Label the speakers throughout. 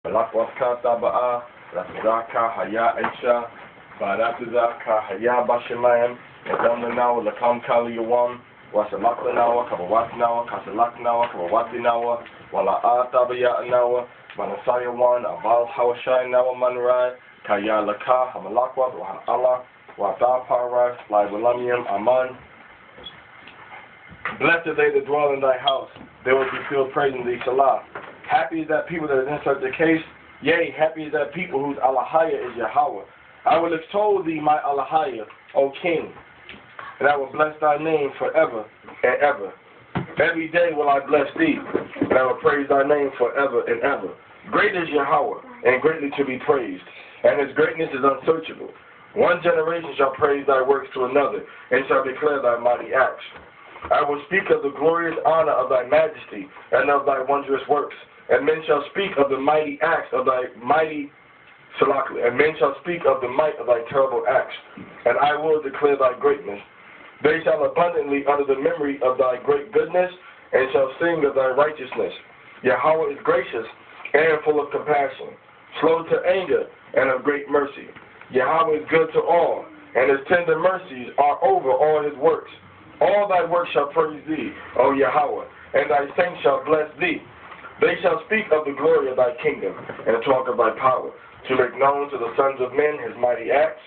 Speaker 1: Balakwaska Taba'a, Latazaka Haya Aisha, Baratazaka Haya Bashimayam, Adamanawa, Lakam Kaliyawam, Wasalakanawa, Kabawatinawa, Kasalaknawa, Kabawatinawa, Wala'a Tabaya'anawa, Manasayawan, Abal Hawashai Nawa Manrai, Kaya Laka, Hamalakwa, Allah, Wata Paras, Libalamium, Aman. Blessed are they that dwell in thy house, they will be filled praising thee, Salah. Happy is that people that is in such a case, yea, happy is that people whose Aliyah is Yahweh. I will extol thee, my Aliyah, O King, and I will bless thy name forever and ever. Every day will I bless thee, and I will praise thy name forever and ever. Great is Yahweh, and greatly to be praised, and his greatness is unsearchable. One generation shall praise thy works to another, and shall declare thy mighty acts. I will speak of the glorious honor of thy majesty, and of thy wondrous works. And men shall speak of the mighty acts of thy mighty and men shall speak of the might of thy terrible acts. And I will declare thy greatness. They shall abundantly utter the memory of thy great goodness, and shall sing of thy righteousness. Yahweh is gracious and full of compassion, slow to anger, and of great mercy. Yahweh is good to all, and his tender mercies are over all his works. All thy works shall praise thee, O Yahweh, and thy saints shall bless thee. They shall speak of the glory of thy kingdom, and talk of thy power, to make known to the sons of men his mighty acts,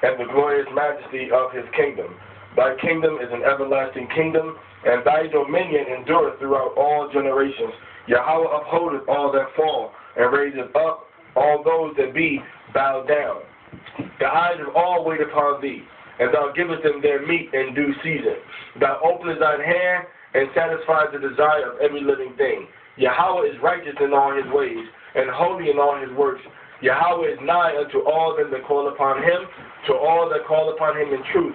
Speaker 1: and the glorious majesty of his kingdom. Thy kingdom is an everlasting kingdom, and thy dominion endureth throughout all generations. Yahweh upholdeth all that fall, and raiseth up all those that be bowed down. The eyes of all wait upon thee, and thou givest them their meat in due season. Thou openest thine hand, and satisfies the desire of every living thing. Yahweh is righteous in all his ways, and holy in all his works. Yahweh is nigh unto all them that call upon him, to all that call upon him in truth.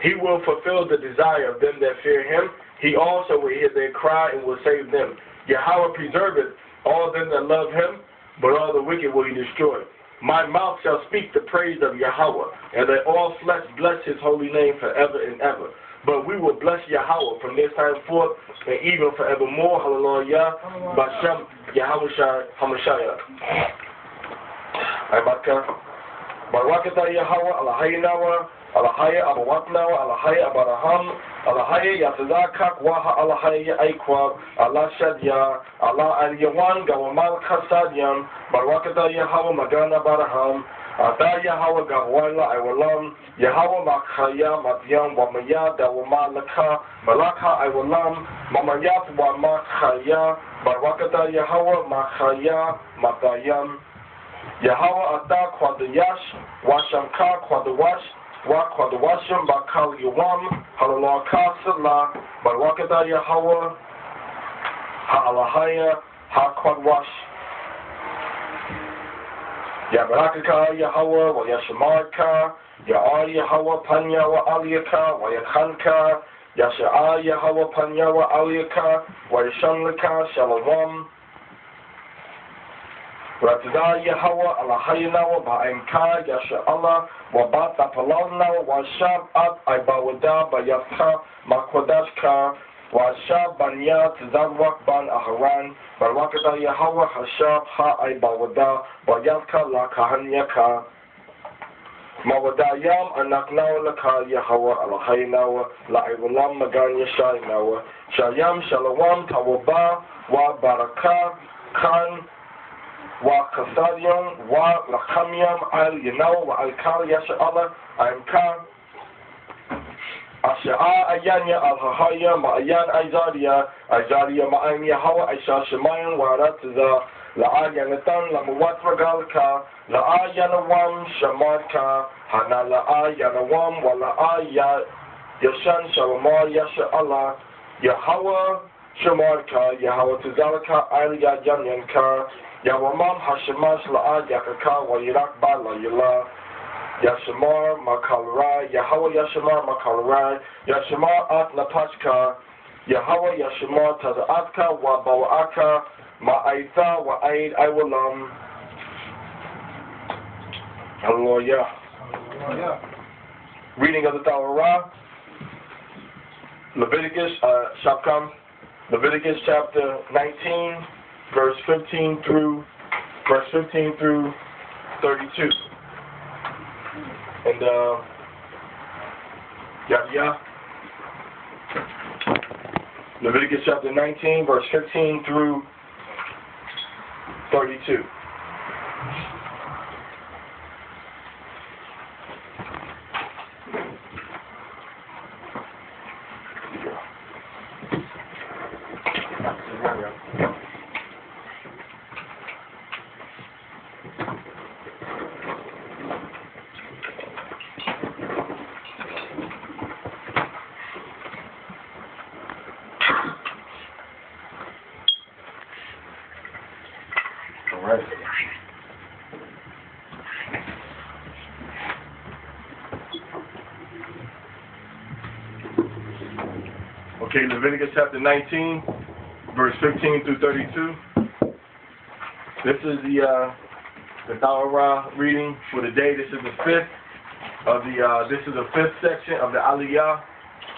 Speaker 1: He will fulfill the desire of them that fear him. He also will hear their cry and will save them. Yahweh preserveth all them that love him, but all the wicked will he destroy. My mouth shall speak the praise of Yahweh, and that all flesh bless his holy name forever and ever. But we will bless Yahweh from this time forth and even forevermore. Hallelujah. Bashem Yahweh Hamashaya. Aymaka. Barakata Yahweh, Aliyah Nawa, Aliyah Abawat Nawa, Aliyah Abaraham, Aliyah Yatazakak, Waha Aliyah Aikwab, Allah Shadya, Allah Aliyawan, Gawamal Kasadyam, Barakata Yahweh, Magana Baraham. Ada Yahweh Gawala Iwalam, Yahweh Makaya Madyam Wamaya Dawama Laka, Malaka Iwalam, Mamayat Wamakaya, Barakata Yahweh Makaya Matayam, Yahweh Ada Kwadayash, Washamka Kwadawash, Wakwadawasham Bakal Yuwam, Halallah Kasala, Barakata Yahweh, Ha'alahaya, Ha'kwadwash. Ya Barakaka Yahweh wa Yashamarka, Ya Yahweh Panya wa Aliyaka wa Yakhanka, Yasha'a Yahweh Panya wa Aliyaka wa Yashamlaka Shalom. Ratida Yahweh Alahayna wa Ba'imka Yasharahla wa Bata Palana wa Shab at Ibawada Bayafka Makwadashka wa Shab Banyat Zadwak Ban Aharan. Barakata Yahweh Hashab Ha'ibawada Bayavka La Kahanyaka Mawadayam Anaknawa Laka Yahweh Alahaynawa La Iwalam Magan Yashaynawa Shayam Shalawam Tawaba Wa Baraka Khan Wa Kasadyam Wa Lakamyam Al Yanawa Wa Alkal Yasharahla Aimka Asha'a Ayanya Al-Hahaya Ma'ayan Aizariya Ma'am Yahweh Aisha Shemayan Waratiza La'ayanatan Lamuwat Ragalka La'ayanawam Shamarka Hana La'ayanawam Wala'aya Yashan Shalamar Yasharahla Yahweh Shamarka Yahweh Tizalaka Aliyah Yanyanka Yawamam Hashemash La'ayakaka Wa Yirak Ba La Yila Yashamar Makalrai, Yahweh Yashamar Makalrai, Yashamar At Napashka, Yahweh Yashamar Tazaatka, Wa Bawaka, Ma'aitha, Wa Aid Iwalam. Hallelujah. Reading of the Torah, Leviticus chapter 19, verse 15 through verse 15 through 32. And, Leviticus chapter 19, verse 15 through 32. Okay, Leviticus chapter 19, verse 15 through 32. This is the Torah reading for the day. This is the fifth of the this is the fifth section of the Aliyah,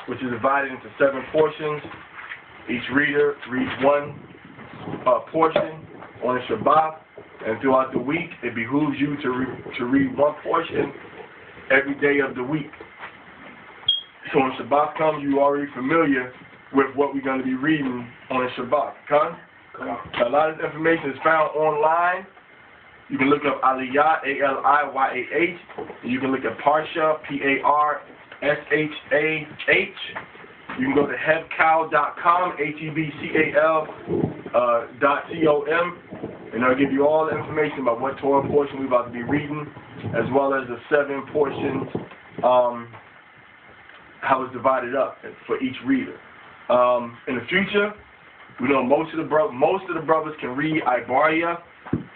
Speaker 1: which is divided into 7 portions. Each reader reads one portion on Shabbat, and throughout the week, it behooves you to read one portion every day of the week. So when Shabbat comes, you're already familiar with what we're going to be reading on Shabbat. A lot of information is found online. You can look up Aliyah, Aliyah. You can look at Parsha, Parshah. You can go to hebcal.com, hebcal.com, and I'll give you all the information about what Torah portion we're about to be reading, as well as the 7 portions, how it's divided up for each reader. In the future, we know most of the brothers can read Aharei,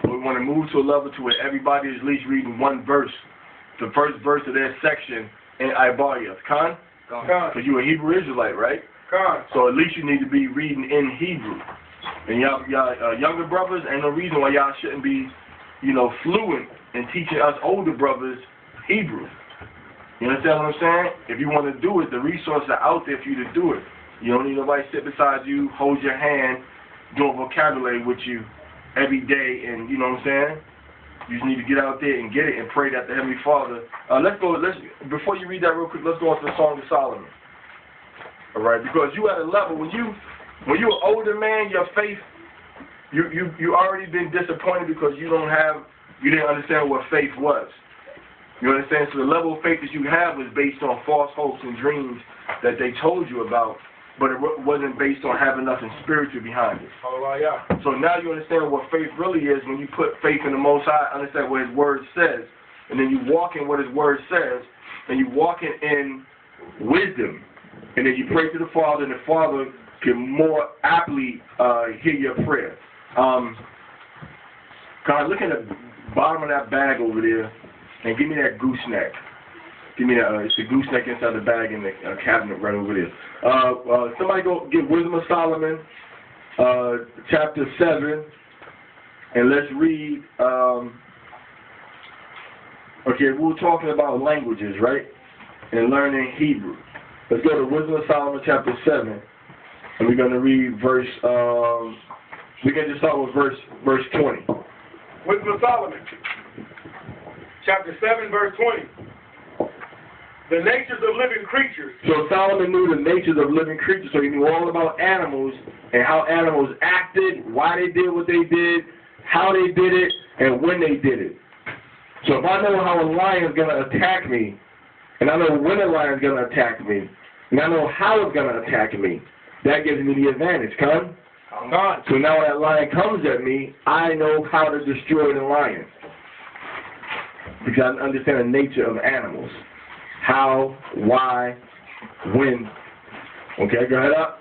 Speaker 1: but we want to move to a level to where everybody is at least reading one verse, the first verse of their section in Aharei. Because you're a Hebrew Israelite, right? So at least you need to be reading in Hebrew. And y'all younger brothers, ain't no reason why y'all shouldn't be, fluent in teaching us older brothers Hebrew. You understand what I'm saying? If you want to do it, the resources are out there for you to do it. You don't need nobody sit beside you, hold your hand, doing vocabulary with you every day, and you know what I'm saying? You just need to get out there and get it and pray that the Heavenly Father. Before you read that real quick, let's go on to the Song of Solomon. All right, because you at a level when you're an older man, your faith, you already been disappointed because you didn't understand what faith was. You understand? So the level of faith that you have was based on false hopes and dreams that they told you about, but it wasn't based on having nothing spiritual behind it. So now you understand what faith really is when you put faith in the Most High, understand what His Word says, and then you walk in what His Word says, and you walk in wisdom, and then you pray to the Father, and the Father can more aptly hear your prayer. God, look at the bottom of that bag over there, and give me that gooseneck. Give me that. It's the gooseneck inside the bag in the cabinet right over there. Somebody go get Wisdom of Solomon, chapter 7, and let's read. Okay, we were talking about languages, right? And learning Hebrew. Let's go to Wisdom of Solomon, chapter 7, and we're going to read verse. We're going to start with verse 20.
Speaker 2: Wisdom of Solomon, chapter 7, verse 20. The natures of living creatures.
Speaker 1: So Solomon knew the natures of living creatures, so he knew all about animals and how animals acted, why they did what they did, how they did it, and when they did it. So if I know how a lion is going to attack me, and I know when a lion is going to attack me, and I know how it's going to attack me, that gives me the advantage, come? So now when that lion comes at me, I know how to destroy the lion. Because I understand the nature of animals. How, why, when. Okay, go ahead up.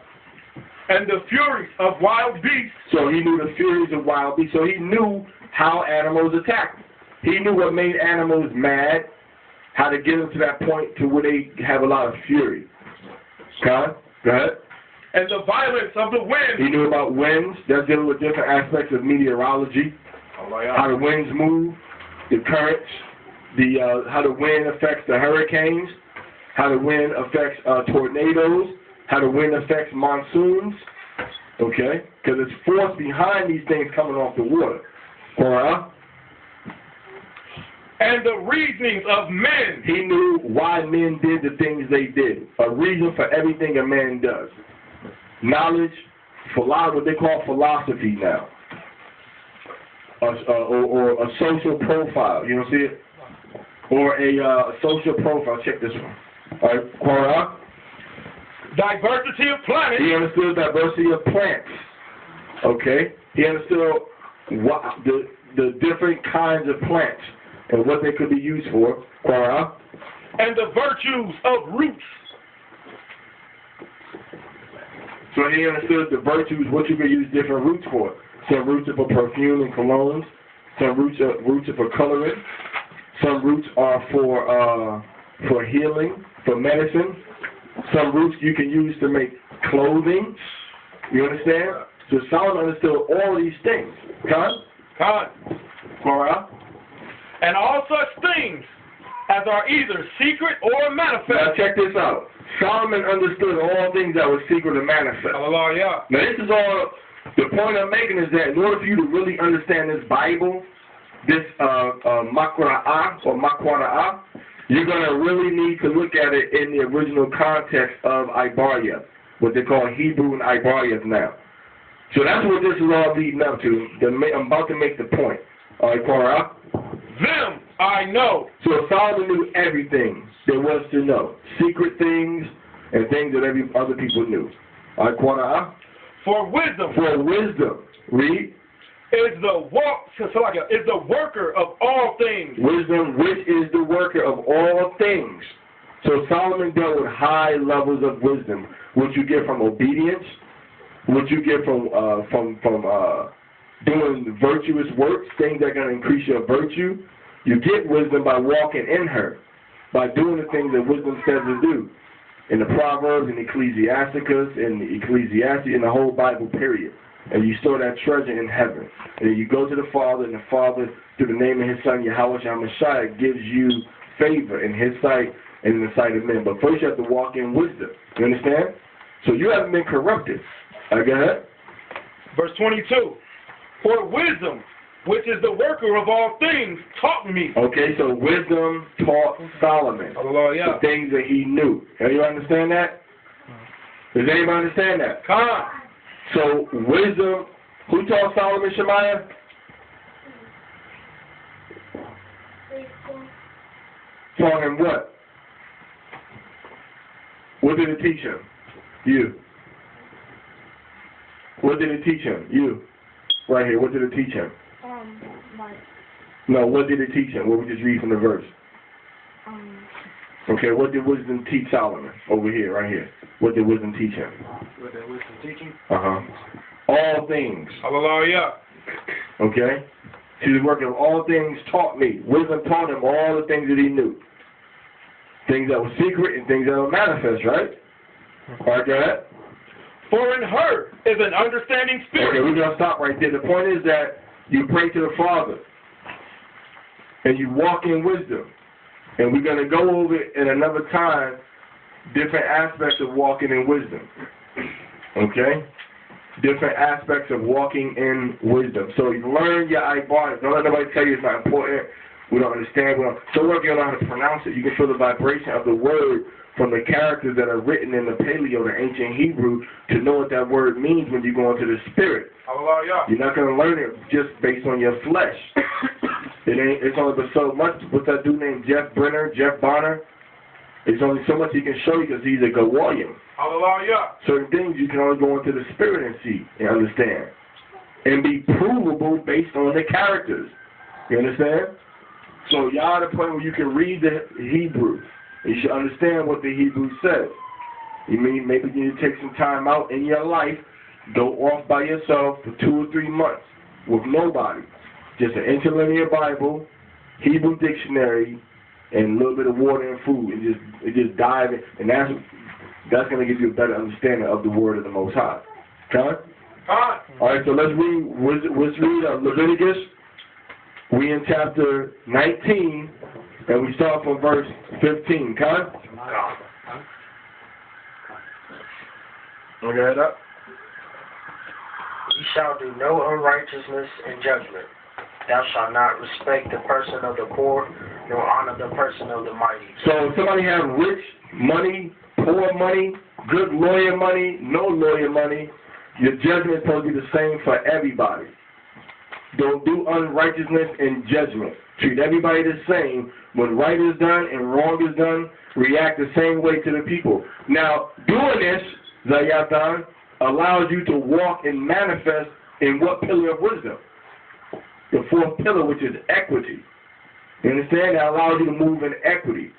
Speaker 2: And the furies of wild beasts.
Speaker 1: So he knew the furies of wild beasts. So he knew how animals attack. He knew what made animals mad, how to get them to that point to where they have a lot of fury. Okay, go ahead.
Speaker 2: And the violence of the wind.
Speaker 1: He knew about winds. That's dealing with different aspects of meteorology. How the winds move, the currents, how the wind affects the hurricanes, how the wind affects tornadoes, how the wind affects monsoons. Okay? Because it's force behind these things coming off the water. Torah.
Speaker 2: And the reasonings of men.
Speaker 1: He knew why men did the things they did. A reason for everything a man does. Knowledge, what they call philosophy now. Or a social profile. You don't see it? Or a social profile. Check this one. All right, Torah.
Speaker 2: Diversity of planets.
Speaker 1: He understood diversity of plants. Okay? He understood what the different kinds of plants and what they could be used for. Torah.
Speaker 2: And the virtues of roots.
Speaker 1: So he understood the virtues, what you could use different roots for. Some roots are for perfume and colognes. Some roots are for coloring. Some roots are for healing, for medicine. Some roots you can use to make clothing. You understand? So Solomon understood all these things.
Speaker 2: Con.
Speaker 1: Torah.
Speaker 2: And all such things as are either secret or manifest.
Speaker 1: Now check this out. Solomon understood all things that were secret and manifest.
Speaker 2: Aliyah.
Speaker 1: Now this is all, the point I'm making is that in order for you to really understand this Bible, this makra'ah or makwara'ah, you're going to really need to look at it in the original context of Ibarya, what they call Hebrew and Ibarya now. So that's what this is all leading up to. I'm about to make the point. All right, Torah.
Speaker 2: Them I know.
Speaker 1: So Solomon knew everything there was to know. Secret things and things that every other people knew. All right, Torah.
Speaker 2: For wisdom.
Speaker 1: For wisdom. Read.
Speaker 2: Is the worker of all things.
Speaker 1: Wisdom, which is the worker of all things. So Solomon dealt with high levels of wisdom, which you get from obedience, which you get from doing virtuous works, things that are going to increase your virtue. You get wisdom by walking in her, by doing the things that wisdom says to do. In the Proverbs, in Ecclesiasticus, in the Ecclesiastes, in the whole Bible, period. And you store that treasure in heaven. And then you go to the Father, and the Father, through the name of his Son, Yahweh HaMashiach, gives you favor in his sight and in the sight of men. But first you have to walk in wisdom. You understand? So you haven't been corrupted. Go ahead.
Speaker 2: Verse 22. For wisdom, which is the worker of all things, taught me.
Speaker 1: Okay, so wisdom taught Solomon the things that he knew. Do you understand that? Does anybody understand that?
Speaker 2: Come.
Speaker 1: So wisdom, who taught Solomon Shemaiah? Taught him what? What did it teach him? You. What did it teach him? You. Right here. What did it teach him? No, what did it teach him? What we just read from the verse. Okay, what did wisdom teach Solomon? Over here, right here. What did wisdom teach him?
Speaker 2: What did wisdom teach him?
Speaker 1: All things.
Speaker 2: Hallelujah.
Speaker 1: Okay? See, the work of all things taught me. Wisdom taught him all the things that he knew. Things that were secret and things that were manifest, right? All right, go ahead.
Speaker 2: For in her is an understanding spirit.
Speaker 1: Okay, we're going to stop right there. The point is that you pray to the Father and you walk in wisdom. And we're going to go over in another time different aspects of walking in wisdom. Okay? Different aspects of walking in wisdom. So you learn your Ibar. Don't let nobody tell you it's not important. We don't understand. So what if you don't know how to pronounce it? You can feel the vibration of the word from the characters that are written in the Paleo, the ancient Hebrew, to know what that word means when you go into the spirit.
Speaker 2: Hallelujah.
Speaker 1: You're not going to learn it just based on your flesh. It's only but so much. What's that dude named Jeff Bonner? It's only so much he can show you because he's a Gawalian.
Speaker 2: Hallelujah.
Speaker 1: Certain things you can only go into the spirit and see and understand. And be provable based on the characters. You understand? So y'all at a point where you can read the Hebrew. You should understand what the Hebrew says. You mean maybe you need to take some time out in your life, go off by yourself for 2 or 3 months with nobody. Just an interlinear Bible, Hebrew dictionary, and a little bit of water and food, and just dive in. And that's going to give you a better understanding of the word of the Most High. Okay? All right, so let's read Leviticus. We in chapter 19, and we start from verse 15. Okay? Okay, up.
Speaker 3: Ye shall do no unrighteousness in judgment, Thou shalt not respect the person of the poor, nor honor the person of the mighty.
Speaker 1: So if somebody have rich money, poor money, good lawyer money, no lawyer money, your judgment is supposed to be the same for everybody. Don't do unrighteousness in judgment. Treat everybody the same. When right is done and wrong is done, react the same way to the people. Now, doing this, Zayatan, allows you to walk and manifest in what pillar of wisdom? The fourth pillar, which is equity. You understand? That allows you to move in equity.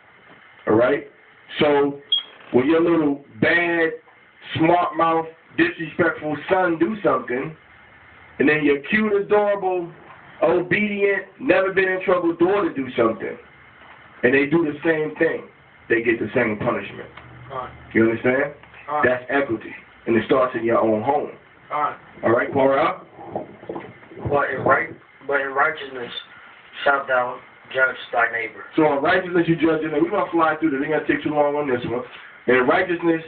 Speaker 1: All right? So, when your little bad, smart mouth, disrespectful son do something, and then your cute, adorable, obedient, never been in trouble daughter do something, and they do the same thing, they get the same punishment. You understand? That's equity, and it starts in your own home. All right, Torah?
Speaker 3: But in righteousness shalt thou judge thy neighbor.
Speaker 1: So in righteousness you judge your neighbor. We're going to fly through this. We're going to take too long on this one. In righteousness,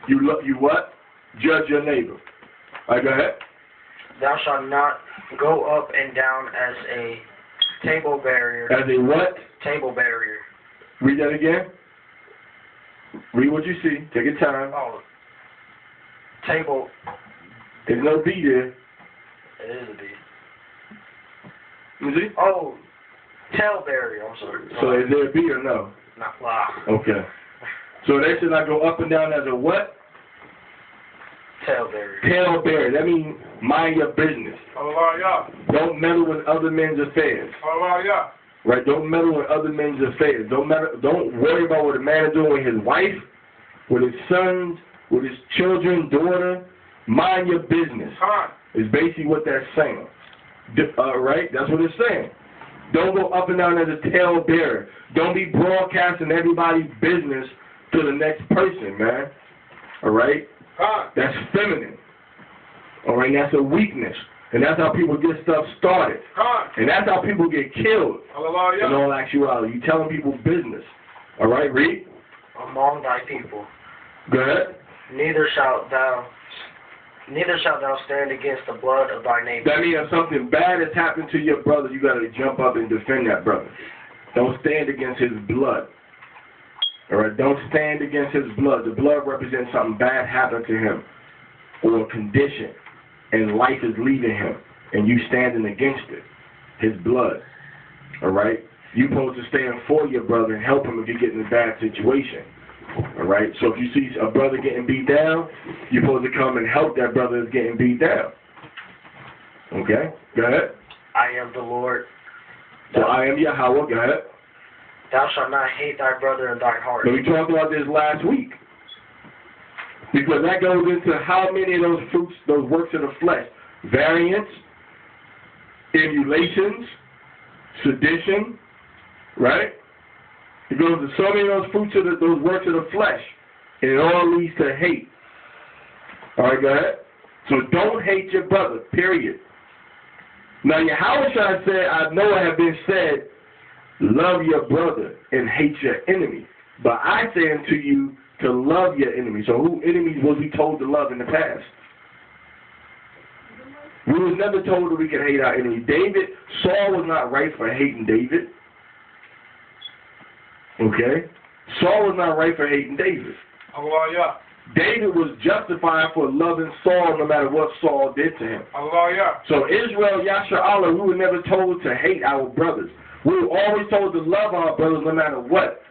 Speaker 1: you what? Judge your neighbor. All right, go ahead.
Speaker 3: Thou shalt not go up and down as a table barrier.
Speaker 1: As a what?
Speaker 3: Table barrier.
Speaker 1: Read that again. Read what you see. Take your time.
Speaker 3: Oh. Table.
Speaker 1: There's no B there.
Speaker 3: It is a B.
Speaker 1: You see?
Speaker 3: Oh. Tail barrier. I'm sorry.
Speaker 1: So is there a B or no?
Speaker 3: Not fly.
Speaker 1: Okay. So they should not go up and down as a what?
Speaker 3: Tail barrier.
Speaker 1: Tail barrier. That means mind your business.
Speaker 2: Aliyah.
Speaker 1: Don't meddle with other men's affairs.
Speaker 2: Aliyah.
Speaker 1: Right? Don't meddle with other men's affairs. Don't worry about what a man is doing with his wife, with his sons, with his children, daughter. Mind your business. Is basically what that's saying. Right? That's what it's saying. Don't go up and down as a tail bearer. Don't be broadcasting everybody's business to the next person, man. All right? That's feminine. All right? That's a weakness. And that's how people get stuff started. And that's how people get killed. In all actuality. You telling people business. All right? Read.
Speaker 3: Among thy people.
Speaker 1: Go ahead.
Speaker 3: Neither shalt thou stand against the blood of thy neighbor.
Speaker 1: That means if something bad has happened to your brother, you got to jump up and defend that brother. Don't stand against his blood. All right? Don't stand against his blood. The blood represents something bad happened to him or a condition, and life is leaving him, and you standing against it, his blood. All right? You're supposed to stand for your brother and help him if you get in a bad situation. All right? So if you see a brother getting beat down, you're supposed to come and help that brother that's getting beat down. Okay? Go ahead.
Speaker 3: I am the Lord.
Speaker 1: So I am Yahweh. Go ahead.
Speaker 3: Thou shalt not hate thy brother in thy heart.
Speaker 1: So we talked about this last week. Because that goes into how many of those fruits, those works of the flesh. Variance, emulations, sedition, right? It goes to so many of those fruits of those works of the flesh. And it all leads to hate. All right, go ahead. So don't hate your brother, period. Now, Yahushua said, I know it have been said, love your brother and hate your enemy. But I say unto you to love your enemy. So who enemies was we told to love in the past? We was never told that we could hate our enemy. Saul was not right for hating David. Okay? Saul was not right for hating David.
Speaker 2: Aliyah.
Speaker 1: David was justified for loving Saul no matter what Saul did to him.
Speaker 2: Aliyah.
Speaker 1: So Israel, Yasharahla, we were never told to hate our brothers. We were always told to love our brothers no matter what.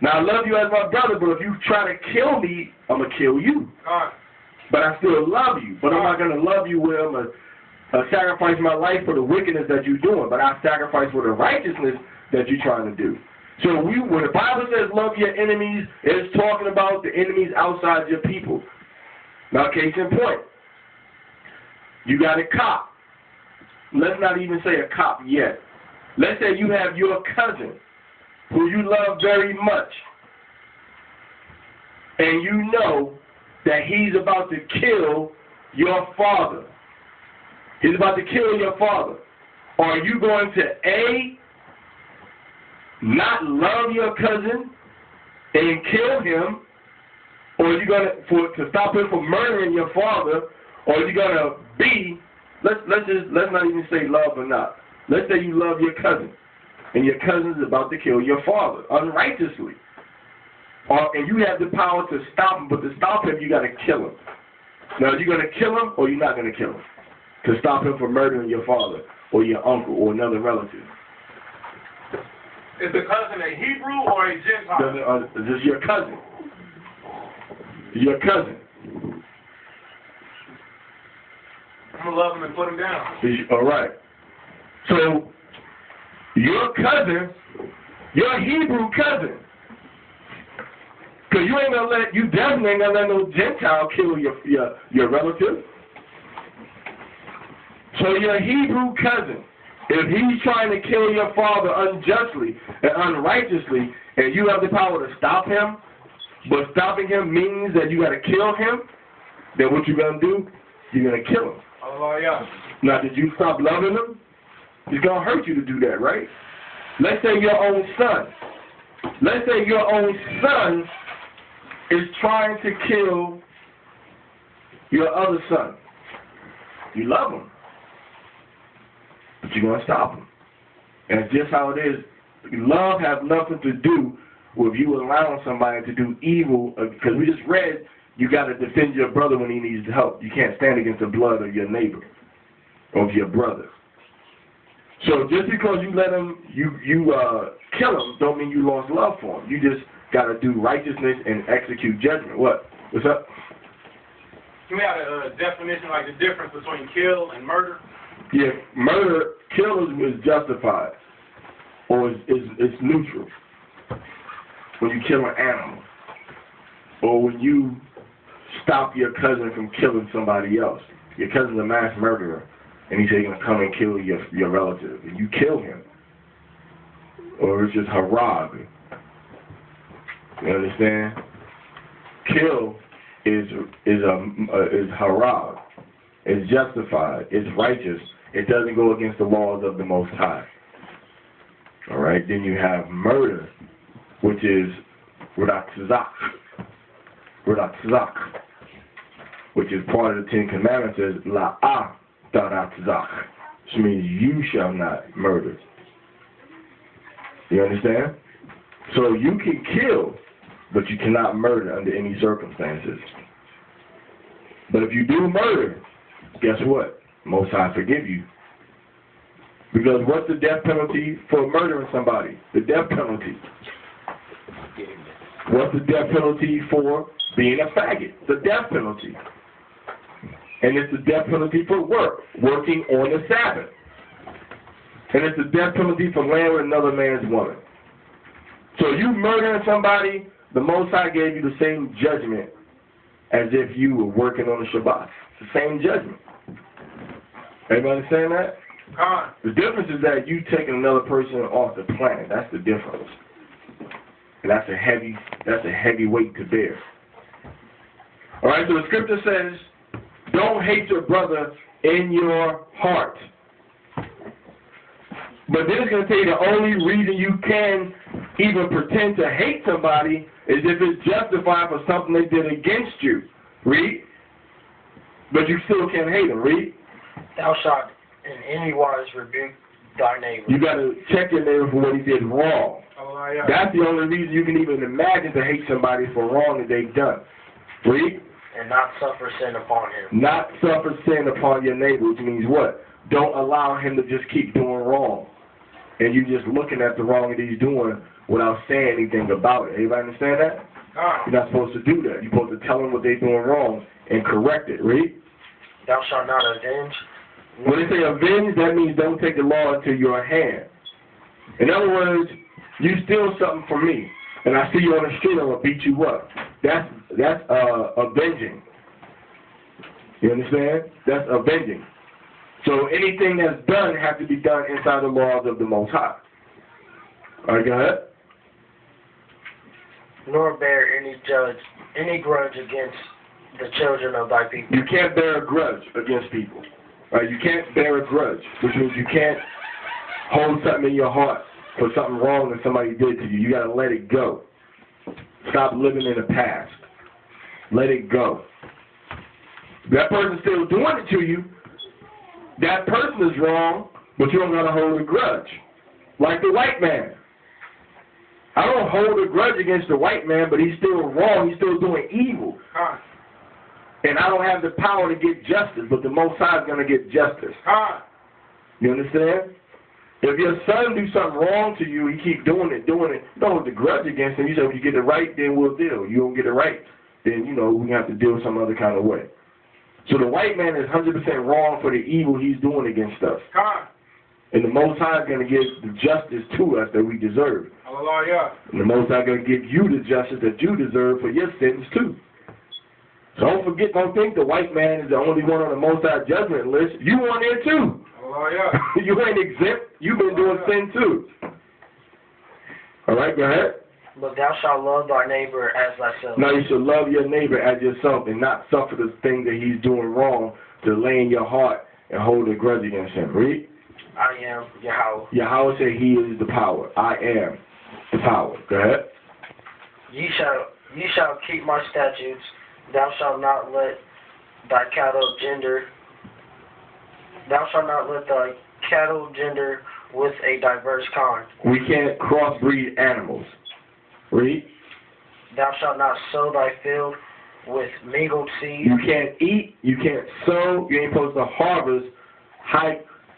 Speaker 1: Now, I love you as my brother, but if you try to kill me, I'm going to kill you. But I still love you. But I'm not going to love you where I'm going to sacrifice my life for the wickedness that you're doing. But I sacrifice for the righteousness that you're trying to do. So when the Bible says love your enemies, it's talking about the enemies outside your people. Now, case in point, you got a cop. Let's not even say a cop yet. Let's say you have your cousin who you love very much, and you know that he's about to kill your father. He's about to kill your father. Are you going to A, not love your cousin and kill him, or are you going to stop him from murdering your father, or are you going to B, let's not even say love or not. let's say you love your cousin, and your cousin's about to kill your father unrighteously. And you have the power to stop him, but to stop him, you got to kill him. Now, are you going to kill him, or you're not going to kill him? To stop him from murdering your father, or your uncle, or another relative.
Speaker 2: Is the cousin a Hebrew or a Gentile?
Speaker 1: This is your cousin. Your cousin.
Speaker 2: I'm going to love him and put him down.
Speaker 1: All right. So, your cousin, your Hebrew cousin, because you definitely ain't going to let no Gentile kill your relative. So your Hebrew cousin, if he's trying to kill your father unjustly and unrighteously, and you have the power to stop him, but stopping him means that you got to kill him, then what you going to do? You're going to kill him.
Speaker 2: Aliyah.
Speaker 1: Now, did you stop loving him? It's going to hurt you to do that, right? Let's say your own son. Let's say your own son is trying to kill your other son. You love him, but you're going to stop him. And it's just how it is. Love has nothing to do with you allowing somebody to do evil, because we just read you got to defend your brother when he needs help. You can't stand against the blood of your neighbor or of your brother. So just because you let him, you kill him, don't mean you lost love for him. You just got to do righteousness and execute judgment. What? What's up?
Speaker 2: Can we have a definition, like the difference between kill and murder?
Speaker 1: Yeah, murder, kill is justified, or it's neutral. When you kill an animal, or when you stop your cousin from killing somebody else. Your cousin's a mass murderer, and he's going to come and kill your relative, and you kill him. Or it's just harag. You understand? Kill is harag. It's justified. It's righteous. It doesn't go against the laws of the Most High. All right. Then you have murder, which is ratzak, which is part of the Ten Commandments. Is la'ah daratzak, which means you shall not murder. You understand? So you can kill, but you cannot murder under any circumstances. But if you do murder, guess what? Most High forgive you. Because what's the death penalty for murdering somebody? The death penalty. What's the death penalty for being a faggot? The death penalty. And it's the death penalty for working on the Sabbath. And it's the death penalty for laying with another man's woman. So you murdering somebody, the Most High gave you the same judgment as if you were working on the Shabbat. It's the same judgment. Everybody understand that? The difference is that you taking another person off the planet. That's the difference. And that's a heavy weight to bear. All right, so the scripture says, don't hate your brother in your heart. But then it's going to tell you the only reason you can even pretend to hate somebody is if it's justified for something they did against you. Read. But you still can't hate them. Read.
Speaker 3: Thou shalt in any wise rebuke thy neighbor.
Speaker 1: You got to check your neighbor for what he did wrong.
Speaker 2: Aliyah.
Speaker 1: That's the only reason you can even imagine to hate somebody for wrong that they've done. Read.
Speaker 3: And not suffer sin upon him.
Speaker 1: Not suffer sin upon your neighbor, which means what? Don't allow him to just keep doing wrong. And you just looking at the wrong that he's doing without saying anything about it. Everybody understand that? You're not supposed to do that. You're supposed to tell them what they're doing wrong and correct it. Read.
Speaker 3: Thou shalt not avenge.
Speaker 1: When they say avenge, that means don't take the law into your hand. In other words, you steal something from me, and I see you on the street, I'm going to beat you up. That's avenging. You understand? That's avenging. So anything that's done has to be done inside the laws of the Most High. All right, go ahead.
Speaker 3: Nor bear any grudge against the children of thy people.
Speaker 1: You can't bear a grudge against people. Right? You can't bear a grudge, which means you can't hold something in your heart for something wrong that somebody did to you. You got to let it go. Stop living in the past. Let it go. That person's still doing it to you. That person is wrong, But you don't got to hold a grudge. Like the white man. I don't hold a grudge against the white man, but he's still wrong. He's still doing evil. And I don't have the power to get justice, but the Most High is going to get justice. You understand? If your son do something wrong to you, he keep doing it. You don't hold the grudge against him. You say, if you get it right, then we'll deal. You don't get it right, then, we have to deal some other kind of way. So the white man is 100% wrong for the evil he's doing against us. And the Most High is going to give the justice to us that we deserve.
Speaker 2: Aliyah.
Speaker 1: And the Most High is going to give you the justice that you deserve for your sins too. So don't think the white man is the only one on the Most High judgment list. You on there too.
Speaker 2: Aliyah.
Speaker 1: You ain't exempt. You've been doing sin too. All right, go ahead.
Speaker 3: But thou shalt love thy neighbor as thyself.
Speaker 1: Now you should love your neighbor as yourself and not suffer the thing that he's doing wrong to lay in your heart and hold a grudge against him. Read.
Speaker 3: I am Yahweh.
Speaker 1: Yahweh said he is the power. I am the power. Go ahead.
Speaker 3: Ye shall keep my statutes. Thou shalt not let thy cattle gender. Thou shalt not let thy cattle gender with a diverse kind.
Speaker 1: We can't crossbreed animals. Read.
Speaker 3: Thou shalt not sow thy field with mingled seed.
Speaker 1: You can't eat. You can't sow. You ain't supposed to harvest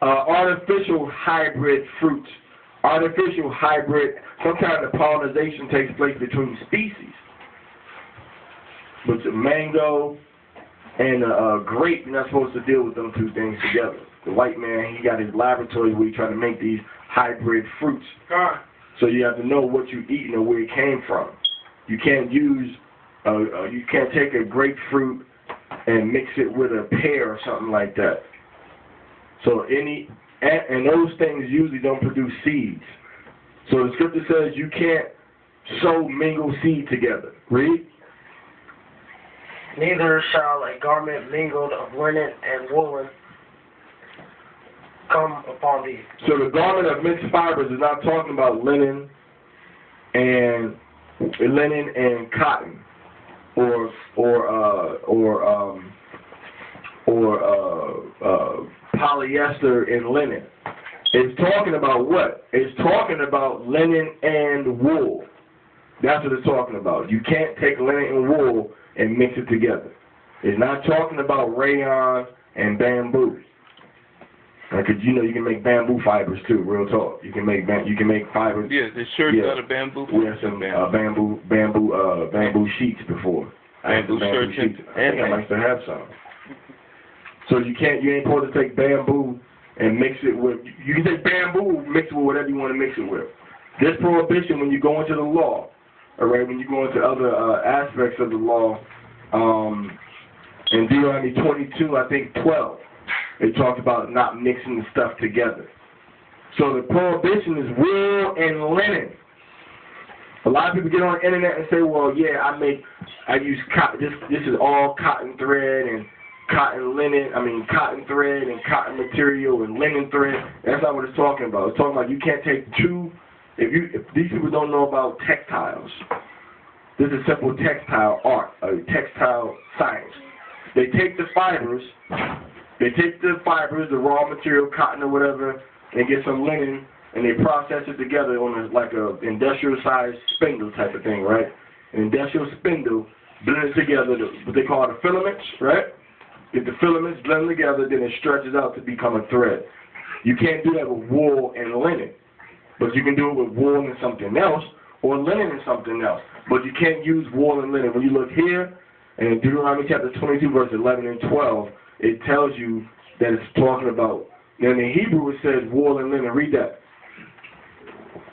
Speaker 1: artificial hybrid fruits. Artificial hybrid, sometimes the pollination takes place between species. But the mango and a grape, you're not supposed to deal with them two things together. The white man, he got his laboratory where he's trying to make these hybrid fruits. So you have to know what you're eating or where it came from. You can't you can't take a grapefruit and mix it with a pear or something like that. So and those things usually don't produce seeds. So the scripture says you can't sow mingle seed together. Read.
Speaker 3: Neither shall a garment mingled of linen and woolen come upon thee.
Speaker 1: So the garment of mixed fibers is not talking about linen and cotton or polyester and linen. It's talking about what? It's talking about linen and wool. That's what it's talking about. You can't take linen and wool and mix it together. It's not talking about rayon and bamboo. Because you can make bamboo fibers too. Real talk. You can make fibers.
Speaker 4: Yeah, the shirts out of bamboo.
Speaker 1: We had some bamboo sheets before.
Speaker 4: Bamboo shirts.
Speaker 1: I think I might still have some. So you ain't supposed to take bamboo and mix it with. You can take bamboo, mix it with whatever you want to mix it with. This prohibition when you go into the law. All right, when you go into other aspects of the law, in Deuteronomy 22, I think 12. It talks about not mixing the stuff together. So the prohibition is wool and linen. A lot of people get on the internet and say, well, yeah, I use cotton. This is all cotton thread and cotton thread and cotton material and linen thread. That's not what it's talking about. It's talking about you can't take two. If these people don't know about textiles, this is simple textile art, textile science. They take the fibers. The raw material, cotton or whatever, and get some linen, and they process it together on like a industrial-sized spindle type of thing, right? An industrial spindle, blend it together, what they call the filaments, right? Get the filaments, blend them together, then it stretches out to become a thread. You can't do that with wool and linen, but you can do it with wool and something else, or linen and something else. But you can't use wool and linen. When you look here, in Deuteronomy chapter 22, verse 11 and 12, it tells you that it's talking about. Now in the Hebrew it says wool and linen. Read that.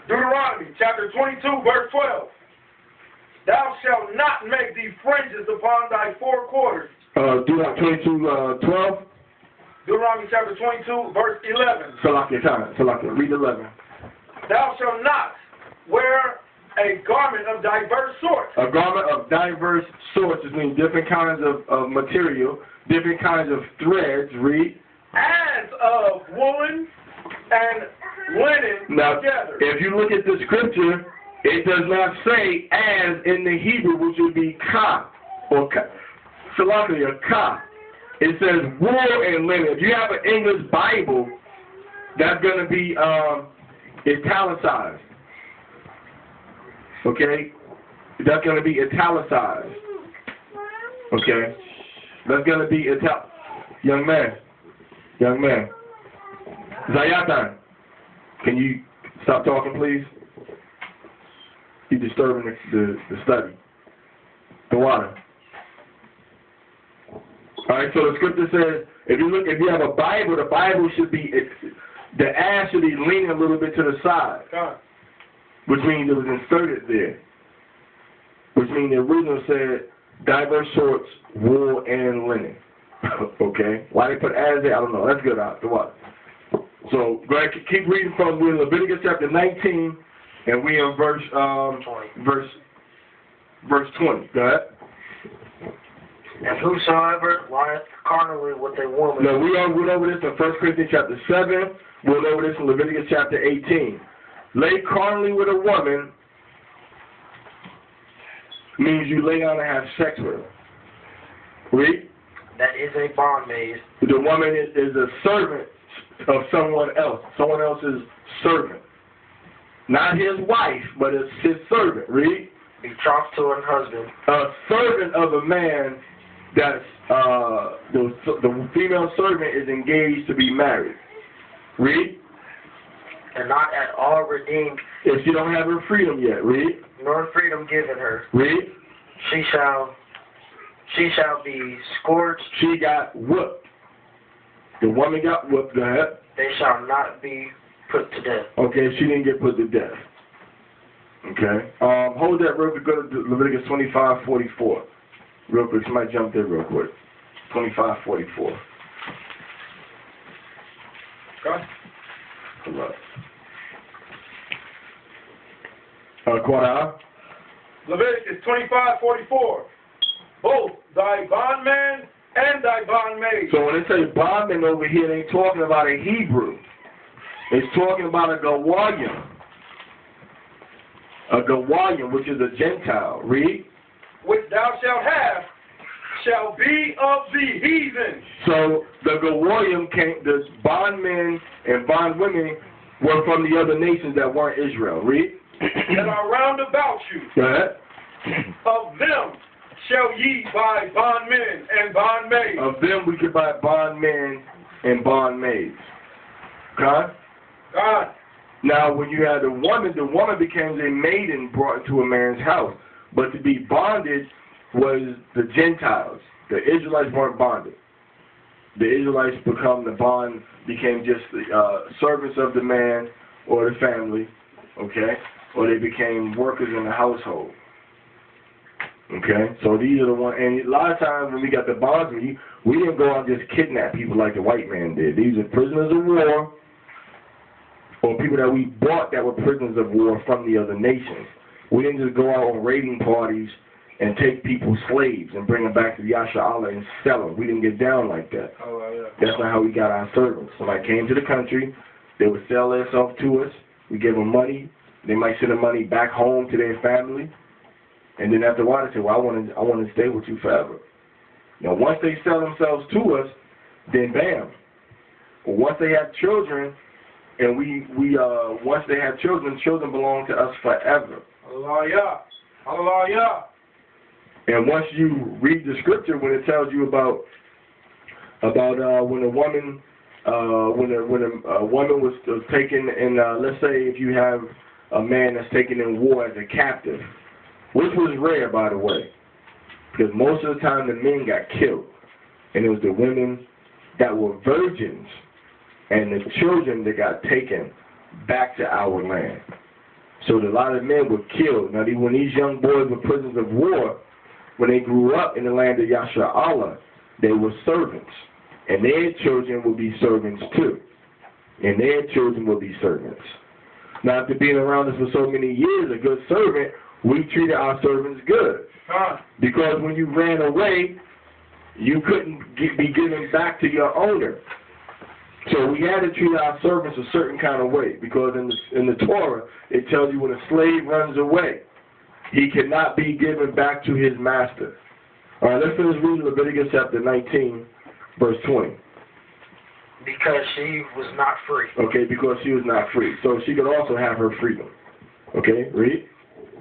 Speaker 2: Deuteronomy chapter 22, verse 12. Thou shalt not make thee fringes upon thy four quarters.
Speaker 1: Deuteronomy 22, 12.
Speaker 2: Deuteronomy chapter 22, verse 11.
Speaker 1: Salakia, read 11.
Speaker 2: Thou shalt not wear a garment of diverse sorts.
Speaker 1: A garment of diverse sorts, which means different kinds of material, different kinds of threads, read.
Speaker 2: As of woolen and linen together.
Speaker 1: If you look at the scripture, it does not say as in the Hebrew, which would be ka, or salakia, ka. It says wool and linen. If you have an English Bible, That's going to be italicized. Okay? That's going to be italicized. Okay? That's going to be young man. Zayatan, can you stop talking, please? You're disturbing the study. The water. Alright, so the scripture says, if you have a Bible, the Bible should be, the ass should be leaning a little bit to the side. Which means it was inserted there. Which means the original said, diverse sorts, wool, and linen. Okay? Why they put ass there, I don't know. That's good out. The water. So, go ahead, keep reading from Leviticus chapter 19, and we in verse 20. Go ahead.
Speaker 3: And whosoever lieth carnally with a woman.
Speaker 1: No, we went over this in 1 Corinthians chapter 7. We went over this in Leviticus chapter 18. Lay carnally with a woman means you lay down and have sex with her. Read.
Speaker 3: That is a bondmaid.
Speaker 1: The woman is a servant of someone else. Someone else's servant. Not his wife, but it's his servant. Read.
Speaker 3: Betrothed to her husband.
Speaker 1: A servant of a man that's, the female servant is engaged to be married. Read.
Speaker 3: And not at all redeemed.
Speaker 1: If she don't have her freedom yet. Read.
Speaker 3: Nor freedom given her.
Speaker 1: Read.
Speaker 3: She shall be scourged.
Speaker 1: She got whooped. The woman got whooped. Go ahead.
Speaker 3: They shall not be put to death.
Speaker 1: Okay, she didn't get put to death. Okay. Hold that real quick. Go to Leviticus 25:44. Real quick. Somebody jump there real quick. 25:44.
Speaker 2: Okay.
Speaker 1: Hold up. Quarter.
Speaker 2: Leviticus 25:44. Both thy bondman and thy bondmaid.
Speaker 1: So when they say bondman over here, they ain't talking about a Hebrew. It's talking about a Gawayim. A Gawayim, which is a Gentile. Read.
Speaker 2: Which thou shalt have, shall be of the heathen.
Speaker 1: So the Gawayim the bondmen and bondwomen were from the other nations that weren't Israel. Read.
Speaker 2: That are round about you.
Speaker 1: Go ahead.
Speaker 2: Of them shall ye buy bondmen and bondmaids.
Speaker 1: Of them we could buy bondmen and bondmaids. God?
Speaker 2: God.
Speaker 1: Now when you had the woman became a maiden brought into a man's house. But to be bonded was the Gentiles. The Israelites weren't bonded. The Israelites became just the servants of the man or the family, okay? Or they became workers in the household. Okay? So these are the ones, and a lot of times when we got the bondsmen, we didn't go out and just kidnap people like the white man did. These are prisoners of war, or people that we bought that were prisoners of war from the other nations. We didn't just go out on raiding parties and take people slaves and bring them back to the Yasharahla and sell them. We didn't get down like that. That's not how we got our servants. Somebody came to the country, they would sell themselves to us, we gave them money, they might send the money back home to their family, and then after a while they say, well, I want to stay with you forever. Now once they sell themselves to us, then bam. Once they have children, and once they have children belong to us forever.
Speaker 2: Aliyah. Aliyah.
Speaker 1: And once you read the scripture, when it tells you about when a woman was taken in, let's say if you have a man that's taken in war as a captive, which was rare, by the way, because most of the time the men got killed, and it was the women that were virgins and the children that got taken back to our land. So a lot of men were killed. Now, when these young boys were prisoners of war, when they grew up in the land of Yasharahla, they were servants. And their children will be servants too. And their children will be servants. Now, after being around us for so many years, a good servant, we treated our servants good. Because when you ran away, you couldn't be given back to your owner. So we had to treat our servants a certain kind of way, because in the Torah, it tells you when a slave runs away, he cannot be given back to his master. All right, let's finish reading Leviticus chapter 19, verse 20.
Speaker 3: Because she was not free.
Speaker 1: Okay, because she was not free. So she could also have her freedom. Okay, read.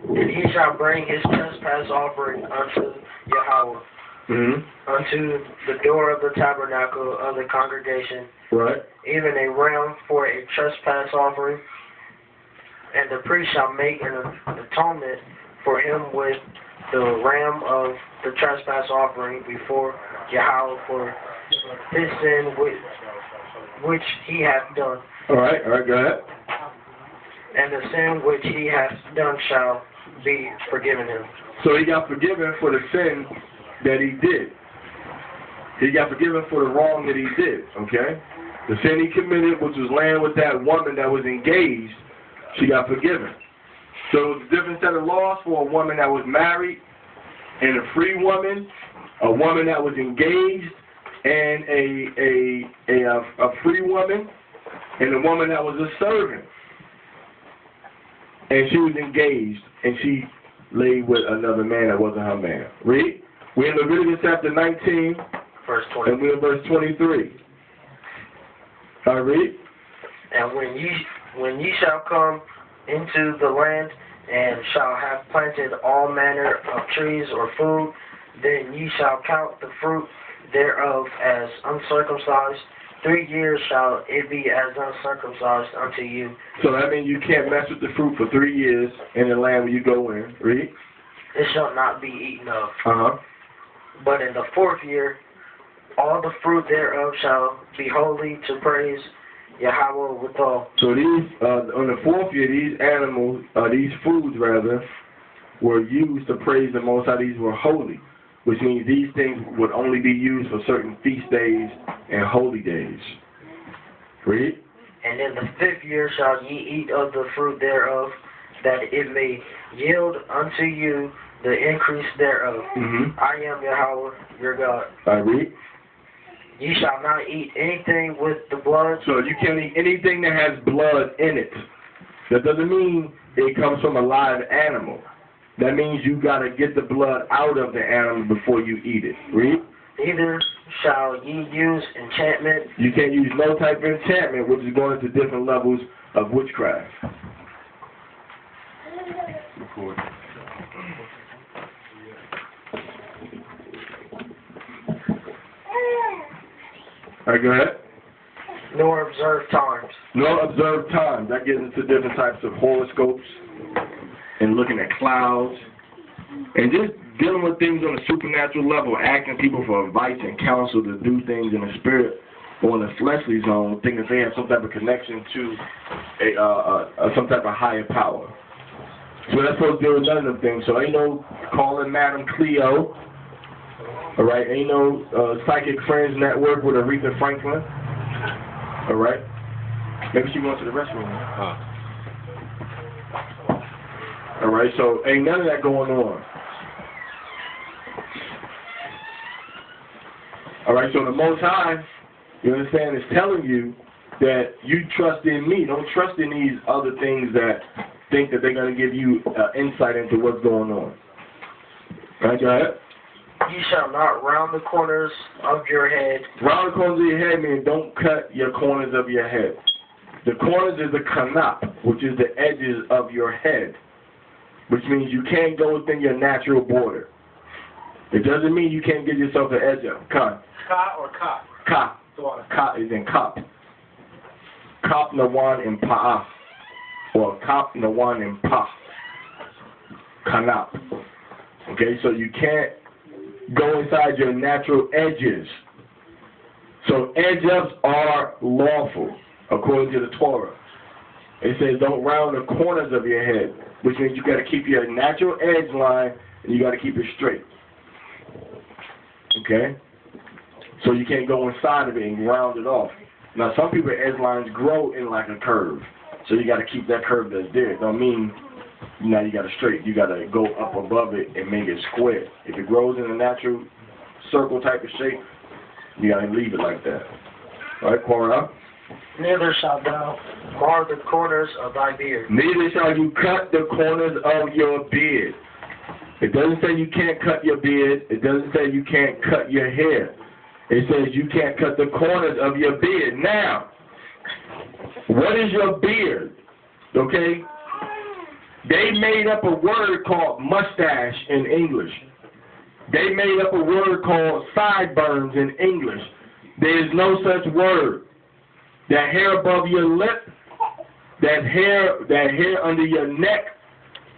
Speaker 3: And he shall bring his trespass offering unto Yahweh, unto the door of the tabernacle of the congregation,
Speaker 1: right?
Speaker 3: Even a ram for a trespass offering. And the priest shall make an atonement for him with the ram of the trespass offering before Yahweh for his sin which he hath done.
Speaker 1: All right, go ahead.
Speaker 3: And the sin which he hath done shall be forgiven him.
Speaker 1: So he got forgiven for the sin that he did. He got forgiven for the wrong that he did, okay? The sin he committed, which was laying with that woman that was engaged, she got forgiven. So it was a different set of laws for a woman that was married and a free woman, a woman that was engaged and a free woman, and a woman that was a servant. And she was engaged, and she lay with another man that wasn't her man. Read. We're in Leviticus chapter 19,
Speaker 3: verse 20.
Speaker 1: and we're in verse 23. All right, read.
Speaker 3: And when ye shall come into the land, and shall have planted all manner of trees or food, then ye shall count the fruit thereof as uncircumcised. 3 years shall it be as uncircumcised unto you.
Speaker 1: So that means you can't mess with the fruit for 3 years in the land where you go in. Read.
Speaker 3: It shall not be eaten of.
Speaker 1: Uh-huh.
Speaker 3: But in the 4th year, all the fruit thereof shall be holy to praise Yahweh withal.
Speaker 1: So these, on the 4th year, these animals, these foods rather, were used to praise the Most High. These were holy, which means these things would only be used for certain feast days and holy days. Read.
Speaker 3: And in the 5th year shall ye eat of the fruit thereof, that it may yield unto you the increase thereof. I am Yahweh, your God.
Speaker 1: I read.
Speaker 3: Ye shall not eat anything with the blood.
Speaker 1: So you can't eat anything that has blood in it. That doesn't mean it comes from a live animal. That means you got to get the blood out of the animal before you eat it. Read.
Speaker 3: Neither shall ye use enchantment.
Speaker 1: You can't use no type of enchantment, which is going into different levels of witchcraft. All right, go ahead.
Speaker 3: Nor observe times.
Speaker 1: Nor observe times. That gets into different types of horoscopes and looking at clouds and just dealing with things on a supernatural level, asking people for advice and counsel to do things in the spirit or in the fleshly zone, thinking they have some type of connection to some type of higher power. So that's supposed to deal with none of them things. So ain't no calling Madam Cleo. All right, ain't no Psychic Friends Network with Aretha Franklin. All right, maybe she went to the restroom. All right, so ain't none of that going on. All right, so the Most High, you understand, is telling you that you trust in me. Don't trust in these other things that think that they're going to give you insight into what's going on. All right, go ahead.
Speaker 3: Ye shall not round the corners of your head.
Speaker 1: Round the corners of your head means don't cut your corners of your head. The corners is the kanap, which is the edges of your head, which means you can't go within your natural border. It doesn't mean you can't give yourself an edge up. Ka
Speaker 2: or ka?
Speaker 1: Ka. Ka is in kap. Kap nawan in pa'a. Or kap nawan in pa. Kanap. Okay, so you can't go inside your natural edges. So edge-ups are lawful, according to the Torah. It says don't round the corners of your head, which means you got to keep your natural edge line and you got to keep it straight. Okay? So you can't go inside of it and round it off. Now some people's edge lines grow in like a curve, so you got to keep that curve that's there. It don't mean now you got to straight. You got to go up above it and make it square. If it grows in a natural circle type of shape, you got to leave it like that. All right, Torah.
Speaker 3: Neither shalt thou mar the corners of thy beard.
Speaker 1: Neither shall you cut the corners of your beard. It doesn't say you can't cut your beard. It doesn't say you can't cut your hair. It says you can't cut the corners of your beard. Now, what is your beard? Okay? They made up a word called mustache in English. They made up a word called sideburns in English. There is no such word. That hair above your lip, that hair under your neck,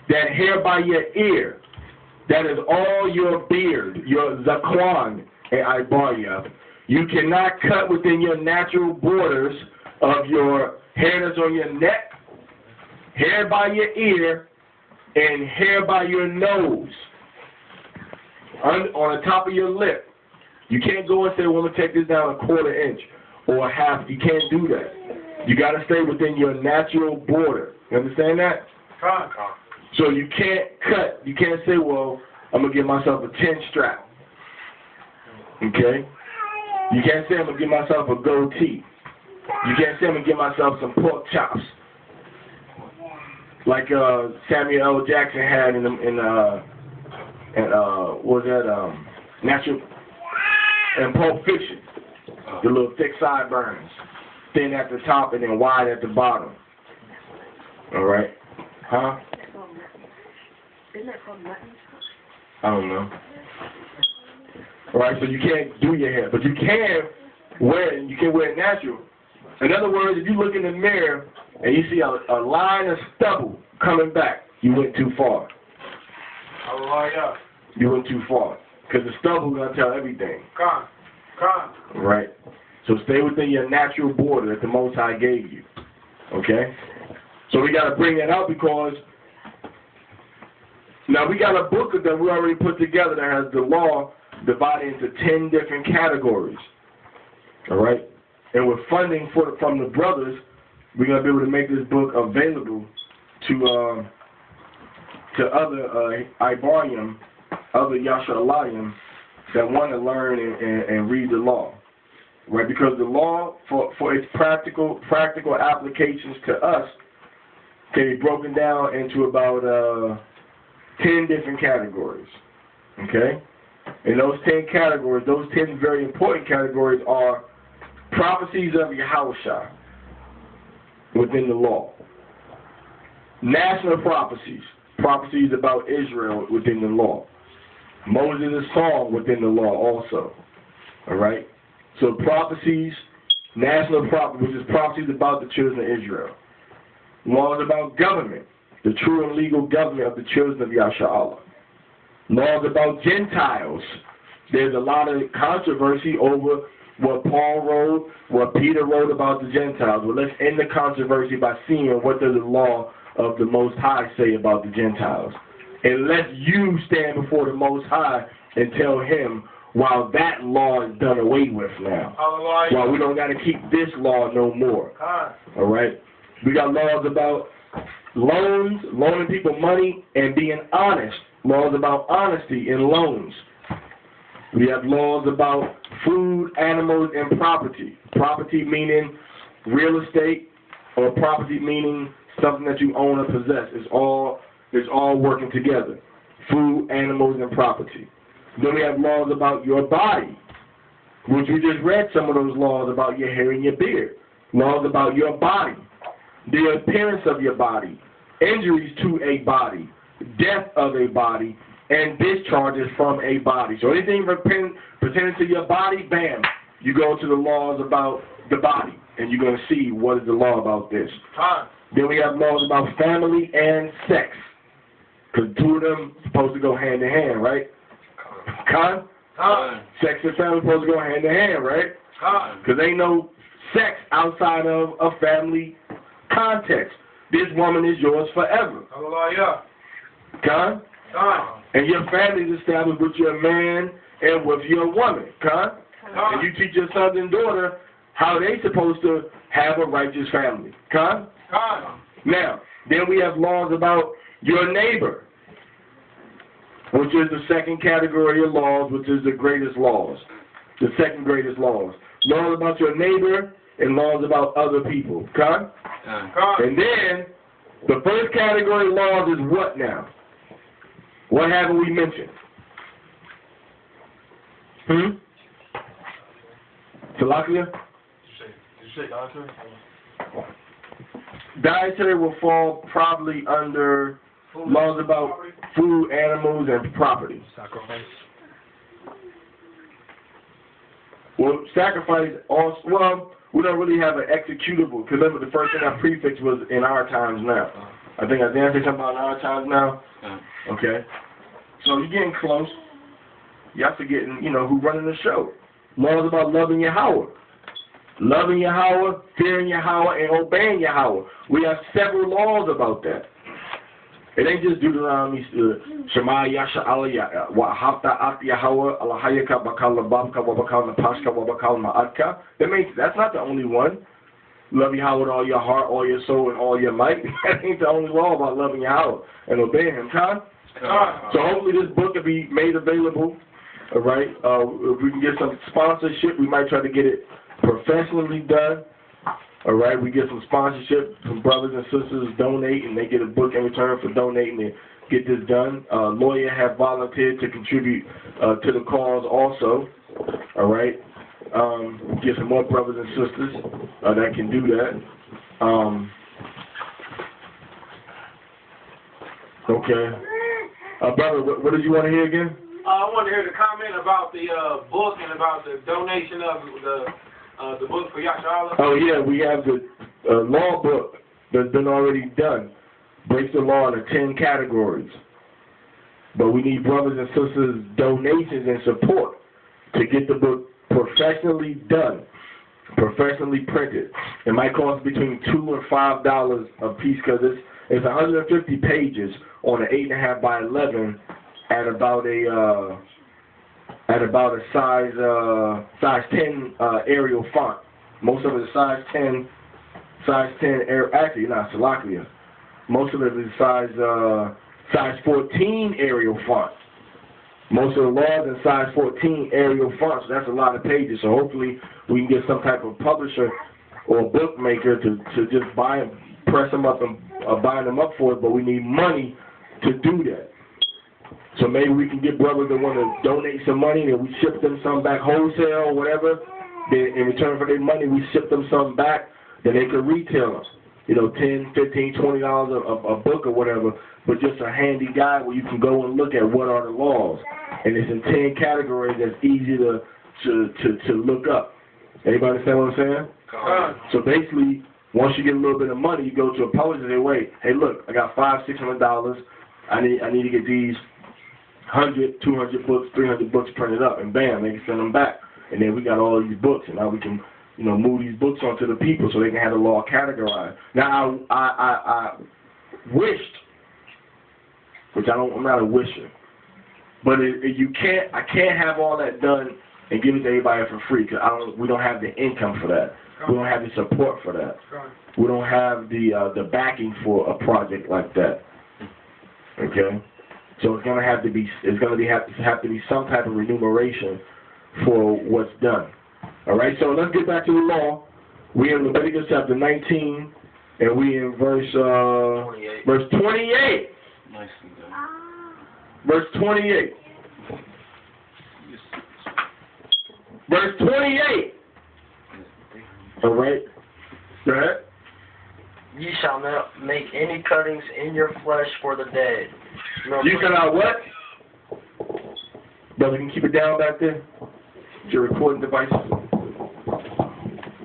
Speaker 1: that hair by your ear, that is all your beard, your zakwan and Ibariya. You cannot cut within your natural borders of your hair that's on your neck, hair by your ear, and hair by your nose, on the top of your lip. You can't go and say, well, I'm going to take this down a quarter inch or a half. You can't do that. You got to stay within your natural border. You understand that? So you can't cut. You can't say, well, I'm going to give myself a 10 strap. Okay? You can't say I'm going to give myself a goatee. You can't say I'm going to give myself some pork chops. Like Samuel L. Jackson had in Pulp Fiction. The little thick sideburns. Thin at the top and then wide at the bottom. Alright? Huh?
Speaker 5: Isn't that called mutton?
Speaker 1: I don't know. Alright, so you can't do your hair, but you can wear it, and you can wear it natural. In other words, if you look in the mirror and you see a line of stubble coming back, you went too far.
Speaker 2: Aliyah.
Speaker 1: You went too far. Because the stubble is going to tell everything.
Speaker 2: Come.
Speaker 1: Right? So stay within your natural border that the Most High gave you. Okay? So we got to bring that out because now we got a book that we already put together that has the law divided into 10 different categories. Alright? And with funding from the brothers, we're going to be able to make this book available to other Ibarium, other Yasharahla that want to learn and read the law. Right? Because the law, for its practical applications to us, can be broken down into about 10 different categories. Okay? And those 10 categories, those 10 very important categories are prophecies of Yahushua within the law. National prophecies, prophecies about Israel within the law. Moses' song within the law also. Alright? So prophecies, national prophecies, which is prophecies about the children of Israel. Laws about government, the true and legal government of the children of Yasharahla. Laws about Gentiles. There's a lot of controversy over what Paul wrote, what Peter wrote about the Gentiles. Well, let's end the controversy by seeing what does the law of the Most High say about the Gentiles. And let you stand before the Most High and tell him, while that law is done away with now. While we don't got to keep this law no more. All right? We got laws about loans, loaning people money, and being honest. Laws about honesty in loans. We have laws about food, animals, and property. Property meaning real estate, or property meaning something that you own or possess. It's all working together. Food, animals, and property. Then we have laws about your body, which we just read some of those laws about your hair and your beard. Laws about your body, the appearance of your body, injuries to a body, death of a body, and discharges from a body. So anything pertaining to your body, bam, you go to the laws about the body, and you're going to see what is the law about this. Then we have laws about family and sex, because two of them are supposed to go hand in hand, right? Sex and family are supposed to go hand in hand, right? Because ain't no sex outside of a family context. This woman is yours forever. And your family is established with your man and with your woman. And you teach your sons and daughter how they supposed to have a righteous family. Now, then we have laws about your neighbor, which is the second category of laws, which is the greatest laws, the second greatest laws. Laws about your neighbor and laws about other people. And then, the first category of laws is what now? What haven't we mentioned? Salakia?
Speaker 2: Did you say dietary?
Speaker 1: Dietary will fall probably under laws about food, animals, and property.
Speaker 2: Sacrifice.
Speaker 1: Well, sacrifice also, well, we don't really have an executable, because remember the first thing I prefixed was in our times now. I think I did say something about in our times now. Okay. So you're getting close. Y'all forgetting, who's running the show. Laws about loving Yahweh. Loving Yahweh, fearing Yahweh, and obeying Yahweh. We have several laws about that. It ain't just Deuteronomy, Shema Yasharahla, Wahafta At Yahweh, Aliyah Bakal Labavka, Wabakal Napashka, Wabakal Ma'atka. That's not the only one. Love Yahweh with all your heart, all your soul, and all your might. That ain't the only law about loving Yahweh and obeying Him, Con? So hopefully this book will be made available. All right. If we can get some sponsorship, we might try to get it professionally done. All right. We get some sponsorship from brothers and sisters donate, and they get a book in return for donating and get this done. Lawyer have volunteered to contribute to the cause also. All right. Get some more brothers and sisters that can do that. Okay. Brother, what did you want to hear again?
Speaker 2: I want to hear the comment about the book and about the donation of the book for Yasharahla.
Speaker 1: Oh, yeah, we have the law book that's been already done. Breaks the law into 10 categories. But we need brothers and sisters' donations and support to get the book professionally done, professionally printed. It might cost between $2 and $5 a piece because it's 150 pages on an 8.5 by 11 at about a size 10 Arial font. Most of it is size 10 actually not Salakia. Most of it is size 14 Arial font. Most of the laws in size 14 Arial font, so that's a lot of pages. So hopefully we can get some type of publisher or bookmaker to just buy them, press them up and bind them up for it, but we need money to do that. So maybe we can get brothers that want to donate some money and we ship them some back wholesale or whatever. Then in return for their money, we ship them some back, then they can retail them. $10, $15, $20 a book or whatever, but just a handy guide where you can go and look at what are the laws. And it's in 10 categories that's easy to look up. Anybody understand what I'm saying? So basically, once you get a little bit of money, you go to a publisher and say, wait, hey, look, I got $500, $600. I need to get these 100, 200 books, 300 books printed up, and bam, they can send them back. And then we got all these books, and now we can, move these books onto the people so they can have the law categorized. Now, I wished, which I'm not a wisher, but I can't have all that done and give it to everybody for free because we don't have the income for that. We don't have the support for that. We don't have the backing for a project like that. Okay, so it's gonna have to be some type of remuneration for what's done. All right, so let's get back to the law. We in Leviticus chapter 19, and we in verse 28. Verse 28.
Speaker 4: Nicely done.
Speaker 1: Verse 28. Verse 28. All right. Go ahead.
Speaker 3: Ye shall not make any cuttings in your flesh for the dead.
Speaker 1: You shall not what? Brother, can you keep it down back there? Your recording devices.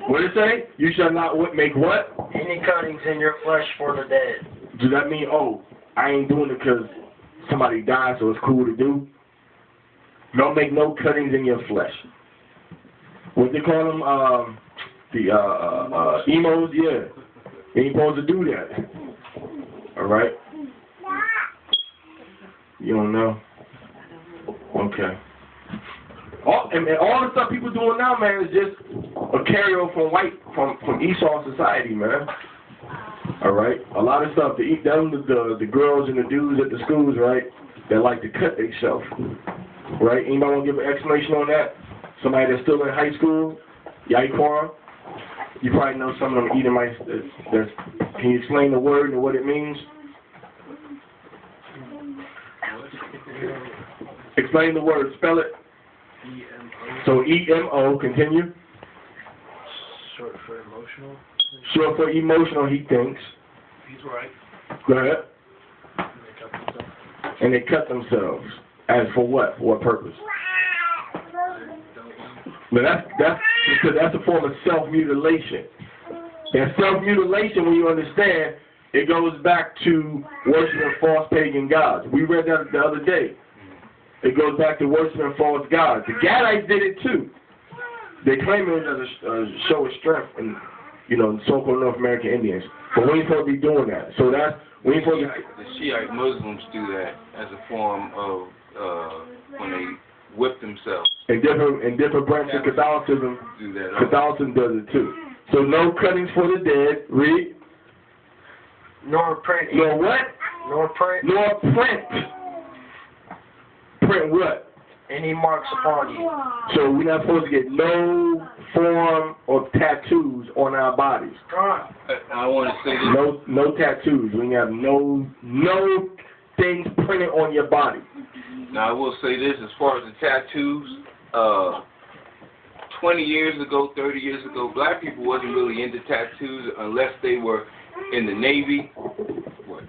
Speaker 1: What did it say? You shall not make what?
Speaker 3: Any cuttings in your flesh for the dead.
Speaker 1: Does that mean, I ain't doing it because somebody died, so it's cool to do? Don't make no cuttings in your flesh. What they call them? Emos? Yeah. You ain't supposed to do that. All right? You don't know? Okay. All the stuff people doing now, man, is just a carryover from Esau society, man. All right? A lot of stuff, the girls and the dudes at the schools, right, they like to cut themselves. Right? Anybody want to give an explanation on that? Somebody that's still in high school? Yaquan? You probably know some of them Edomites. Can you explain the word and what it means? Explain the word. Spell it. So E-M-O. Continue.
Speaker 2: Emotional.
Speaker 1: Short for emotional, he thinks.
Speaker 2: He's right.
Speaker 1: Go ahead. And they cut themselves. As for what? For what purpose? But that's because that's a form of self-mutilation. And self-mutilation, when you understand, it goes back to worshiping false pagan gods. We read that the other day. It goes back to worshiping false gods. The Gadites did it too. They claim it as a show of strength in, so-called North American Indians. But we ain't supposed to be doing that. So that's we ain't supposed to.
Speaker 4: The Shiite Muslims do that as a form of when they whip themselves.
Speaker 1: In different branches of Catholicism,
Speaker 4: Do that.
Speaker 1: Catholicism does it too. So no cuttings for the dead. Read.
Speaker 3: Nor print.
Speaker 1: Nor what?
Speaker 3: Nor print.
Speaker 1: Nor print. Print what?
Speaker 3: Any marks upon you.
Speaker 1: So we're not supposed to get no form of tattoos on our bodies.
Speaker 4: I want to say this.
Speaker 1: No tattoos. We have no things printed on your body.
Speaker 4: Now I will say this: as far as the tattoos, 20 years ago, 30 years ago, black people wasn't really into tattoos unless they were in the Navy. What?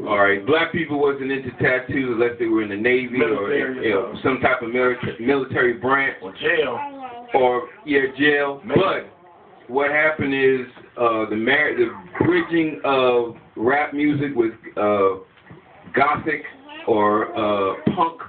Speaker 4: All right, black people wasn't into tattoos unless they were in the Navy or some type of military branch
Speaker 1: Or jail.
Speaker 4: or jail.
Speaker 1: Maybe.
Speaker 4: But what happened is the bridging of rap music with gothic or punk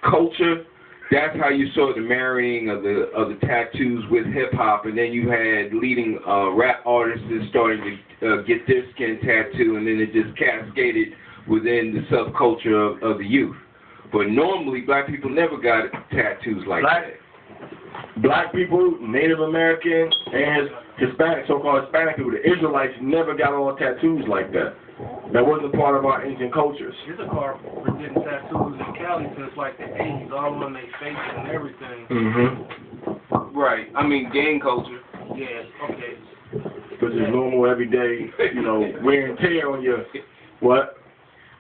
Speaker 4: culture. That's how you saw the marrying of the tattoos with hip hop, and then you had leading rap artists starting to get their skin tattoo, and then it just cascaded within the subculture of the youth. But normally, black people never got tattoos like that.
Speaker 1: Black people, Native American, and Hispanic, so-called Hispanic people, the Israelites never got all tattoos like that. That wasn't part of our ancient cultures.
Speaker 2: Here's a car for getting tattoos in Cali since like the 80s, all on their faces and everything.
Speaker 1: Mm-hmm.
Speaker 4: Right. I mean, gang culture.
Speaker 2: Yeah, okay.
Speaker 1: Which is normal everyday, wear and tear on your, what?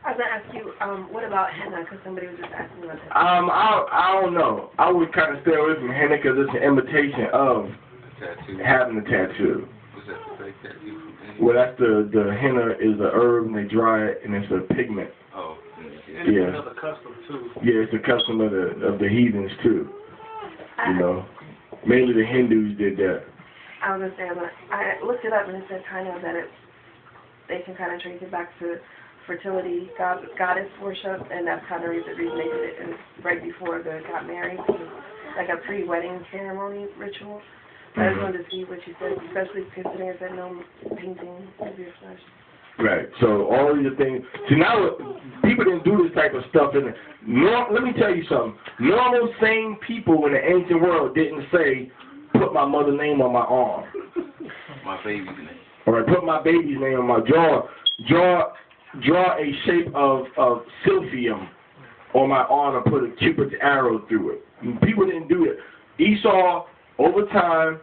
Speaker 5: I was going to ask you, what about henna? Because somebody was just asking about that.
Speaker 1: I don't know. I would kind of stay away from henna because it's an imitation of
Speaker 4: Tattoo.
Speaker 1: having a tattoo.
Speaker 4: Was that the fake tattoo?
Speaker 1: Well, that's the henna is the herb and they dry it and it's a pigment.
Speaker 4: Oh.
Speaker 2: And
Speaker 1: Yeah.
Speaker 2: it's another custom too.
Speaker 1: Yeah, it's a custom of the heathens too. Mainly the Hindus did that.
Speaker 5: I was going to say, I looked it up and it said kind of that they can kind of trace it back to fertility, goddess worship, and that's kind of the reason they did it. And right before they got married, like a pre-wedding ceremony ritual. I just wanted to see what you said, especially considering that no painting of your flesh.
Speaker 1: Right. So all of the things. See, now people didn't do this type of stuff. Let me tell you something. Normal, sane people in the ancient world didn't say, "Put my mother's name on my arm."
Speaker 4: My baby's name.
Speaker 1: All right. Put my baby's name on my draw a shape of silphium on my arm and put a Cupid's arrow through it. And people didn't do it. Esau, over time,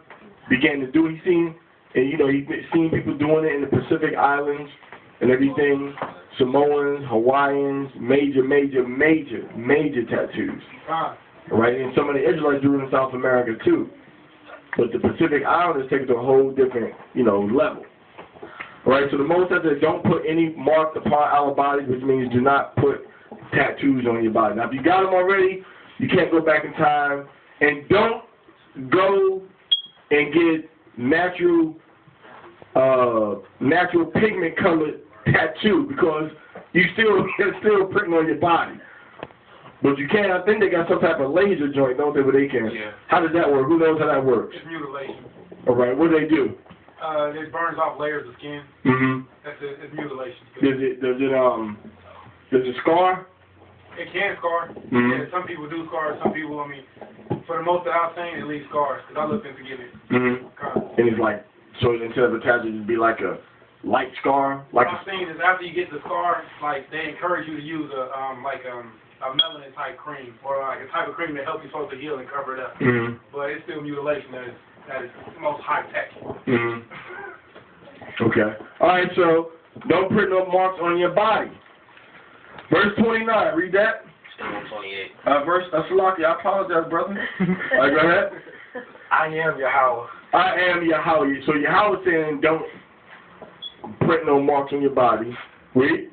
Speaker 1: began to do. He's seen people doing it in the Pacific Islands and everything. Samoans, Hawaiians, major tattoos. Right, and some of the Israelites do it in South America too. But the Pacific Islanders take it to a whole different, level. Right, so the Most High said, don't put any mark upon our bodies, which means do not put tattoos on your body. Now, if you got them already, you can't go back in time, and don't go and get natural pigment colored tattoo because it's still printing on your body. But you can. I think they got some type of laser joint, don't they? Where they can.
Speaker 2: Yeah.
Speaker 1: How does that work? Who knows how that works?
Speaker 2: It's mutilation.
Speaker 1: All right. What do they do?
Speaker 2: It burns off layers of skin.
Speaker 1: Mm-hmm.
Speaker 2: That's it. It's mutilation.
Speaker 1: Does it scar?
Speaker 2: It can scar.
Speaker 1: Mm-hmm.
Speaker 2: Yeah, some people do scar. Some people, for the most of I've seen, it leaves scars. Because I looked into getting it.
Speaker 1: Mm-hmm. And it's like, so instead of a tattoo, it'd be like a light scar?
Speaker 2: What I've seen is after you get the scar, they encourage you to use a melanin type cream or like a type of cream that helps you supposed to heal and cover it up.
Speaker 1: Mm-hmm.
Speaker 2: But it's still mutilation that is the most high tech.
Speaker 1: Mm-hmm. Okay. All right, so don't print no marks on your body. Verse 29, read that.
Speaker 3: Still on 28.
Speaker 1: Salaki, I apologize, brother. All right, go ahead.
Speaker 3: I am Yahweh.
Speaker 1: I am Yahweh. So Yahweh saying, don't print no marks on your body. Read.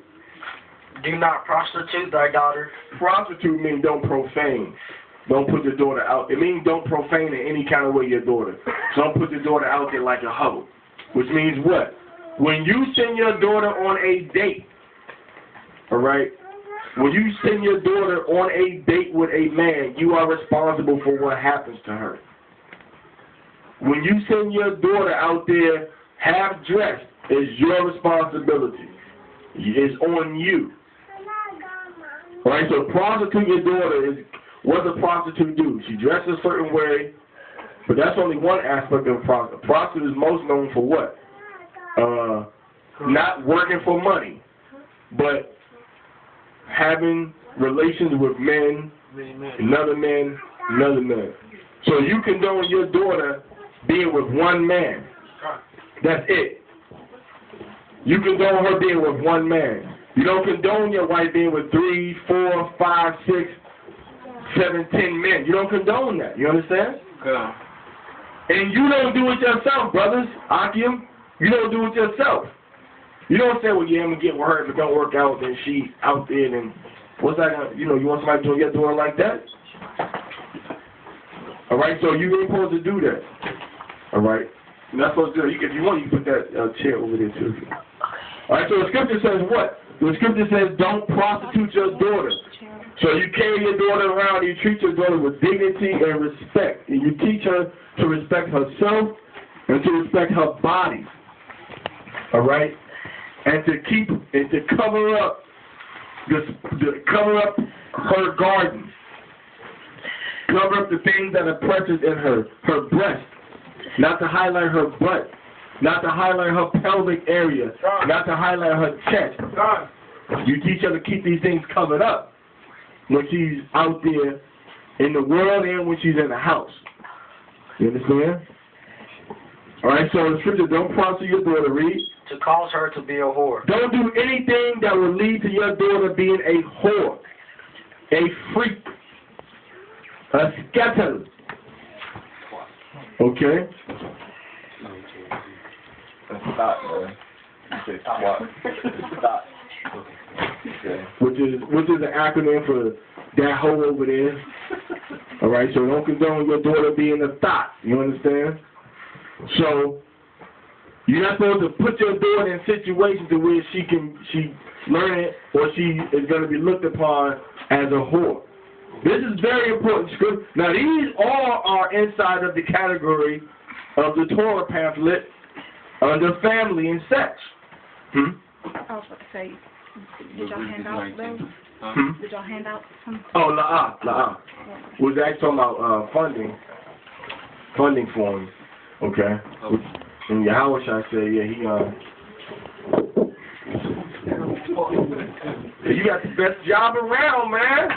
Speaker 3: Do not prostitute thy daughter.
Speaker 1: Prostitute means don't profane. Don't put your daughter out. It means don't profane in any kind of way your daughter. So don't put your daughter out there like a hoe. Which means what? When you send your daughter on a date, all right? When you send your daughter on a date with a man, you are responsible for what happens to her. When you send your daughter out there half dressed, it's your responsibility. It's on you. All right, so prostitute your daughter is, what does a prostitute do? She dresses a certain way, but that's only one aspect of a prostitute. A prostitute is most known for what? Not working for money, but having relations with men, another man. So you condone your daughter being with one man. That's it. You condone her being with one man. You don't condone your wife being with 3, 4, 5, 6, 7, 10 men. You don't condone that. You understand?
Speaker 4: Yeah.
Speaker 1: And you don't do it yourself, brothers. Akim, you don't do it yourself. You don't say, well, yeah, I'm going to get with her. If it don't work out, then she out there. And what's that going to, you want somebody doing your door like that? All right, so you ain't supposed to do that. All right? You're not supposed to do that. If you want, you can put that chair over there, too. All right, so the scripture says what? The scripture says don't prostitute your daughter. So you carry your daughter around, you treat your daughter with dignity and respect. And you teach her to respect herself and to respect her body. All right? And to cover up her garden. Cover up the things that are precious in her breast. Not to highlight her butt. Not to highlight her pelvic area. Not to highlight her chest. You teach her to keep these things covered up when she's out there in the world and when she's in the house. You understand? All right, so the scripture, don't prostitute your daughter, read.
Speaker 3: To cause her to be a whore.
Speaker 1: Don't do anything that will lead to your daughter being a whore, a freak, a scatter. Okay?
Speaker 6: Stop, man. You say swat. Stop. Okay.
Speaker 1: Which is an acronym for that hoe over there. All right, so don't condone your daughter being a thought. You understand? So you're not supposed to put your daughter in situations to where she learn it or she is going to be looked upon as a whore. This is very important scripture. Now these all are inside of the category of the Torah pamphlet under family and sex.
Speaker 7: I was about to say, did y'all hand out those? Did y'all hand out some?
Speaker 1: Oh, la'ah. Was actually talking about funding forms. Okay. And Yahweh said, yeah, you got the best job around, man.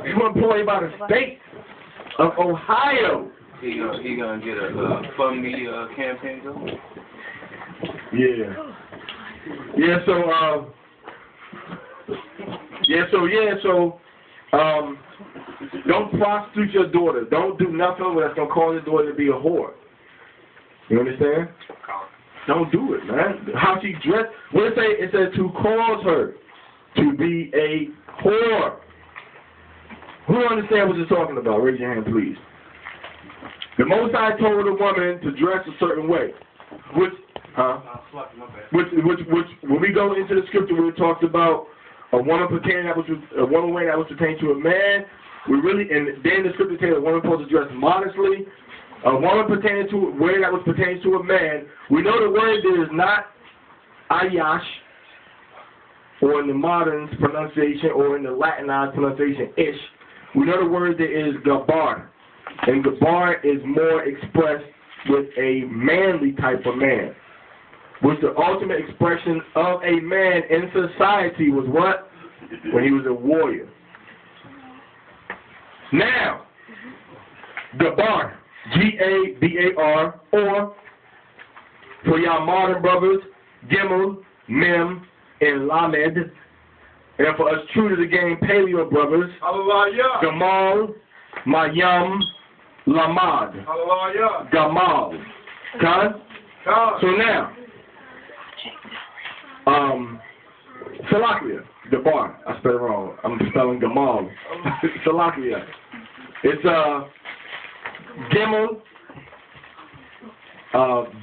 Speaker 1: You employed by the state of Ohio.
Speaker 4: He gonna get a fund me campaign going?
Speaker 1: Yeah. So don't prostitute your daughter. Don't do nothing that's gonna cause your daughter to be a whore. You understand? Don't do it, man. How she dressed. What it say? It says to cause her to be a whore. Who understands what you're talking about? Raise your hand, please. The Most High told a woman to dress a certain way, which when we go into the scripture where it talks about a woman way that was pertaining to a man, and then the scripture tells a woman supposed to dress modestly. A woman pertaining to way that was pertaining to a man. We know the word there is not ayash, or in the modern pronunciation, or in the Latinized pronunciation, ish. We know the word there is gabar. And gabar is more expressed with a manly type of man. Which the ultimate expression of a man in society was what? When he was a warrior. Now, gabar, G-A-B-A-R, or for y'all modern brothers, Gimel, Mem, and Lamed. And for us true to the game paleo brothers,
Speaker 2: Aliyah.
Speaker 1: Gamal, Mayam, Lamad.
Speaker 2: Aliyah.
Speaker 1: Gamal. Con? So now, Salakia, the bar. I spelled it wrong. I'm spelling Gamal. Salakia. It's Gimel,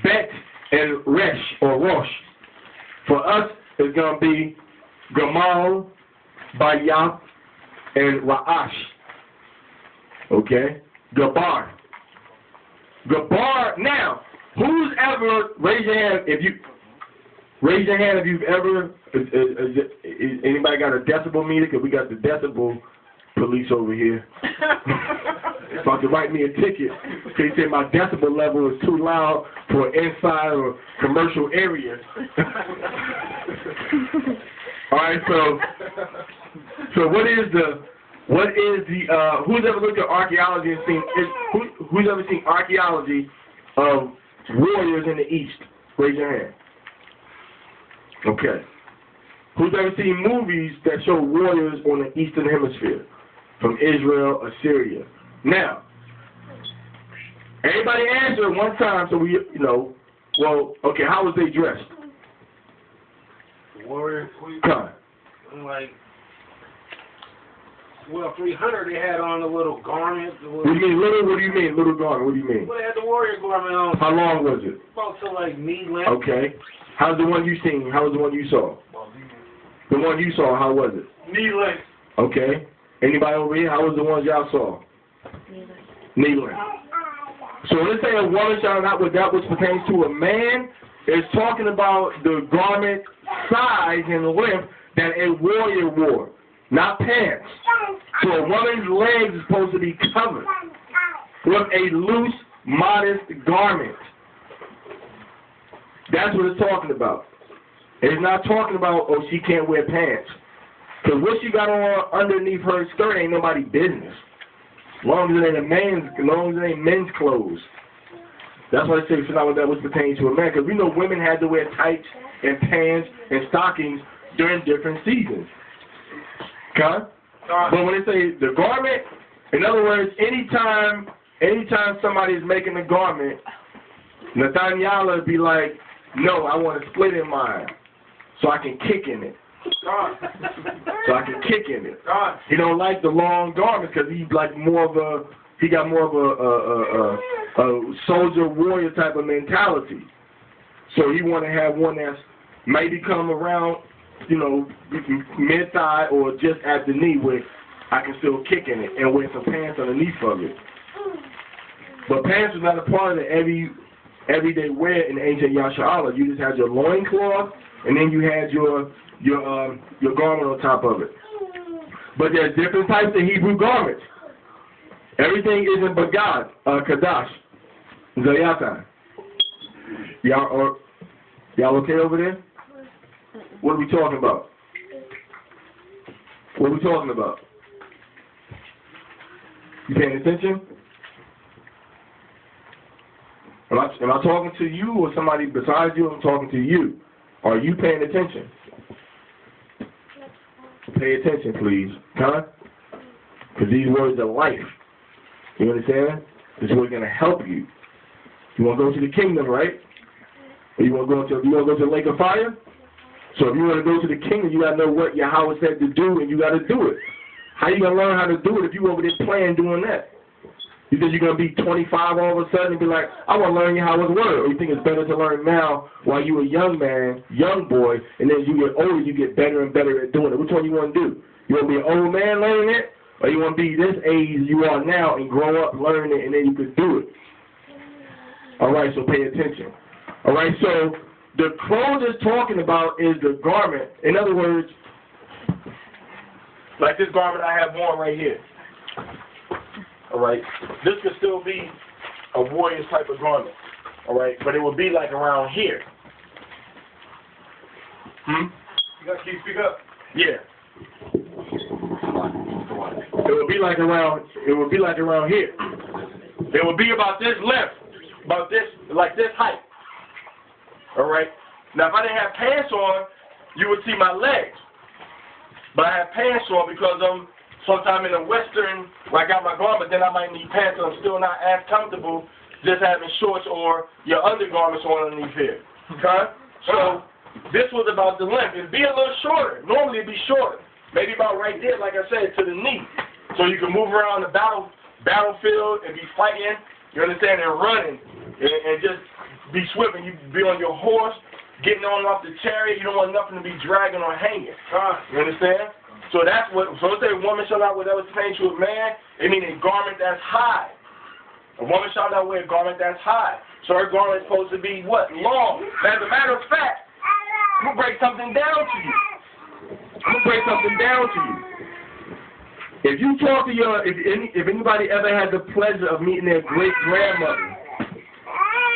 Speaker 1: Bet, and Resh, or Rosh. For us, it's going to be Gamal, Bayat, and Ra'ash. Okay? Gabar. Gabar. Now, who's ever, raise your hand if you've ever, anybody got a decibel meter? Because we got the decibel police over here. About to write me a ticket. They say my decibel level is too loud for inside or commercial area. All right, so who's ever looked at archaeology and seen who's ever seen archaeology of warriors in the East? Raise your hand. Okay. Who's ever seen movies that show warriors on the Eastern Hemisphere? From Israel, Assyria. Now, everybody answer at one time so we, well, okay, how was they dressed?
Speaker 2: Warrior,
Speaker 1: Come.
Speaker 2: like, well, 300, they had on a little garment.
Speaker 1: What do you mean, little? What do you mean, little garment? What do you mean?
Speaker 2: Well, they had the warrior garment on.
Speaker 1: How long was it?
Speaker 2: About to like knee length.
Speaker 1: Okay. How's the one you seen? How was the one you saw? The one you saw, how was it?
Speaker 2: Knee length.
Speaker 1: Okay. Anybody over here? How was the ones y'all saw? Knee length. So let's say a woman shall not with that which pertains to a man is talking about the garment size and length that a warrior wore, not pants. So a woman's legs is supposed to be covered with a loose, modest garment. That's what it's talking about. It's not talking about, oh, she can't wear pants. Because what she got on underneath her skirt ain't nobody's business. As long as it ain't men's clothes. That's why I say it's not what that was pertaining to a man. Because we know women had to wear tights and pants and stockings during different seasons. Okay? But when they say the garment, in other words, anytime somebody is making a garment, Nathaniel would be like, no, I want to split in mine so I can kick in it. So I can kick in it. He don't like the long garments because he got more of a soldier warrior type of mentality. So he want to have one that's maybe come around, mid thigh or just at the knee where I can still kick in it and wear some pants underneath of it. But pants was not a part of the everyday wear in ancient Yasharahla. You just had your loincloth and then you had your garment on top of it. But there's different types of Hebrew garments. Everything isn't bagad, kadash, zayatan. Y'all okay over there? What are we talking about? What are we talking about? You paying attention? Am I talking to you or somebody besides you? I'm talking to you. Are you paying attention? Pay attention, please. Huh? Because these words are life. You understand? This is what's going to help you. You want to go to the kingdom, right? Or you want to go to the lake of fire? So if you want to go to the kingdom, you got to know what Yahweh said to do, and you got to do it. How you going to learn how to do it if you over there playing doing that? You think you're going to be 25 all of a sudden and be like, I want to learn Yahweh's word. Or you think it's better to learn now while you're a young man, young boy, and then as you get older, you get better and better at doing it. Which one you want to do? You want to be an old man learning it? Or you want to be this age you are now and grow up learning it and then you could do it? All right, so pay attention. All right, so the clothes it's talking about is the garment. In other words, like this garment I have on right here. All right, this could still be a warrior's type of garment. All right, but it would be like around here.
Speaker 2: You got to speak up.
Speaker 1: Yeah. It would be like around here. It would be about this length, like this height. All right. Now, if I didn't have pants on, you would see my legs. But I have pants on because I'm sometime in the Western, where I got my garment, then I might need pants, and I'm still not as comfortable just having shorts or your undergarments on underneath here. Okay? So this was about the length. It'd be a little shorter. Normally it'd be shorter. Maybe about right there, like I said, to the knee. So you can move around the battlefield and be fighting, you understand, and running, and just be swift, and you be on your horse, getting on off the chariot. You don't want nothing to be dragging or hanging. You understand? So that's what, so let's say a woman shall not wear that was pertaining to a man, it means a garment that's high. A woman shall not wear a garment that's high. So her garment is supposed to be what? Long. As a matter of fact, I'm going to break something down to you. If you talk to if anybody ever had the pleasure of meeting their great-grandmother,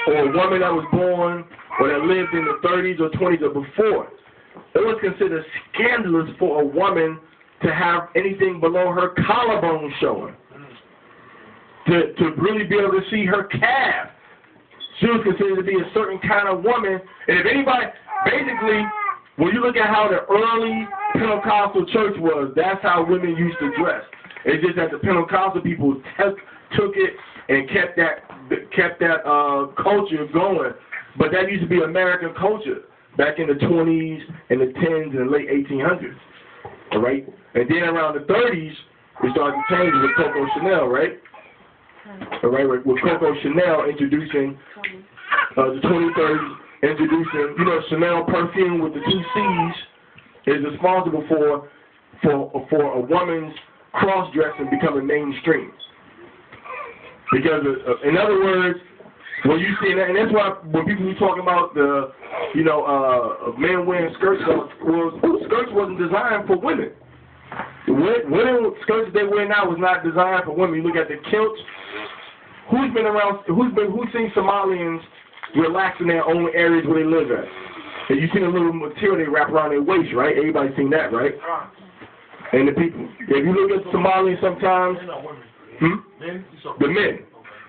Speaker 1: or a woman that was born or that lived in the 30s or 20s or before, it was considered scandalous for a woman to have anything below her collarbone showing. To really be able to see her calf. She was considered to be a certain kind of woman. And if anybody, basically, when you look at how the early Pentecostal church was, that's how women used to dress. It's just that the Pentecostal people took it and kept that culture going. But that used to be American culture back in the 20s and the 10s and the late 1800s. All right? And then around the 30s, we started to change with Coco Chanel, right? All right, with Coco Chanel introducing the 2030s, introducing, Chanel perfume with the 2 C's is responsible for a woman's cross-dressing becoming mainstream. Because, in other words, when you see that, and that's why when people be talking about the, men wearing skirts, skirts wasn't designed for women. Women skirts they wear now was not designed for women. You look at the kilts. Who's seen Somalians relax in their own areas where they live at? And you seen a little material they wrap around their waist, right? Everybody's seen that, right? And the people, if you look at Somalians sometimes,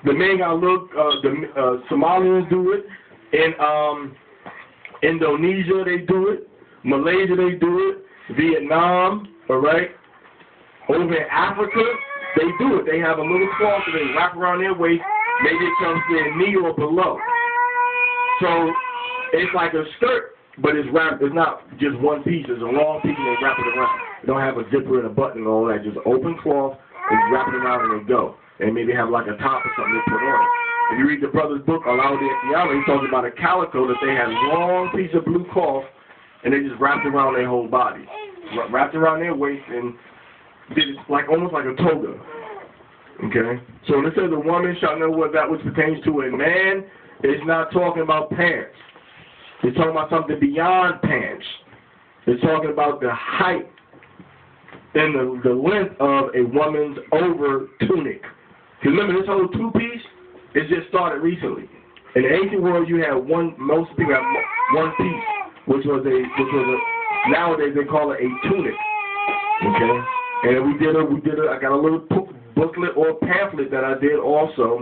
Speaker 1: the men got a look. The Somalians do it. In Indonesia they do it. Malaysia they do it. Vietnam, all right. Over in Africa, they do it. They have a little cloth that they wrap around their waist. Maybe it comes to their knee or below. So it's like a skirt, but it's wrapped. It's not just one piece. It's a long piece and they wrap it around. They don't have a zipper and a button and all that. Just open cloth and wrap it around and they go. And maybe have like a top or something they put on it. If you read the brother's book, Aliyah, he talks about a calico that they had a long piece of blue cloth and they just wrapped around their whole body. Wrapped around their waist and did it like almost like a toga. Okay? So when it says a woman shall know what that which pertains to a man, it's not talking about pants. It's talking about something beyond pants. It's talking about the height and the length of a woman's over tunic. Because remember, this whole two-piece, it just started recently. In the ancient world, you had most people have one piece, which was a nowadays they call it a tunic. Okay? And we did I got a little booklet or pamphlet that I did also.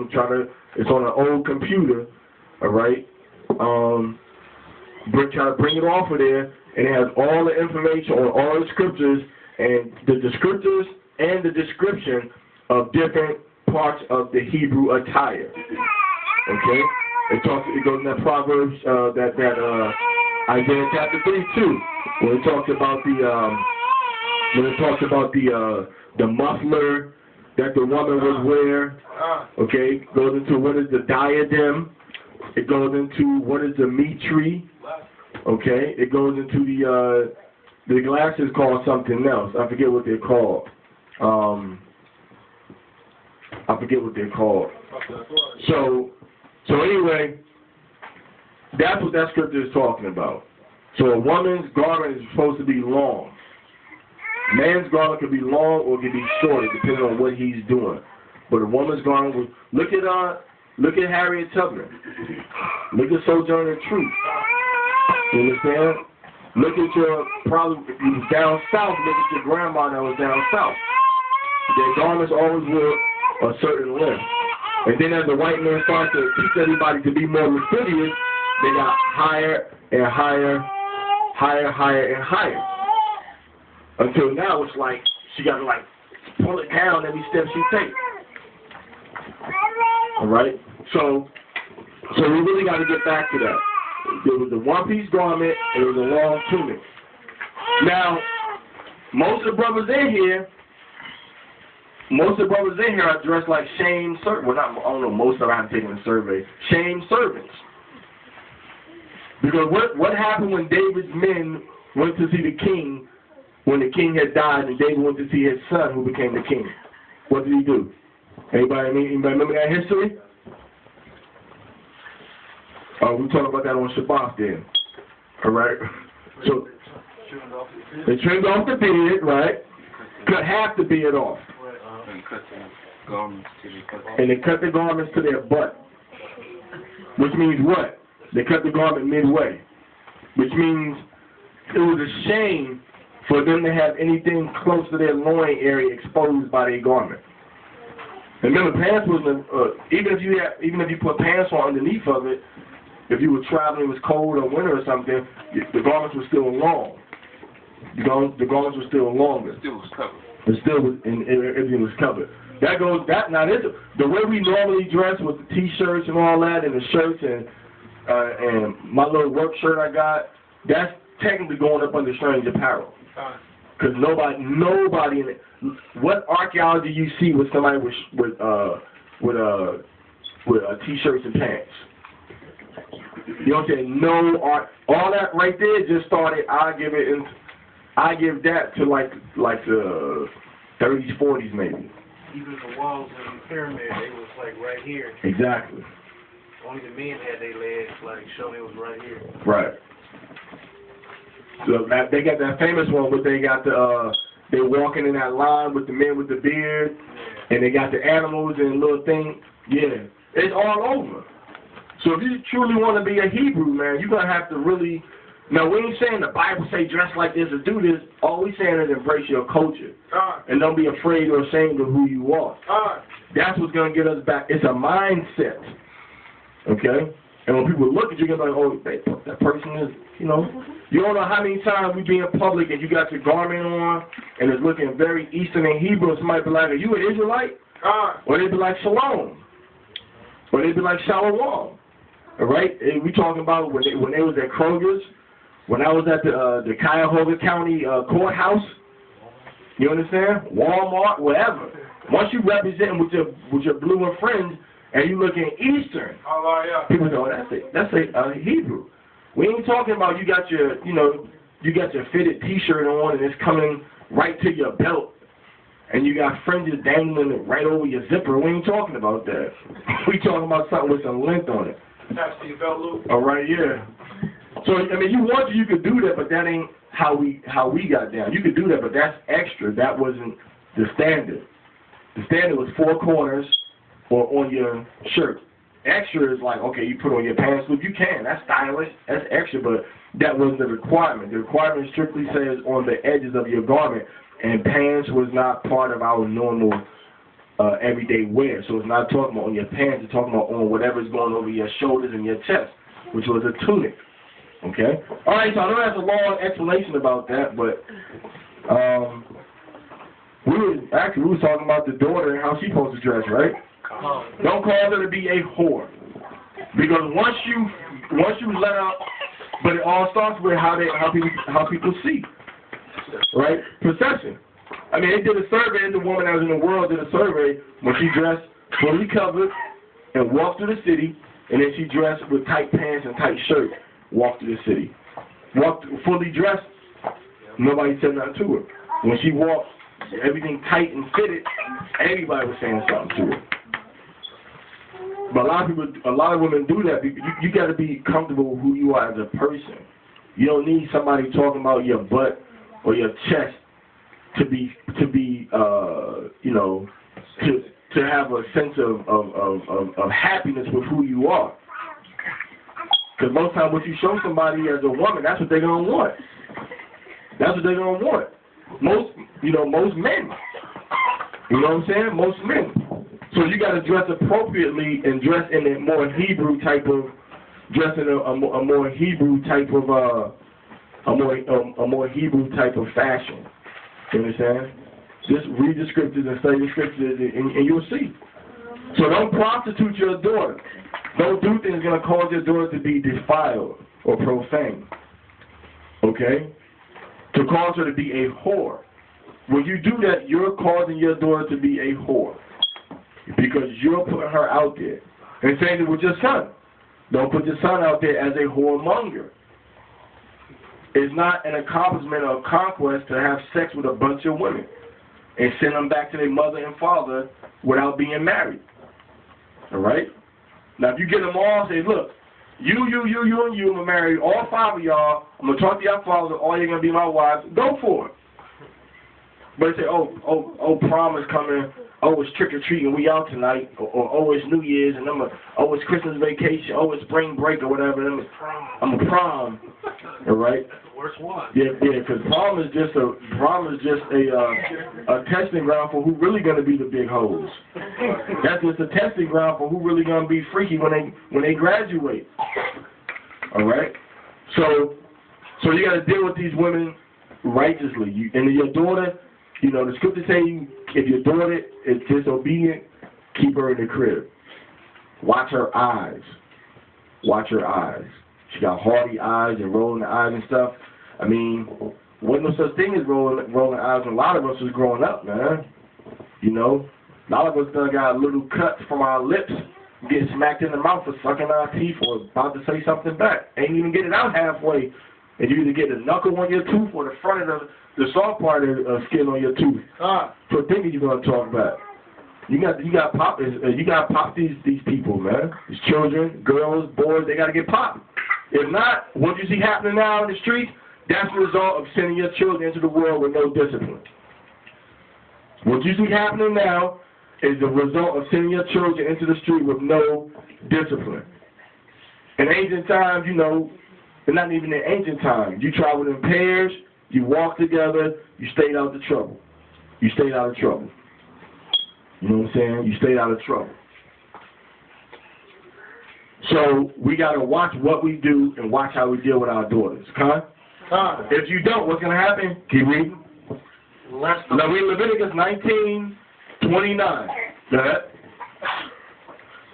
Speaker 1: It's on an old computer, all right? Try to bring it off of there, and it has all the information on all the scriptures and the descriptors and the description of different parts of the Hebrew attire. Okay? It goes in that Proverbs, Isaiah chapter 3 too, when it talks about the muffler that the woman would wear. Okay? It goes into what is the diadem. It goes into what is the mitre. Okay? It goes into the glasses called something else. I forget what they're called. So anyway, that's what that scripture is talking about. So a woman's garment is supposed to be long. Man's garment could be long or it could be short, depending on what he's doing. But a woman's garment was look at Harriet Tubman. Look at Sojourner Truth. You understand? Look at if you was down south, look at your grandma that was down south. Their garments always were a certain length. And then as the white man started to teach everybody to be more fastidious, they got higher and higher, higher and higher. Until now it's like she got to pull it down every step she takes. All right? So we really got to get back to that. There was a one-piece garment and there was a long tunic. Now, most of the brothers in here are dressed like shame servants. Well, not, I don't know, most of them, I haven't taken a survey. Shame servants. Because what happened when David's men went to see the king, when the king had died, and David went to see his son who became the king? What did he do? Anybody remember that history? We talked about that on Shabbat then. All right? So, they trimmed off the beard, right? Cut half the beard off. And they cut the garments to their butt. Which means what? They cut the garment midway. Which means it was a shame for them to have anything close to their loin area exposed by their garment. And remember, pants wasn't even if you put pants on underneath of it, if you were traveling, it was cold or winter or something, the garments were still long. The garments were still longer.
Speaker 4: It still was covered.
Speaker 1: It still was, and everything was covered. Now this, the way we normally dress with the t-shirts and all that, and the shirts and my little work shirt I got, that's technically going up under strange apparel. Because nobody in it. What archaeology you see with somebody with t-shirts and pants? You know what I'm saying? No art. All that right there just started. I give that to like the 30s, 40s maybe.
Speaker 2: Even the walls of the pyramid, they was like right here.
Speaker 1: Exactly.
Speaker 2: Only the men had their legs like showing it was right here.
Speaker 1: Right. So they got that famous one where they got they're walking in that line with the men with the beard, and they got the animals and little thing. Yeah, it's all over. So if you truly want to be a Hebrew, man, you're going to have to really... Now, we ain't saying the Bible say dress like this or do this. All we saying is embrace your culture. And don't be afraid or ashamed of who you are. That's what's going to get us back. It's a mindset. Okay? And when people look at you, you're going to be like, oh, that person is, you know. You don't know how many times we be in public and you got your garment on and it's looking very Eastern and Hebrew. Somebody be like, are you an Israelite? Or they'd be like, Shalom. Or they'd be like, Shalom. All right? And we talking about when they was at Kroger's, when I was at the Cuyahoga County courthouse. You understand? Walmart, whatever. Once you represent with your blue and friends and you looking Eastern, people go, that's a Hebrew. We ain't talking about you got your fitted T-shirt on and it's coming right to your belt and you got fringes dangling right over your zipper. We ain't talking about that. We talking about something with some length on it.
Speaker 2: Attached to your belt loop.
Speaker 1: All right, yeah. So I mean, you could do that, but that ain't how we got down. You could do that, but that's extra. That wasn't the standard. The standard was 4 corners or on your shirt. Extra is like, okay, you put on your pants loop. You can. That's stylish. That's extra, but that wasn't the requirement. The requirement strictly says on the edges of your garment, and pants was not part of our normal everyday wear. So it's not talking about on your pants. It's talking about on whatever's going over your shoulders and your chest, which was a tunic. Okay? All right, so I know that's a long explanation about that, but we were talking about the daughter and how she's supposed to dress, right? Don't cause her to be a whore. Because once you let her, but it all starts with how people see. Right? Perception. I mean, they did a survey, the woman that was in the world did a survey when she dressed fully covered and walked through the city, and then she dressed with tight pants and tight shirt, walked through the city. Walked fully dressed, nobody said nothing to her. When she walked, everything tight and fitted, everybody was saying something to her. But a lot of women do that because you got to be comfortable with who you are as a person. You don't need somebody talking about your butt or your chest to have a sense of happiness with who you are. Because most times what you show somebody as a woman, that's what they're going to want. That's what they're going to want. Most men. You know what I'm saying? Most men. So you got to dress appropriately and dress in a more Hebrew type of, a more Hebrew type of fashion. You understand? Just read the scriptures and study the scriptures and you'll see. So don't prostitute your daughter. Don't do things going to cause your daughter to be defiled or profane. Okay? To cause her to be a whore. When you do that, you're causing your daughter to be a whore. Because you're putting her out there. And same thing with your son. Don't put your son out there as a whoremonger. It's not an accomplishment or conquest to have sex with a bunch of women and send them back to their mother and father without being married. All right? Now, if you get them all, say, look, you, and you, I'm going to marry all 5 of y'all. I'm going to talk to your father. All you're going to be my wives. Go for it. But they say, oh, prom is coming. Oh, it's trick-or-treating. We out tonight. Or oh, it's New Year's. And oh, it's Christmas vacation. Oh, it's spring break or whatever. I'm a prom. All right?
Speaker 2: Worst one.
Speaker 1: Yeah, because prom is just a testing ground for who really going to be the big hoes. That's just a testing ground for who really going to be freaky when they graduate. All right? So you got to deal with these women righteously. And your daughter, you know, the scripture say if your daughter is disobedient, keep her in the crib. Watch her eyes. Watch her eyes. She got haughty eyes and rolling eyes and stuff. I mean, wasn't no such thing as rolling eyes when a lot of us was growing up, man. You know, a lot of us done got little cuts from our lips, getting smacked in the mouth for sucking our teeth or about to say something back. Ain't even get it out halfway. And you either get a knuckle on your tooth or the front of the soft part of the skin on your tooth. For thinking you're gonna talk back. You got pop these people, man. These children, girls, boys, they gotta get popped. If not, what you see happening now in the streets, that's the result of sending your children into the world with no discipline. What you see happening now is the result of sending your children into the street with no discipline. In ancient times, you know, but not even in ancient times, you traveled in pairs, you walked together, you stayed out of trouble. You stayed out of trouble. You know what I'm saying? You stayed out of trouble. So we got to watch what we do and watch how we deal with our daughters. If you don't, what's going to happen? Keep reading. Now read Leviticus 19:29. Go ahead.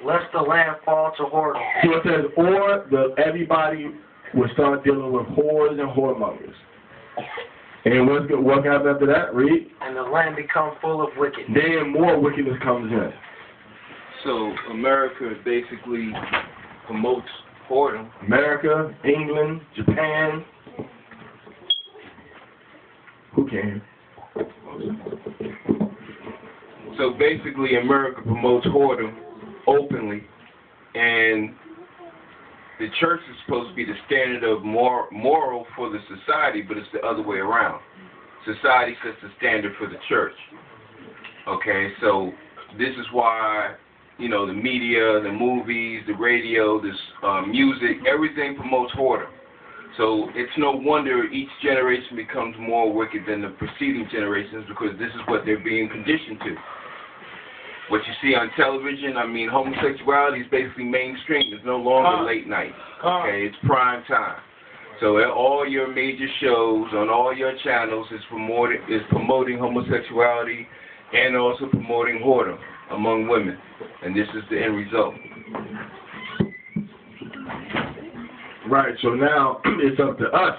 Speaker 3: Lest the land fall to whoredom.
Speaker 1: So it says, everybody will start dealing with whores and whoremongers. And what happens after that? Read.
Speaker 3: And the land become full of wickedness.
Speaker 1: Then more wickedness comes in.
Speaker 4: So America basically promotes whoredom.
Speaker 1: America, England, Japan. Who can?
Speaker 4: So basically America promotes whoredom openly, and the church is supposed to be the standard of moral for the society, but it's the other way around. Society sets the standard for the church. Okay, so this is why, you know, the media, the movies, the radio, this music, everything promotes whoredom. So it's no wonder each generation becomes more wicked than the preceding generations, because this is what they're being conditioned to. What you see on television, I mean, homosexuality is basically mainstream. It's no longer late night. Okay, it's prime time. So all your major shows on all your channels is promoting homosexuality and also promoting whoredom among women. And this is the end result.
Speaker 1: Right, so now it's up to us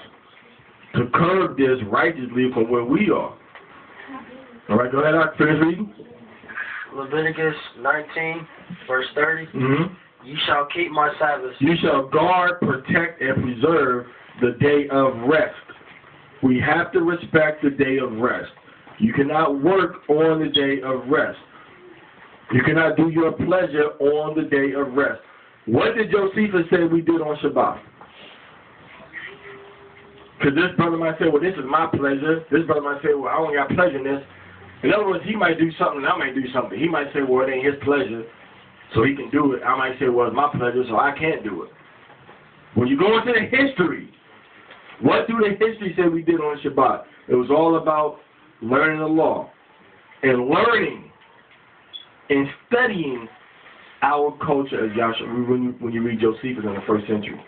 Speaker 1: to curb this righteously from where we are. All right, go ahead, finish reading.
Speaker 3: Leviticus 19, verse 30.
Speaker 1: Mm-hmm.
Speaker 3: You shall keep my Sabbaths.
Speaker 1: You shall guard, protect, and preserve the day of rest. We have to respect the day of rest. You cannot work on the day of rest. You cannot do your pleasure on the day of rest. What did Josephus say we did on Shabbat? Because this brother might say, well, this is my pleasure. This brother might say, well, I only got pleasure in this. In other words, he might do something and I might do something. He might say, well, it ain't his pleasure, so he can do it. I might say, well, it's my pleasure, so I can't do it. When you go into the history, what do the history say we did on Shabbat? It was all about learning the law and learning and studying our culture as Yasharahla when you read Josephus in the 1st century.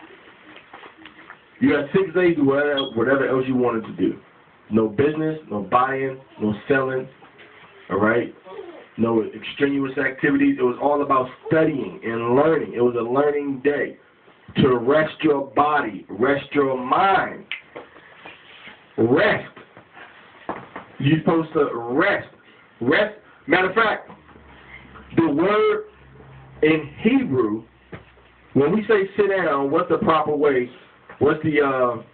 Speaker 1: You got 6 days to do whatever else you wanted to do. No business, no buying, no selling. All right? no extraneous activities. It was all about studying and learning. It was a learning day to rest your body, rest your mind. Rest. You're supposed to rest. Rest. Matter of fact, the word in Hebrew, when we say sit down, what's the proper way? What's the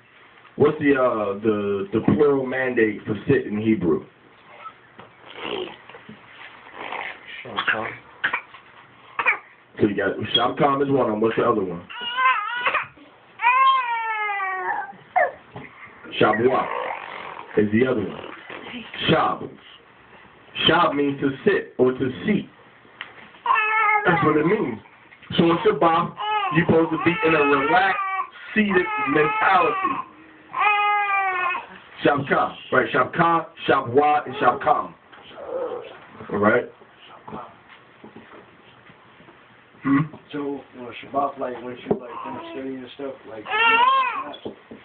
Speaker 1: plural mandate for sit in Hebrew? So you got Shabbat is one of them. What's the other one? Shabbat is the other one. Shab. Shab means to sit or to seat. That's what it means. So in Shabbat, you're supposed to be in a relaxed, seated mentality. Shabbat, right? Shabbat, Shabbat, and Shabbat. All right?
Speaker 8: So, Shabbat, like, when you, like, studying and stuff, like,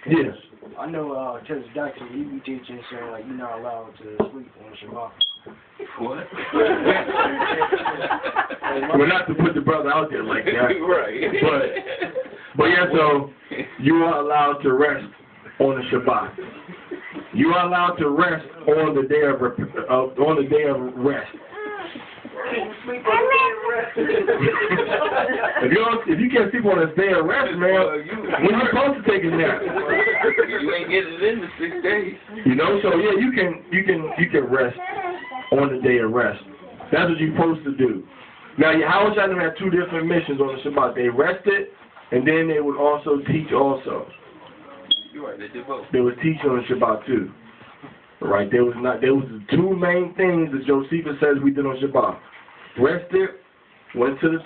Speaker 1: yes.
Speaker 8: I know, Church Doctor, he be teaching, saying, like, you're not allowed to sleep on Shabbat.
Speaker 4: What?
Speaker 1: Well, not to put the brother out there like that.
Speaker 4: Right.
Speaker 1: But yeah, so you are allowed to rest on the Shabbat. You are allowed to rest on the day of rest. if you can't sleep on a day of rest, man, when you supposed to take a nap?
Speaker 4: You ain't getting it in the 6 days.
Speaker 1: You know, so yeah, you can rest on the day of rest. That's what you're supposed to do. Now, Yahweh Shalom had two different missions on the Shabbat. They rested, and then they would also teach also.
Speaker 4: You're right, they did both.
Speaker 1: They would teach on the Shabbat too. Right? There was the two main things that Josephus says we did on Shabbat. Rested, went to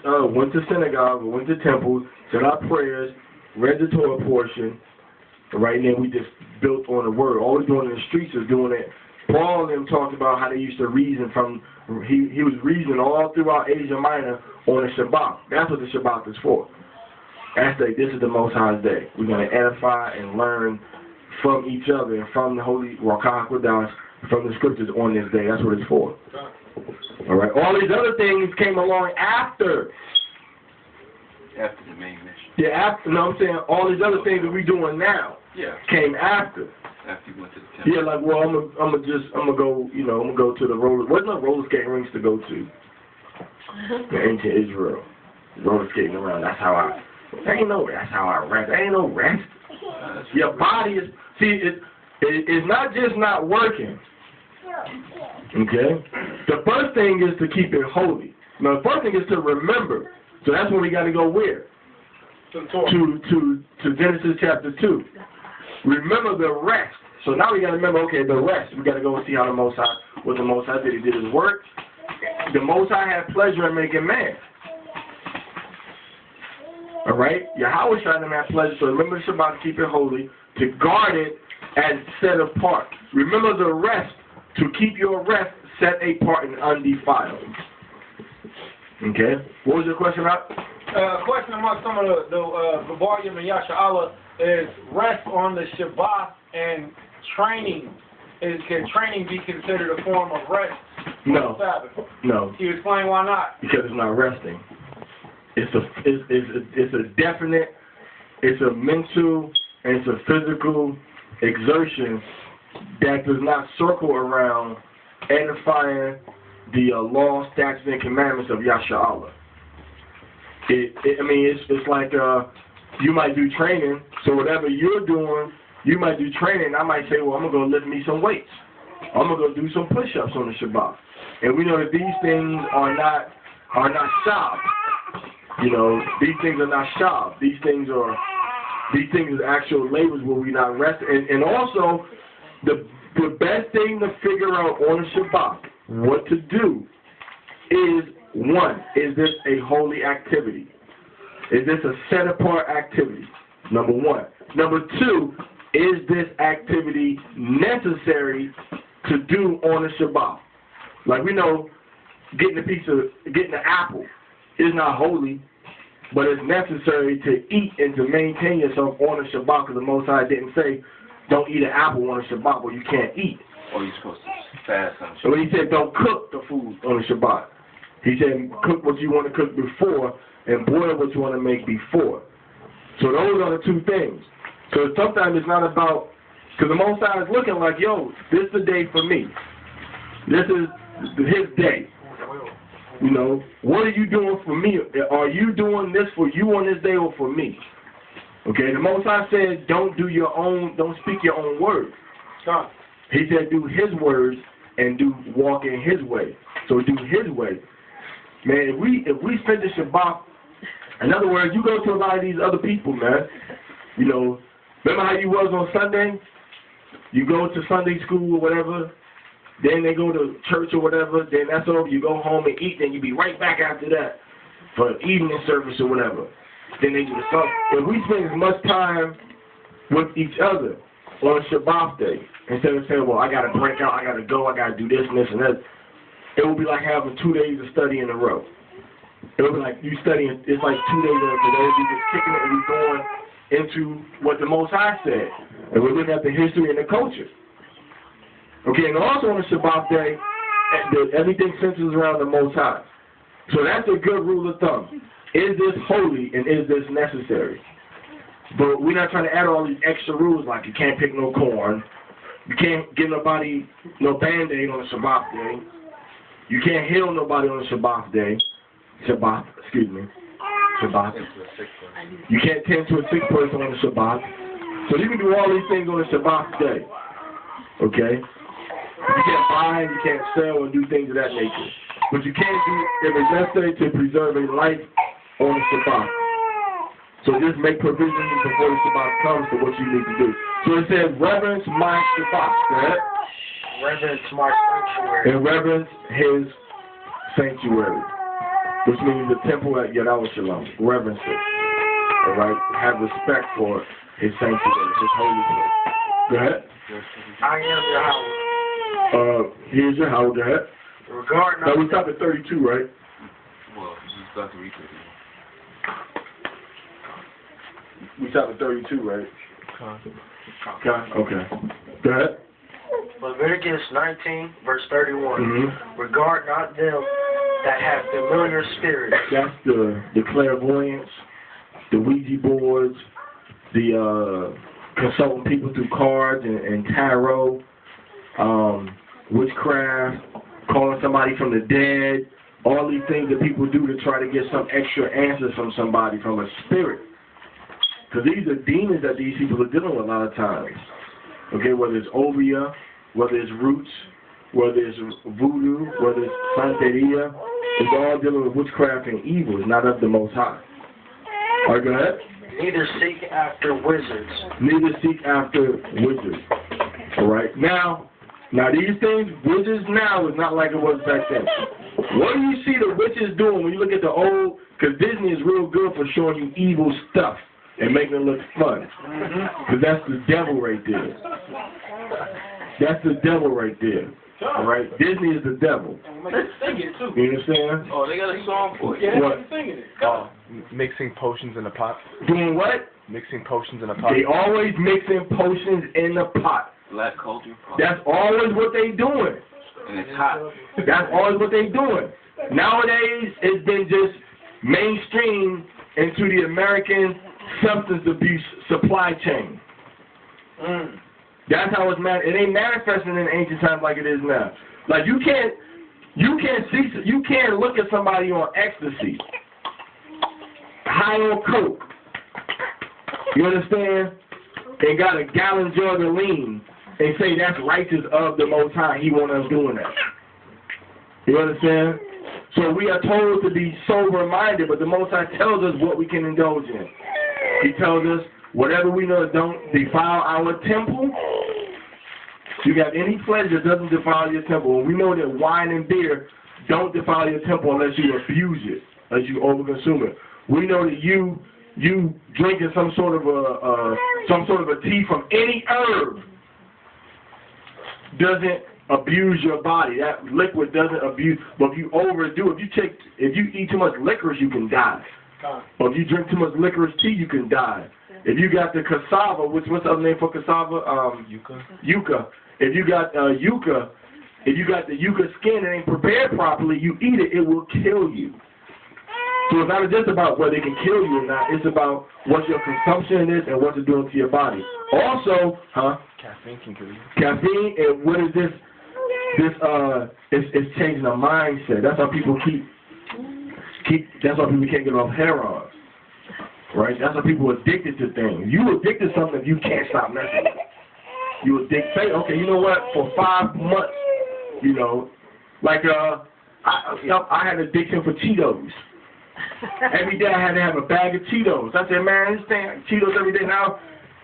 Speaker 1: synagogue, went to temple, said our prayers, read the Torah portion, right? And then we just built on the word. All we're doing in the streets is doing it. Paul and them talked about how they used to reason from, he was reasoning all throughout Asia Minor on the Shabbat. That's what the Shabbat is for. That's like, this is the Most High's day. We're going to edify and learn from each other and from the Holy Rakah Kodash, from the scriptures on this day. That's what it's for. All right. All these other things came along after.
Speaker 4: After the main mission.
Speaker 1: Yeah, after. You know what I'm saying? All these other things that we're doing now came after.
Speaker 4: After you went to the temple.
Speaker 1: Yeah, like, well, I'm gonna go, you know, I'm gonna go to the roller. Where's the roller skating rinks to go to? The ancient Israel. Roller skating around. That's how I rest. There ain't no rest. Your body is, see, it's not just not working. Okay? The first thing is to keep it holy. Now, the first thing is to remember. So that's when we got to go where? To Genesis chapter 2. Remember the rest. So now we got to remember, okay, the rest. We got to go and see how what the Most High did. He did his work. The Most High had pleasure in making man. All right? Yahweh Shalom had pleasure. So remember the Shabbat, keep it holy, to guard it and set apart. Remember the rest, to keep your rest set apart and undefiled. Okay? What was your question about?
Speaker 2: Question among some of the Gabarim and Yasharahla is rest on the Shabbat and training. Can training be considered a form of rest?
Speaker 1: No.
Speaker 2: Sabbath?
Speaker 1: No.
Speaker 2: Can you explain why not?
Speaker 1: Because it's not resting. It's a definite, it's a mental, and it's a physical exertion that does not circle around edifying the law, statutes, and commandments of Yasharahla. It's like you might do training, so whatever you're doing, you might do training. I might say, well, I'm going to go lift me some weights. I'm going to go do some push-ups on the Shabbat. And we know that these things are not shab. You know, these things are not shab. These things are actual labors where we not rest. And also, the best thing to figure out on the Shabbat, what to do, is one, is this a holy activity? Is this a set-apart activity? Number one. Number two, is this activity necessary to do on the Shabbat? Like we know, getting an apple is not holy, but it's necessary to eat and to maintain yourself on the Shabbat, because the Most High didn't say, don't eat an apple on the Shabbat, but you can't eat.
Speaker 4: Oh, you're supposed to
Speaker 6: Fast on
Speaker 1: So he said, don't cook the food on the Shabbat. He said, cook what you want to cook before and boil what you want to make before. So those are the two things. So sometimes it's not about, because the Most High is looking like, yo, this is the day for me. This is his day. You know, what are you doing for me? Are you doing this for you on this day or for me? Okay, the Most High said, don't speak your own words. He said, do his words and walk in his way. So do his way. Man, if we spend the Shabbat, in other words, you go to a lot of these other people, man. You know, remember how you was on Sunday? You go to Sunday school or whatever, then they go to church or whatever, then that's over, you go home and eat, then you be right back after that for evening service or whatever. Then they do the stuff. If we spend as much time with each other on Shabbat day, instead of saying, well, I got to break out, I got to go, I got to do this and this and that, it would be like having 2 days of study in a row. It would be like you studying, it's like 2 days in a row. We just kicking it and we going into what the Most High said. And we're looking at the history and the culture. Okay, and also on the Shabbat day, everything centers around the Most High. So that's a good rule of thumb. Is this holy and is this necessary? But we're not trying to add all these extra rules like you can't pick no corn, you can't give nobody no Band-Aid on the Shabbat day, you can't heal nobody on the Shabbat day, Shabbat. You can't tend to a sick person on the Shabbat. So you can do all these things on the Shabbat day. Okay? You can't buy, you can't sell, and do things of that nature. But you can do if it's necessary to preserve a life on the Shabbat. So just make provisions before the Shabbat comes for what you need to do. So it says, reverence my Shabbat. Correct?
Speaker 3: Reverence my sanctuary.
Speaker 1: And reverence his sanctuary. Which means the temple at Yasharahla. Reverence it. Alright? Have respect for his sanctuary, his holy place. Go ahead.
Speaker 3: I am Yahweh.
Speaker 1: Here's your how. Go ahead.
Speaker 3: Regard
Speaker 1: now we stopped at 32, right?
Speaker 6: Well, you start to read it.
Speaker 1: We stopped at 32, right? Okay. Go ahead.
Speaker 3: Leviticus 19, verse 31.
Speaker 1: Mm-hmm.
Speaker 3: Regard not them that have familiar spirits.
Speaker 1: That's the clairvoyance, the Ouija boards, the consulting people through cards and tarot, witchcraft, calling somebody from the dead, all these things that people do to try to get some extra answers from somebody, from a spirit. Because these are demons that these people are dealing with a lot of times. Okay, whether it's Oria, whether it's roots, whether it's voodoo, whether it's santeria, it's all dealing with witchcraft and evil. It's not of the Most High. All right, go ahead.
Speaker 3: Neither seek after wizards.
Speaker 1: Neither seek after wizards. All right. Now these things, wizards now is not like it was back then. What do you see the witches doing when you look at the old? Because Disney is real good for showing you evil stuff and making it look fun. Because that's the devil right there. That's the devil right there. All right? Disney is the devil. You understand?
Speaker 6: Oh, they got a song for it.
Speaker 2: Yeah,
Speaker 1: What?
Speaker 2: singing it.
Speaker 6: Mixing potions in a pot.
Speaker 1: Doing what?
Speaker 6: Mixing potions in a pot.
Speaker 1: They always mixing potions in the pot.
Speaker 6: Black culture.
Speaker 1: That's always what they doing.
Speaker 6: And it's hot.
Speaker 1: That's always what they doing. Nowadays, it's been just mainstream into the American substance abuse supply chain. That's how it's it ain't manifesting in ancient times like it is now. Like you can't look at somebody on ecstasy, high on coke. You understand? And got a gallon jug of lean and say that's righteous of the Most High. He want us doing that. You understand? So we are told to be sober-minded, but the Most High tells us what we can indulge in. He tells us whatever we know don't defile our temple. You got any pleasure that doesn't defile your temple. And we know that wine and beer don't defile your temple unless you abuse it, unless you overconsume it. We know that you drinking some sort of a tea from any herb doesn't abuse your body. That liquid doesn't abuse. But if you overdo, if you eat too much licorice, you can die. Or if you drink too much licorice tea, you can die. If you got the cassava, what's the other name for cassava? Yucca. If you got yucca if you got the yucca skin that ain't prepared properly, you eat it, it will kill you. So it's not just about whether it can kill you or not. It's about what your consumption is and what it's doing to your body. Also,
Speaker 6: caffeine can kill you.
Speaker 1: Caffeine, and what is this? It's changing the mindset. That's how people that's why people can't get off heroin. Right? That's why people are addicted to things. You addicted to something if you can't stop messing. You addicted. Say, okay, you know what? For 5 months, you know, like I had addiction for Cheetos. Every day I had to have a bag of Cheetos. I said, man, this thing, Cheetos every day. Now,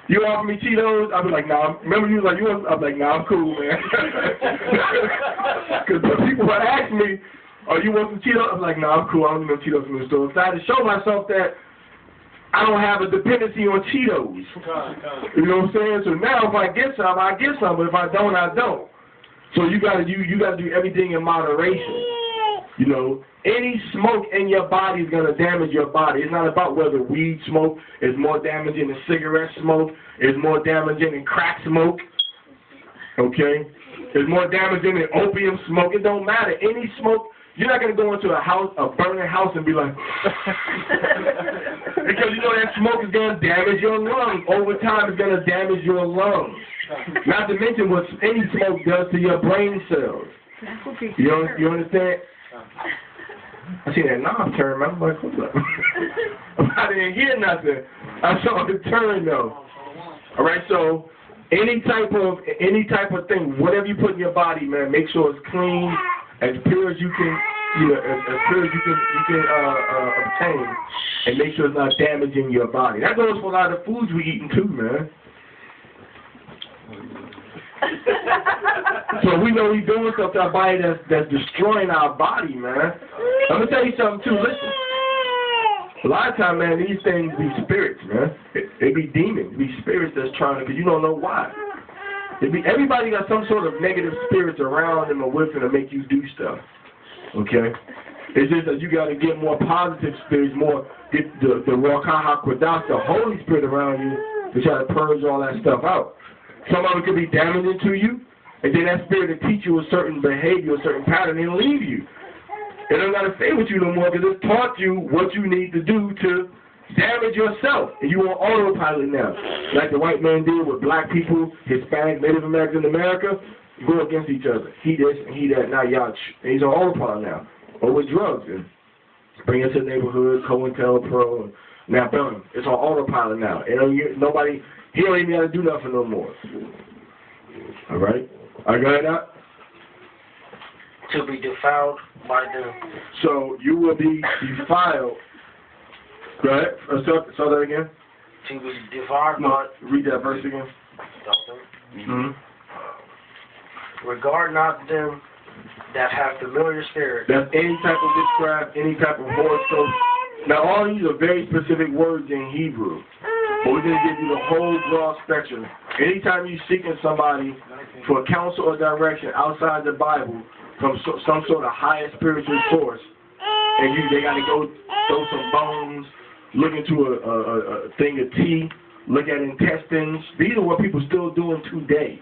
Speaker 1: you offer me Cheetos? I'll be like, nah. Remember you was like, I'm like, nah, I'm cool, man. Because people would ask me, oh, you want some Cheetos? I'm like, nah, I'm cool. I don't need no Cheetos from the store. So I had to show myself that I don't have a dependency on Cheetos. You know what I'm saying? So now if I get some, I get some. But if I don't, I don't. So you gotta do everything in moderation. You know, any smoke in your body is going to damage your body. It's not about whether weed smoke is more damaging than cigarette smoke, is more damaging than crack smoke, okay? It's more damaging than opium smoke. It don't matter. Any smoke, you're not going to go into a burning house and be like, because you know that smoke is going to damage your lungs. Over time, it's going to damage your lungs. Not to mention what any smoke does to your brain cells. You understand? I see that knob turn, man. I'm like, what's up? I didn't hear nothing. I saw it turn though. All right, so any type of thing, whatever you put in your body, man, make sure it's clean, as pure as you can, as pure as you can obtain, and make sure it's not damaging your body. That goes for a lot of foods we eating too, man. So we know we're doing stuff to our body that's destroying our body, man. I'm going to tell you something, too. Listen. A lot of times, man, these things be spirits, man. They be demons. They be spirits that's trying to, because you don't know why. Everybody got some sort of negative spirits around them or with them to make you do stuff. Okay? It's just that you got to get more positive spirits, get the Ruach HaKodesh, the Holy Spirit around you to try to purge all that stuff out. Some of it could be damaging to you, and then that spirit will teach you a certain behavior, a certain pattern, and leave you. It don't got to stay with you no more because it's taught you what you need to do to damage yourself. And you on autopilot now. Like the white man did with black people, Hispanic, Native Americans in America, go against each other. He this and he that, now y'all, and he's on autopilot now. Or with drugs, and bring it to the neighborhood, COINTELPRO, and now boom, it's on autopilot now. And nobody... He don't even got to do nothing no more. All right? I got it out?
Speaker 3: To be defiled by them.
Speaker 1: So you will be defiled. Go ahead. Say that again.
Speaker 3: To be devoured by...
Speaker 1: Read that verse again.
Speaker 3: Regard not them that have familiar spirits.
Speaker 1: That's any type of witchcraft, any type of horoscope. Now all these are very specific words in Hebrew. But we're going to give you the whole broad spectrum. Anytime you're seeking somebody for counsel or direction outside the Bible from some sort of higher spiritual source, and they got to go throw some bones, look into a thing of tea, look at intestines. These are what people still doing today.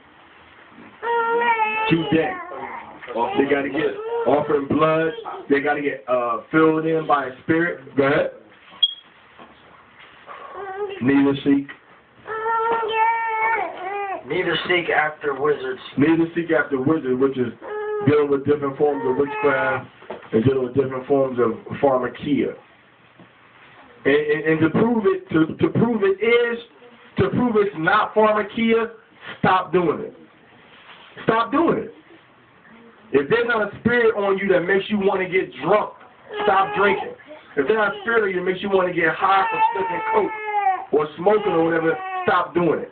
Speaker 1: They got to get offering blood. They got to get filled in by a spirit. Go ahead. Neither seek after wizards. Neither seek after wizards, which is dealing with different forms of witchcraft and dealing with different forms of pharmakia. And to prove it's not pharmakia, stop doing it. Stop doing it. If there's not a spirit on you that makes you want to get drunk, stop drinking. If there's not a spirit on you that makes you want to get high from sniffing coke or smoking or whatever, stop doing it.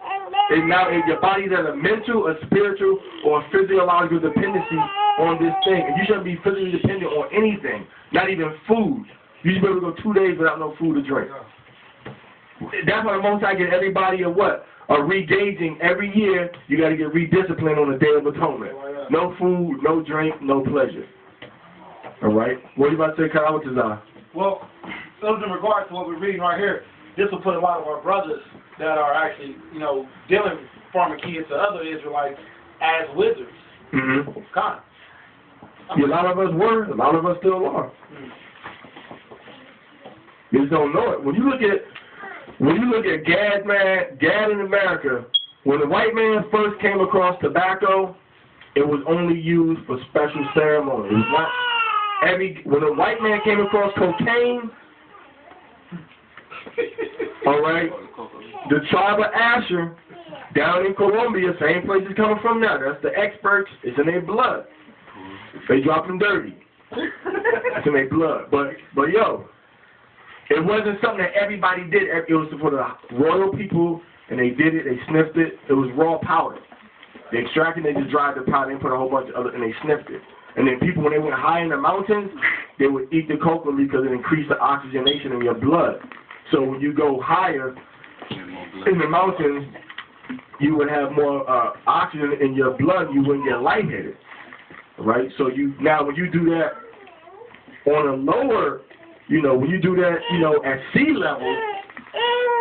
Speaker 1: And now if your body has a mental, a spiritual, or a physiological dependency on this thing, and you shouldn't be physically dependent on anything, not even food. You should be able to go 2 days without no food or drink. That's why the Most High get everybody a re-gauging every year. You got to get redisciplined on the Day of Atonement. No food, no drink, no pleasure. All right? What are you about to say, Kyle? What's his eye?
Speaker 2: Well, in regards to what we're reading right here, this will put a lot of our brothers that are actually, dealing pharmakia to other Israelites as wizards.
Speaker 1: A lot of us were, a lot of us still are. You just don't know it. When you look at Gad, man, Gad in America, when the white man first came across tobacco, it was only used for special ceremonies. It was not when a white man came across cocaine, all right, the tribe of Asher down in Colombia, same place it's coming from now. That's the experts. It's in their blood. They drop them dirty. It's in their blood. But yo, it wasn't something that everybody did. It was for the royal people, and they did it. They sniffed it. It was raw powder. They extracted it, they just dried the powder and put a whole bunch of other, and they sniffed it. And then people, when they went high in the mountains, they would eat the coca because it increased the oxygenation in your blood. So when you go higher in the mountains, you would have more oxygen in your blood. You wouldn't get lightheaded, right? So now when you do that on a lower, when you do that, at sea level,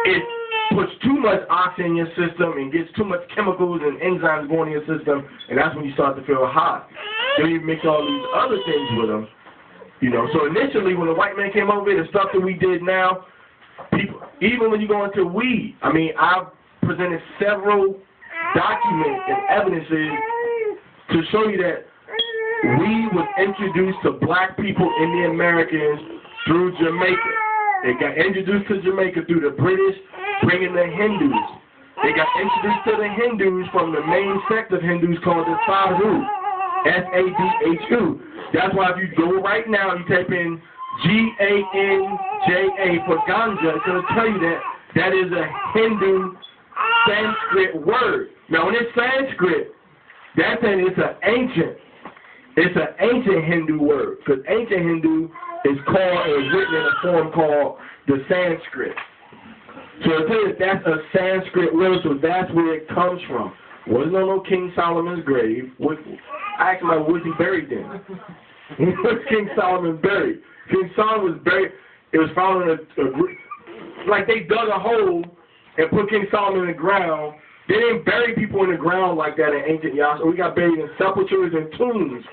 Speaker 1: it puts too much oxygen in your system and gets too much chemicals and enzymes going in your system, and that's when you start to feel hot. Then you mix all these other things with them, So initially, when the white man came over here, the stuff that we did now, people, even when you go into weed, I've presented several documents and evidences to show you that weed was introduced to black people, Indian Americans, through Jamaica. It got introduced to Jamaica through the British, bringing the Hindus. They got introduced to the Hindus from the main sect of Hindus called the Sadhu, S-A-D-H-U. That's why if you go right now, you type in G-A-N-J-A for ganja, it's going to tell you that is a Hindu Sanskrit word. Now, when it's Sanskrit, that's it's an ancient Hindu word, because ancient Hindu is written in a form called the Sanskrit. So I tell you, that's a Sanskrit word, so that's where it comes from. Wasn't on no King Solomon's grave. I asked him, was he buried then? Was King Solomon buried? King Solomon was buried. It was found in like they dug a hole and put King Solomon in the ground. They didn't bury people in the ground like that in ancient Yasharahla. We got buried in sepulchres and tombs.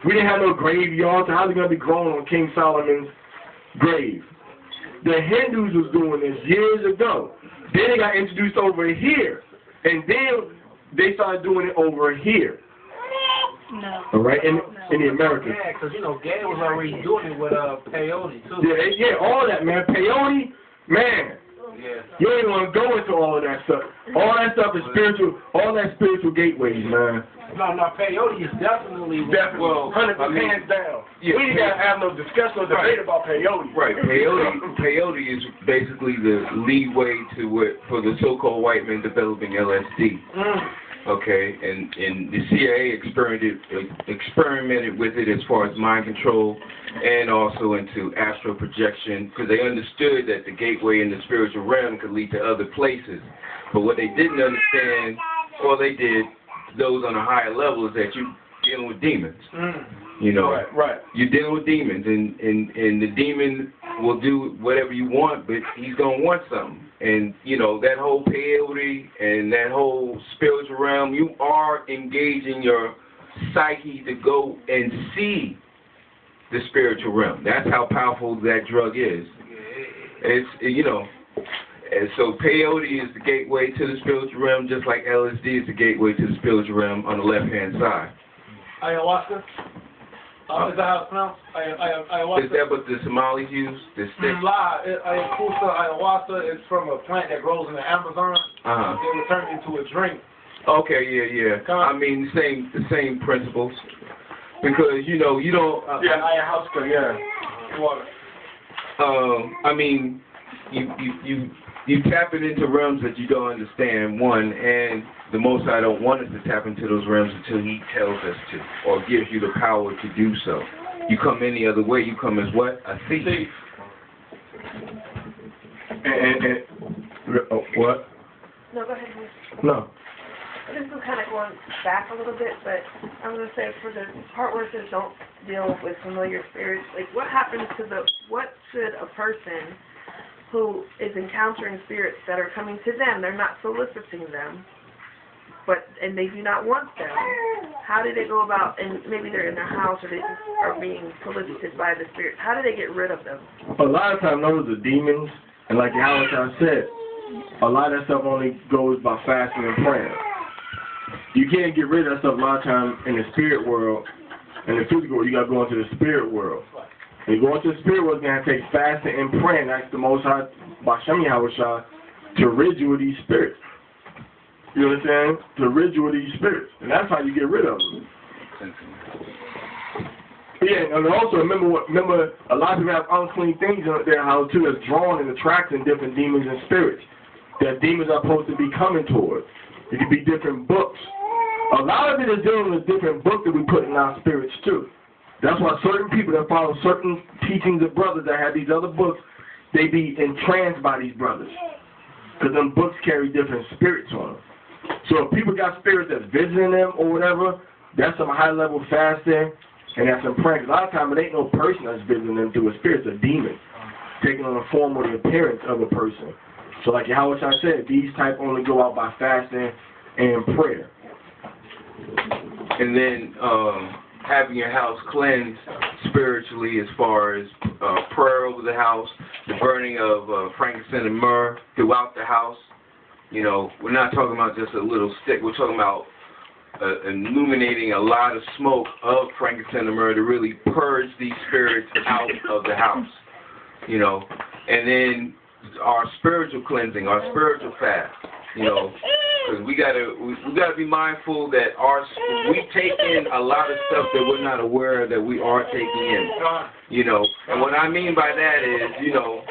Speaker 1: We didn't have no graveyard, so how's it going to be grown on King Solomon's grave? The Hindus was doing this years ago. Then they got introduced over here. And then they started doing it over here.
Speaker 7: No.
Speaker 1: All right, in the Americas.
Speaker 2: Yeah, because, Gay was already doing it with peyote, too.
Speaker 1: Yeah, all that, man. Peyote, man.
Speaker 2: Yeah.
Speaker 1: You don't even want to go into all of that stuff. All that stuff is spiritual. All that spiritual gateways, man.
Speaker 2: No, peyote is definitely
Speaker 1: 100% hands down. Yeah, we ain't got to have no discussion or debate about peyote.
Speaker 4: Right, peyote is basically the leeway for the so-called white men developing LSD. Okay, and the CIA experimented with it as far as mind control and also into astral projection, because they understood that the gateway in the spiritual realm could lead to other places. But what they didn't understand, or they did, those on a higher level, is that you're dealing with demons.
Speaker 1: Right.
Speaker 4: You're dealing with demons, and the demon will do whatever you want, but he's going to want something. And, that whole peyote and that whole spiritual realm, you are engaging your psyche to go and see the spiritual realm. That's how powerful that drug is. It's, and so peyote is the gateway to the spiritual realm, just like LSD is the gateway to the spiritual realm on the left-hand side.
Speaker 2: Ayahuasca? Is that how it's pronounced? Ayahuasca?
Speaker 4: Is that what the Somalis use? The stick?
Speaker 2: Ayahuasca is from a plant that grows in the Amazon. It will turn into a drink.
Speaker 4: Okay, yeah. The same principles. Because, you don't...
Speaker 1: ayahuasca, yeah.
Speaker 4: You tapping into realms that you don't understand, one, and the Most High don't want us to tap into those realms until He tells us to, or gives you the power to do so. You come any other way, you come as what? A thief. What?
Speaker 5: No, go ahead.
Speaker 1: No.
Speaker 5: This is kind of going back a little bit, but I'm going to say for the part where it says don't deal with familiar spirits, like what happens to what should a person who is encountering spirits that are coming to them, they're not soliciting them, and they do not want them, how do they go about, and maybe they're in their house or they just are being solicited by the spirits, how do they get rid of them?
Speaker 1: A lot of times those are demons, and like Yahweh said, a lot of that stuff only goes by fasting and praying. You can't get rid of that stuff a lot of times in the spirit world. In the physical world, you got to go into the spirit world. And you go into the spirit world, you're going to take fasting and praying. That's the Most High, Bashem Yahweh, to rid you of these spirits. You understand? To rid you of these spirits. And that's how you get rid of them. Yeah, and also remember a lot of people have unclean things in their house too that's drawn and attracting different demons and spirits that demons are supposed to be coming towards. It could be different books. A lot of it is dealing with different books that we put in our spirits too. That's why certain people that follow certain teachings of brothers that have these other books, they be entranced by these brothers. Because them books carry different spirits on them. So if people got spirits that's visiting them or whatever, that's some high level fasting and that's some praying. A lot of times it ain't no person that's visiting them through a spirit, it's a demon taking on the form or the appearance of a person. So like Yahweh said, these type only go out by fasting and prayer.
Speaker 4: And then having your house cleansed spiritually as far as prayer over the house, the burning of frankincense and myrrh throughout the house. You know, we're not talking about just a little stick. We're talking about illuminating a lot of smoke of frankincense and myrrh to really purge these spirits out of the house. You know, and then our spiritual cleansing, our spiritual fast. You know, because we gotta be mindful that we take in a lot of stuff that we're not aware that we are taking in. You know, and what I mean by that is, you know,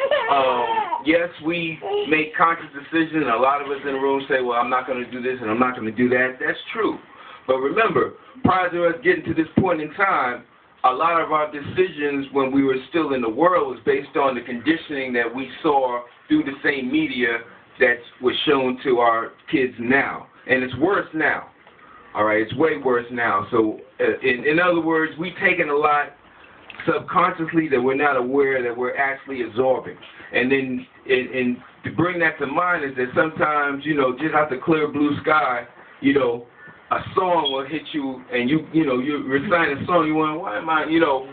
Speaker 4: yes, we make conscious decisions. A lot of us in the room say, well, I'm not going to do this and I'm not going to do that. That's true. But remember, prior to us getting to this point in time, a lot of our decisions when we were still in the world was based on the conditioning that we saw through the same media that was shown to our kids now. And it's worse now. All right, it's way worse now. So in other words, we've taken a lot subconsciously that we're not aware that we're actually absorbing. And then and to bring that to mind is that sometimes, you know, just out the clear blue sky, you know, a song will hit you and you recite a song, you wonder, why am I, you know,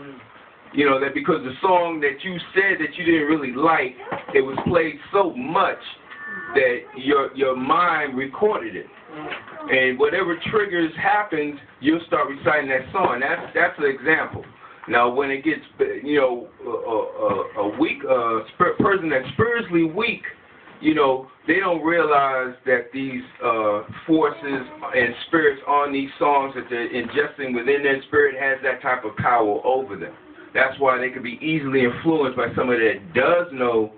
Speaker 4: that because the song that you said that you didn't really like, it was played so much that your mind recorded it. And whatever triggers happens, you'll start reciting that song. That's an example. Now, when it gets, you know, a weak person that's spiritually weak, you know, they don't realize that these forces and spirits on these songs that they're ingesting within their spirit has that type of power over them. That's why they can be easily influenced by somebody that does know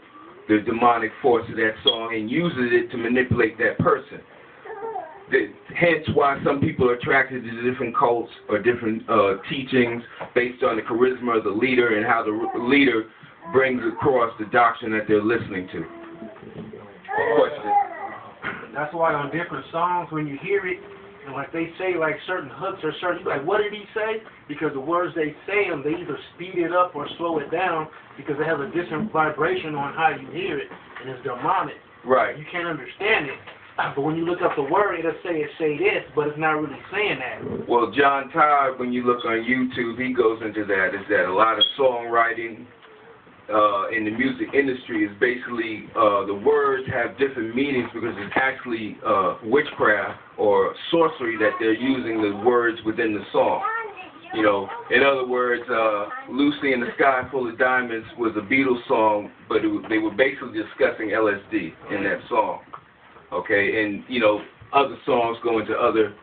Speaker 4: the demonic force of that song and uses it to manipulate that person. Hence why some people are attracted to different cults or different teachings based on the charisma of the leader and how the leader brings across the doctrine that they're listening to. Question.
Speaker 2: That's why on different songs, when you hear it, and like they say, like certain hooks or certain, like, what did he say? Because the words they say them, they either speed it up or slow it down because they have a different vibration on how you hear it, and it's demonic.
Speaker 4: Right.
Speaker 2: You can't understand it. But when you look up the word, it'll say this, but it's not really saying that.
Speaker 4: Well, John Todd, when you look on YouTube, he goes into that, is that a lot of songwriting in the music industry is basically the words have different meanings because it's actually witchcraft or sorcery that they're using the words within the song. You know, in other words, Lucy in the Sky Full of Diamonds was a Beatles song, but they were basically discussing LSD in that song. Okay, and, you know, other songs go into other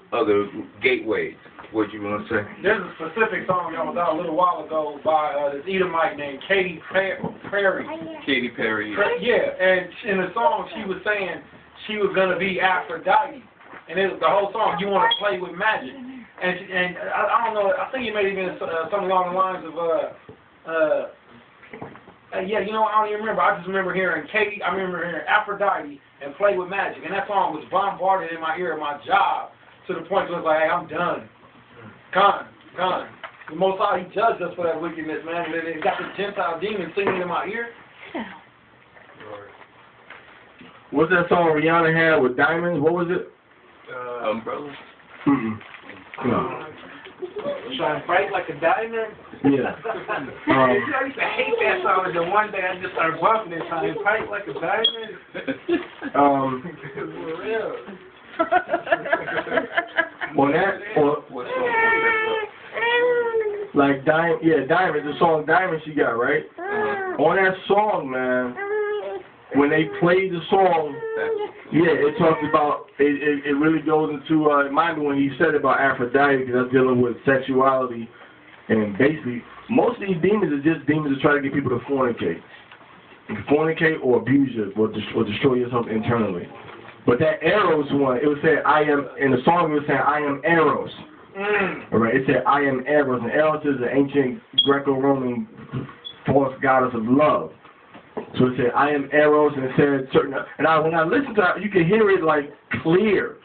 Speaker 4: gateways. What do you want to say?
Speaker 2: There's a specific song that was out a little while ago by this Edomite named Katy Perry.
Speaker 4: Katy Perry.
Speaker 2: Yeah, and in the song she was saying she was going to be Aphrodite. And it was the whole song, you want to play with magic. And I don't know, I think it may have been something along the lines of, yeah, you know, I don't even remember. I just remember hearing Katy, I remember hearing Aphrodite and Play with Magic. And that song was bombarded in my ear at my job to the point where it was like, hey, I'm done. Gone. The Most High, he judged us for that wickedness, man. They got the Gentile demon singing in my ear.
Speaker 1: What's that song Rihanna had with Diamonds? What was it?
Speaker 4: Umbrella.
Speaker 1: No.
Speaker 2: Shine bright like a diamond.
Speaker 1: Yeah.
Speaker 2: I used to hate that song, and then one day I just started bumping it, shine bright like a diamond. For real.
Speaker 1: On that, like Diamond, the song Diamond she got, right? On that song, man, when they played the song, it talks about, it really goes into, mind me when he said about Aphrodite, because that's dealing with sexuality, and basically, most of these demons are just demons that try to get people to fornicate. Or abuse you, or destroy yourself internally. But that Eros one, it was saying, in the song it was saying, I am Eros. Alright, it said, I am Eros. And Eros is an ancient Greco-Roman false goddess of love. So it said, I am Eros, and it said certain, and when I listened to it, you can hear it like clear.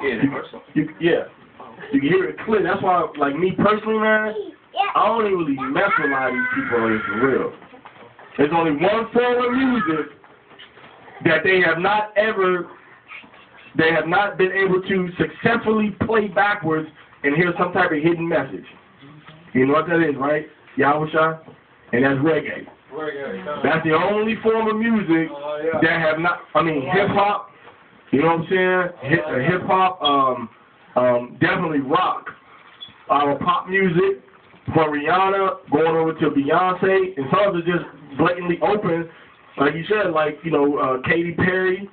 Speaker 1: You can hear it clear. That's why, like me personally, man, I don't even really mess with a lot of these people on this for real. There's only one form of music that they have not been able to successfully play backwards and hear some type of hidden message. You know what that is, right? Yahusha? And that's reggae. That's the only form of music that have not, hip-hop, you know what I'm saying? Hip-hop, definitely rock. Pop music, from Rihanna, going over to Beyonce, and some of it just blatantly open. Like you said, Katy Perry,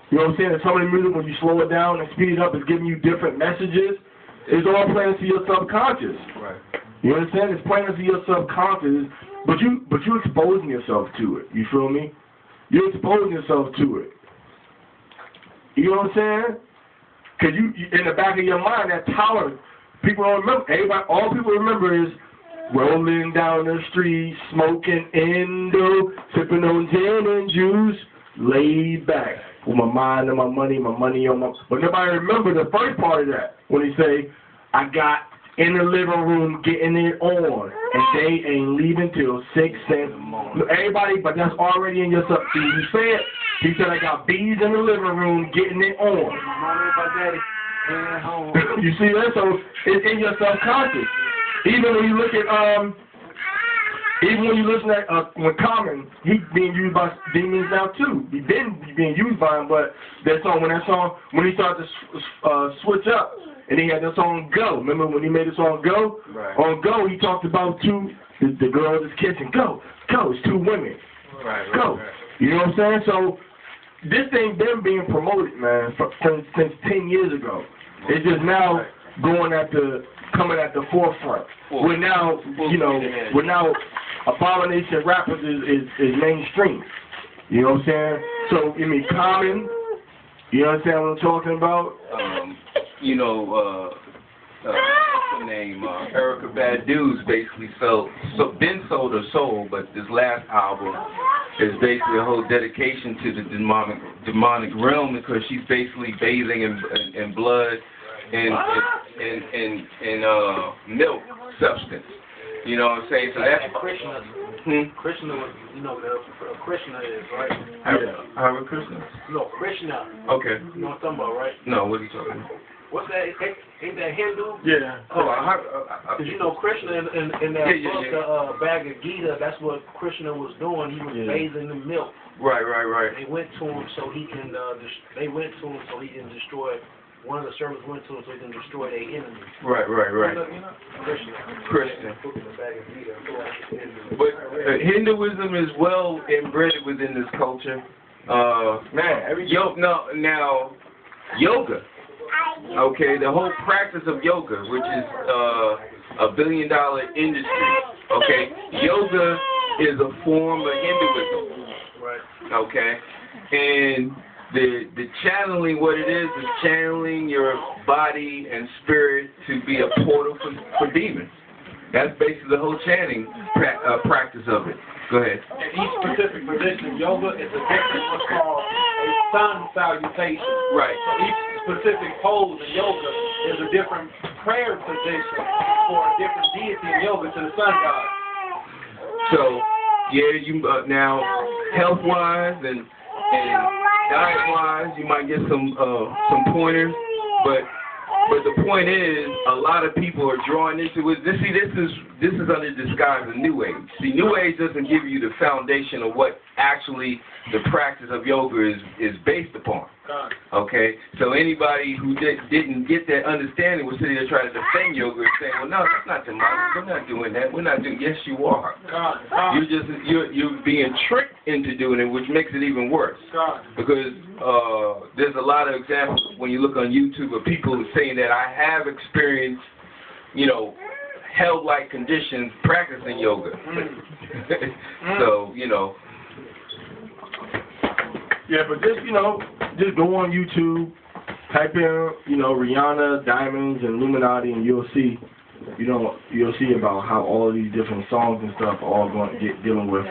Speaker 1: you know what I'm saying? Some of the music, when you slow it down and speed it up, is giving you different messages. It's all playing to your subconscious. Right. You understand? It's playing to your subconscious, but you're exposing yourself to it. You feel me? You're exposing yourself to it. You know what I'm saying? Because you, in the back of your mind, that tolerance, people don't remember. All people remember is rolling down the street, smoking Indo, sipping on gin and juice, laid back with my mind on my money on my. But nobody remember the first part of that when they say, I got in the living room getting it on, and they ain't leaving till 6 cents. Everybody, but that's already in your sub. He said, I got bees in the living room getting it on. You see that? So it's in your subconscious. Even when you look at, even when you listen at when Common, he's being used by demons now too. He's been being used by him, but when he started to switch up, and he had the song Go. Remember when he made the song Go? Right. On Go, he talked about the girl that's kissing. Go, it's two women. Go. You know what I'm saying? So this thing been being promoted, man, since 10 years ago. It's just now coming at the forefront. We're now, Abomination rappers is mainstream. You know what I'm saying? So, Common, you understand what I'm talking about?
Speaker 4: What's her name? Erica Badu's basically been sold her soul, but this last album is basically a whole dedication to the demonic realm, because she's basically bathing in blood and milk substance. You know what I'm saying? So that's
Speaker 2: Krishna. Krishna was, Krishna is, right?
Speaker 4: Hare Krishna?
Speaker 2: No, Krishna.
Speaker 4: Okay.
Speaker 2: You know what I'm talking about, right?
Speaker 4: No, what are you talking about?
Speaker 2: What's that? Ain't that Hindu?
Speaker 1: Yeah.
Speaker 2: Because Krishna in that book, Bhagavad Gita, that's what Krishna was doing. He was bathing in milk.
Speaker 4: Right.
Speaker 2: They went to him so he can. Destroy. One of the servants went to him so he can destroy their enemies. Right.
Speaker 4: Krishna. But Hinduism is well embedded within this culture. Yoga. Okay, the whole practice of yoga, which is $1 billion industry. Okay, yoga is a form of Hinduism. Right. Okay, and the channeling, what it is channeling your body and spirit to be a portal for demons. That's basically the whole chanting practice of it. Go ahead.
Speaker 2: In each specific position, yoga is a different what's called a sun salutation.
Speaker 4: Right.
Speaker 2: So each specific pose in yoga is a different prayer position for a different deity in yoga to the sun god.
Speaker 4: So, you now health-wise and diet-wise, you might get some pointers, but But the point is, a lot of people are drawn into it. This is under disguise of New Age. See, New Age doesn't give you the foundation of what actually the practice of yoga is based upon. Okay? So anybody who didn't get that understanding was sitting there trying to defend yoga and saying, well, no, that's not demonic. We're not doing that. We're not doing. Yes, you are. You're being tricked into doing it, which makes it even worse. Because there's a lot of examples when you look on YouTube of people saying that I have experienced, hell-like conditions practicing yoga. So,
Speaker 1: Yeah, but just go on YouTube, type in, Rihanna, Diamonds, and Illuminati, and you'll see, you'll see about how all of these different songs and stuff are all going to get dealing with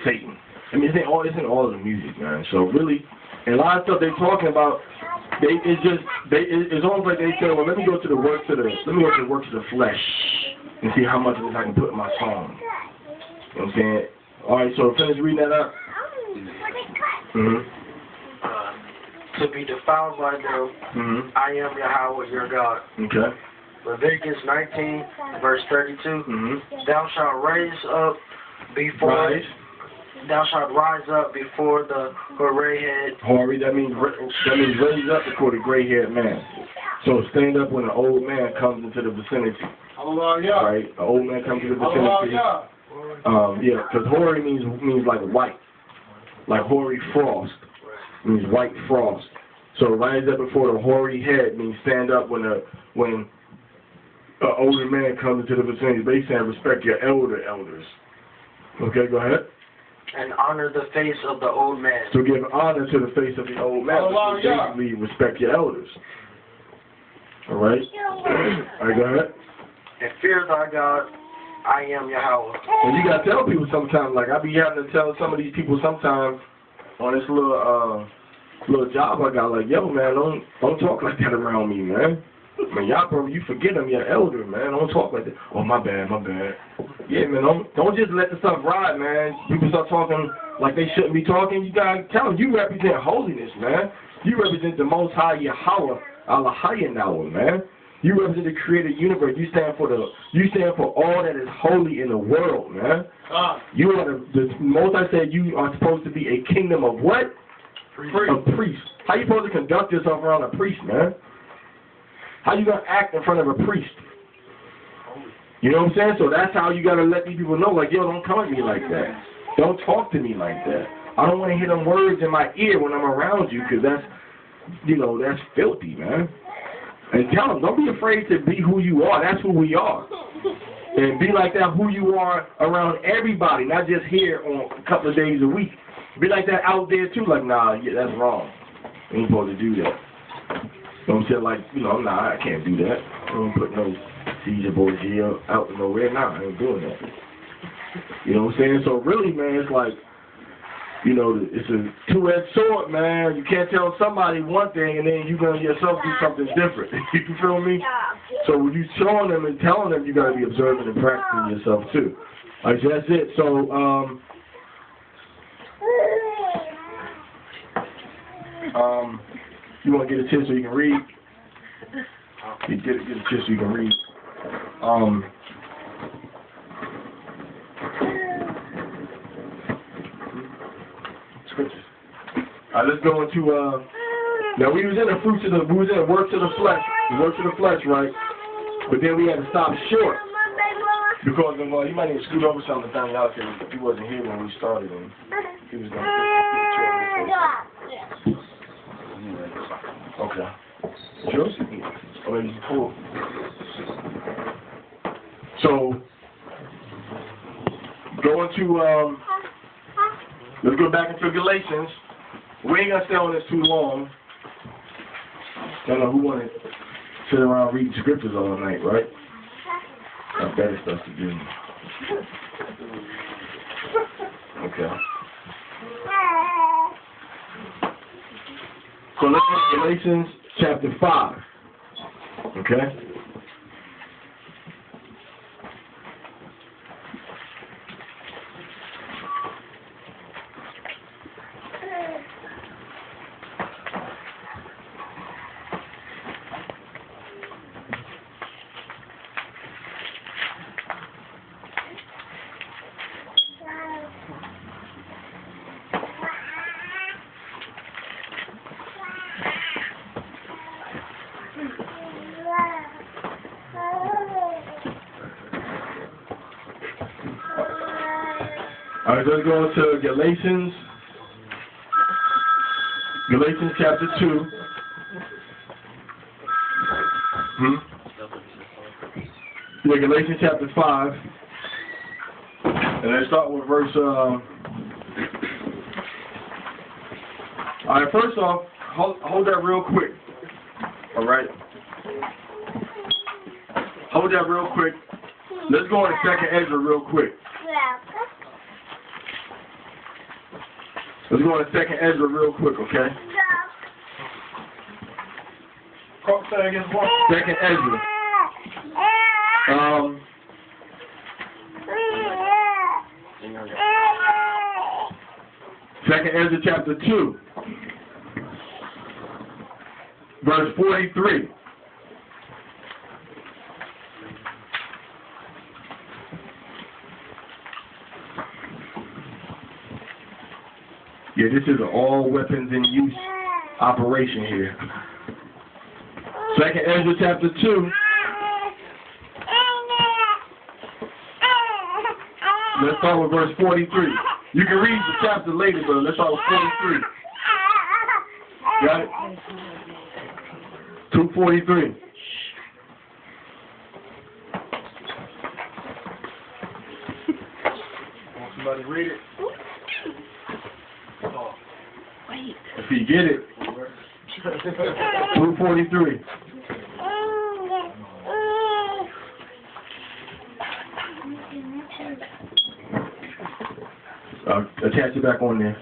Speaker 1: Satan. I mean, it's in all of the music, man. So really, and a lot of stuff they're talking about, it's almost like they say, well, let me go to the works of the flesh and see how much of this I can put in my song. You know what I'm saying? All right, so finish reading that up.
Speaker 3: To be defiled by them, I am Yahweh your God.
Speaker 1: Okay.
Speaker 3: Leviticus 19, verse 32. Thou shalt rise up before the Aharei head.
Speaker 1: Aharei, that means raise up before the gray-haired man. So stand up when an old man comes into the vicinity.
Speaker 2: Aliyah.
Speaker 1: Right? An old man comes into the vicinity.
Speaker 2: Aliyah.
Speaker 1: Because Aharei means like white. Like hoary frost means white frost. So rise up before the hoary head means stand up when an older man comes into the vicinity. They say respect your elders. Okay, go ahead.
Speaker 3: And honor the face of the old man.
Speaker 1: So give honor to the face of the old man. Basically, respect your elders. All right? All right, go ahead.
Speaker 3: And fear thy God, I am Yahweh.
Speaker 1: And you gotta tell people sometimes, like I be having to tell some of these people sometimes on this little job I got, like, yo man, don't talk like that around me, man. Man, y'all probably, you forget I'm your elder, man. Don't talk like that. Oh, my bad. Yeah, man, don't just let the stuff ride, man. People start talking like they shouldn't be talking. You gotta tell them you represent holiness, man. You represent the Most High Yahweh, Aliyah, man. You represent the created universe. You stand for all that is holy in the world, man. You are the Most High said you are supposed to be a kingdom of what? A priest. How you supposed to conduct yourself around a priest, man? How you gonna act in front of a priest? You know what I'm saying? So that's how you gotta let these people know, like, yo, don't come at me like that. Don't talk to me like that. I don't want to hear them words in my ear when I'm around you, because that's filthy, man. And tell them, don't be afraid to be who you are. That's who we are. And be like that who you are around everybody, not just here on a couple of days a week. Be like that out there too, like, nah, yeah, that's wrong. You ain't supposed to do that. You know what I'm saying? Like, nah, I can't do that. I don't put no seizure boys here out nowhere. Nah, I ain't doing that. You know what I'm saying? So really, man, it's like, it's a two-edged sword, man. You can't tell somebody one thing and then you're going to yourself do something different. You feel me? So when you showing them and telling them, you got to be observing and practicing yourself too. All right, so that's it. So, you want to get a tip so you can read? You get a tip so you can read. Scriptures. All right, let's go into now we was in the works of the flesh, right? But then we had to stop short because of you might need to scoot over some of the time out because he wasn't here when we started and he was going to Okay. Yours? Oh, it's cool. So, going to, let's go back into Galatians. We ain't gonna stay on this too long. I don't know who wanted to sit around reading scriptures all night, right? Got better stuff to do. Okay. So let's go to Galatians chapter 5. Okay? All right, let's go to Galatians. Galatians chapter 2. Yeah, Galatians chapter 5. And let's start with verse. All right, first off, hold that real quick. All right. Hold that real quick. Let's go on to 2nd Ezra real quick. Let's go on to 2nd Ezra real quick, okay?
Speaker 2: Say again, what?
Speaker 1: 2nd Ezra. 2nd Ezra chapter 2, verse 43. Yeah, this is an all weapons in use operation here. 2nd Ezra chapter 2. Let's start with verse 43. You can read the chapter later, but let's start with 43. Got it? 2:43.
Speaker 2: Want somebody to read it?
Speaker 7: Wait.
Speaker 1: If you get it. 2:43. Attach it back on there.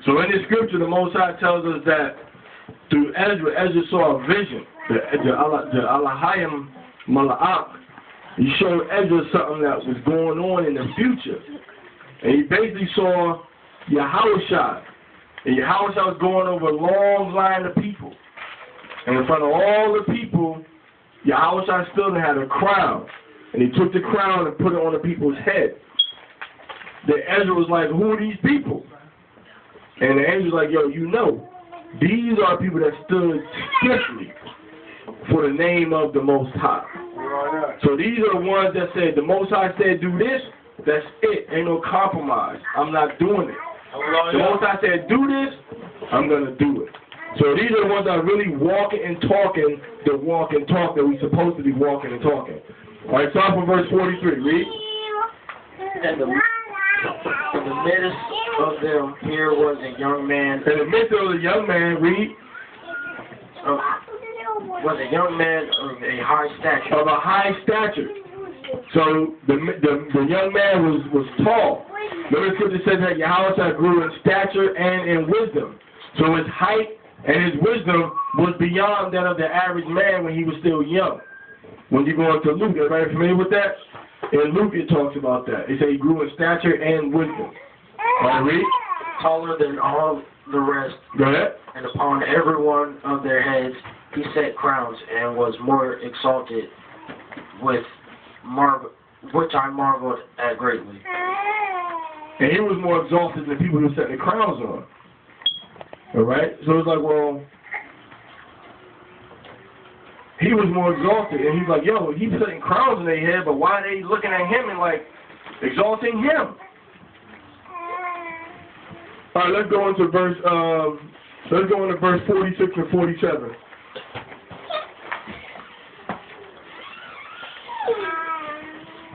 Speaker 1: So in the scripture, the Most High tells us that through Ezra saw a vision. The Aharei Mot, he showed Ezra something that was going on in the future. And he basically saw Yahweh. And Yahweh was going over a long line of people. And in front of all the people, Yahweh stood and had a crown. And he took the crown and put it on the people's head. Then Ezra was like, who are these people? And the angel was like, yo, you know, these are people that stood stiffly for the name of the Most High. So these are the ones that said, the Most High said, do this, that's it. Ain't no compromise. I'm not doing it. The Most High said, do this, I'm going to do it. So these are the ones that are really walking and talking the walk and talk that we're supposed to be walking and talking. All right, start from verse 43. Read.
Speaker 3: In the midst of them here was a young man.
Speaker 1: In the midst of the young man, read.
Speaker 3: Was a young man of a high stature.
Speaker 1: Of a high stature. So the young man was tall. The scripture says that Yahweh grew in stature and in wisdom. So his height and his wisdom was beyond that of the average man when he was still young. When you go into Luke, everybody familiar with that? In Luke it talks about that. It says he grew in stature and wisdom. All right, read.
Speaker 3: Taller than all the rest.
Speaker 1: Go ahead.
Speaker 3: And upon every one of their heads he set crowns, and was more exalted with which I marveled at greatly.
Speaker 1: And he was more exalted than people who set the crowns on. All right? So it's like, well, he was more exalted. And he's like, yo, he's setting crowns in their head, but why are they looking at him and, like, exalting him? All right, let's go into verse 46 and 47.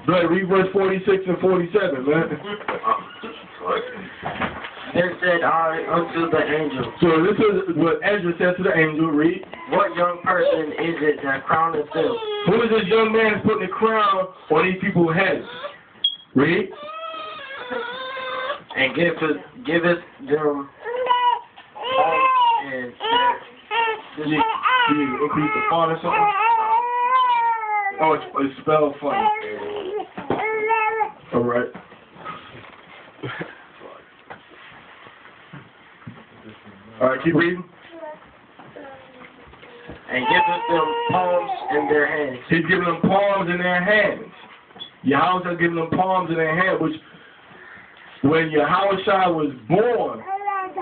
Speaker 1: Right, read verse 46 and 47, man.
Speaker 3: Then said I unto the angel.
Speaker 1: So this is what Ezra said to the angel. Read.
Speaker 3: What young person is it that crowneth them?
Speaker 1: Who is this young man putting a crown on these people's heads? Read.
Speaker 3: And giveth them and
Speaker 1: Did you increase the font or something? Oh, it's spelled funny. All right. All right, keep reading.
Speaker 3: And giveth them palms in their hands.
Speaker 1: He's giving them palms in their hands. Yahweh giving them palms in their hands, which when Yahweh was born,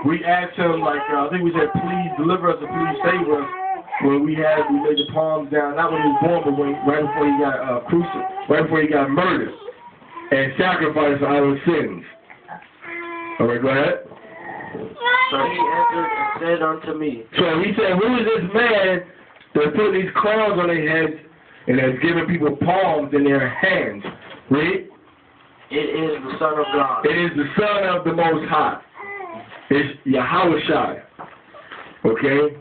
Speaker 1: we asked him, like, I think we said, please deliver us or please save us, when we laid the palms down, not when he was born, but right before he got right before he got murdered and sacrificed for our sins. All right, go ahead.
Speaker 3: So he answered and said unto me.
Speaker 1: So he said, who is this man that put these crowns on their heads and has given people palms in their hands? Read.
Speaker 3: It is the Son of God.
Speaker 1: It is the Son of the Most High. It's Yahweh. Okay?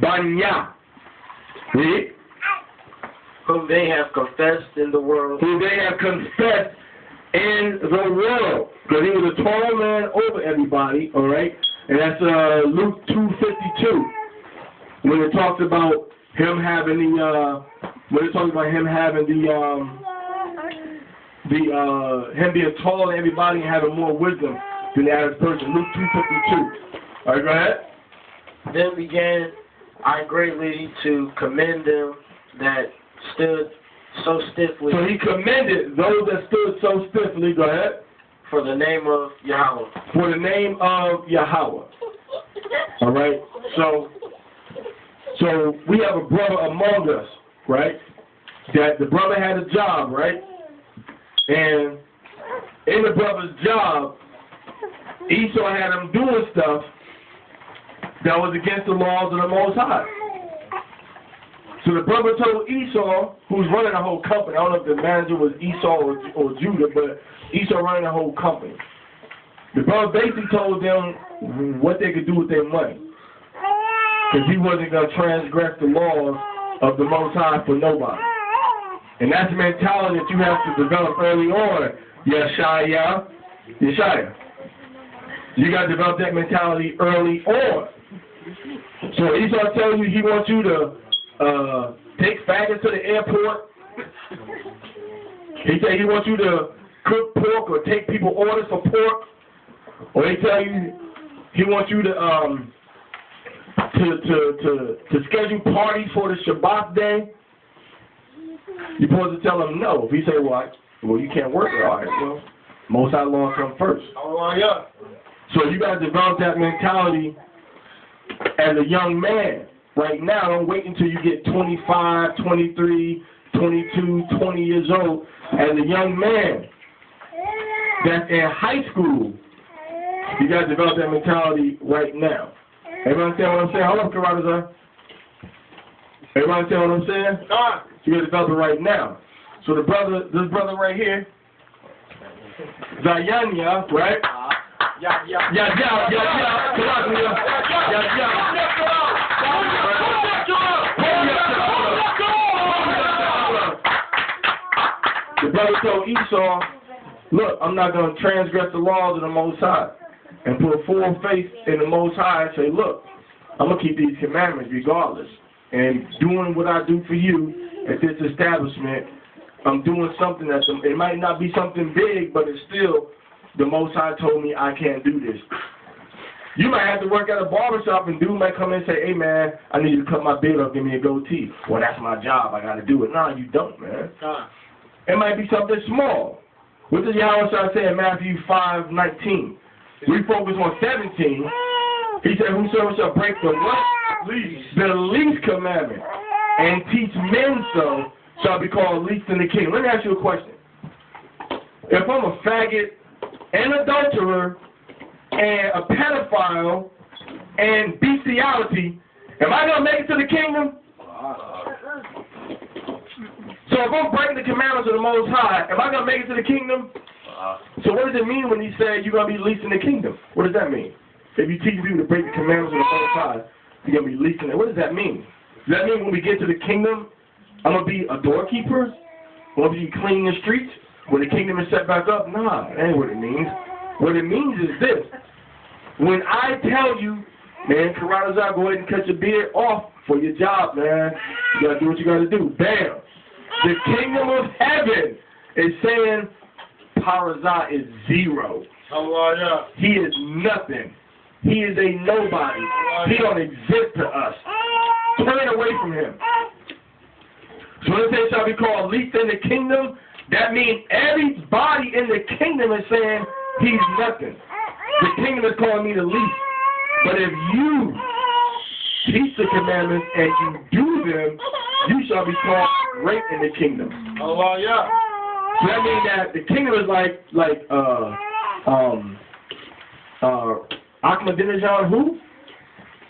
Speaker 1: Banya. Read.
Speaker 3: Whom they have confessed in the world.
Speaker 1: Whom they have confessed in the world. Because he was a tall man over everybody, all right? And that's Luke 2:52. When it talks about him having him being taller than everybody and having more wisdom than the average person. Luke 2:52. All right, go ahead.
Speaker 3: Then began I greatly to commend them that stood so stiffly.
Speaker 1: So he commended those that stood so stiffly. Go ahead.
Speaker 3: For the name of Yahweh.
Speaker 1: For the name of Yahweh. All right. So we have a brother among us, right? That the brother had a job, right? And in the brother's job, Esau had him doing stuff that was against the laws of the Most High. So the brother told Esau, who's running the whole company, I don't know if the manager was Esau or Judah, but Esau running the whole company. The brother basically told them what they could do with their money. Because he wasn't going to transgress the laws of the Most High for nobody. And that's the mentality that you have to develop early on, Yasharahla. You got to develop that mentality early on. So Esau tells you he wants you to take faggots to the airport. He said he wants you to cook pork or take people orders for pork. Or they tell you he wants you to schedule parties for the Shabbat day. You're supposed to tell him no. If he say, well, you can't work. All right, well, Most High law come first.
Speaker 2: Oh, yeah.
Speaker 1: So you got to develop that mentality as a young man. Right now, don't wait until you get 25, 23, 22, 20 years old. As a young man that's in high school, you got to develop that mentality right now. Everybody understand what I'm saying? Hold up, Karadaza. Everybody understand what I'm saying? You got to develop it right now. So this brother right here, Zayanya, right? The brother told Esau, look, I'm not going to transgress the laws of the Most High. And put full faith in the Most High and say, look, I'm going to keep these commandments regardless. And doing what I do for you at this establishment, I'm doing something it might not be something big, but it's still, the Most High told me I can't do this. You might have to work at a barbershop and dude might come in and say, hey man, I need you to cut my beard off, give me a goatee. Well, that's my job, I got to do it. No, you don't, man. It might be something small. What does Yahweh say in Matthew 5:19? We focus on 17. He said, whosoever shall break the what? The least commandment and teach men so shall be called least in the kingdom. Let me ask you a question. If I'm a faggot, an adulterer, and a pedophile, and bestiality, am I going to make it to the kingdom? So if I'm breaking the commandments of the Most High, am I going to make it to the kingdom? So what does it mean when he said you're going to be least in the kingdom? What does that mean? If you teach people to break the commandments of the Most High, you're going to be least in it. What does that mean? Does that mean when we get to the kingdom, I'm going to be a doorkeeper? I'm going to be cleaning the streets? When the kingdom is set back up? Nah, that ain't what it means. What it means is this. When I tell you, man, Karadaza, go ahead and cut your beard off for your job, man. You got to do what you got to do. Bam. The kingdom of heaven is saying Parazah is zero. He is nothing. He is a nobody. He don't exist to us. Turn away from him. So when it says shall be called least in the kingdom, that means everybody in the kingdom is saying he's nothing. The kingdom is calling me the least. But if you teach the commandments and you do them, you shall be called great in the kingdom.
Speaker 2: Aliyah.
Speaker 1: So that means that the kingdom is like Ahmadinejad who?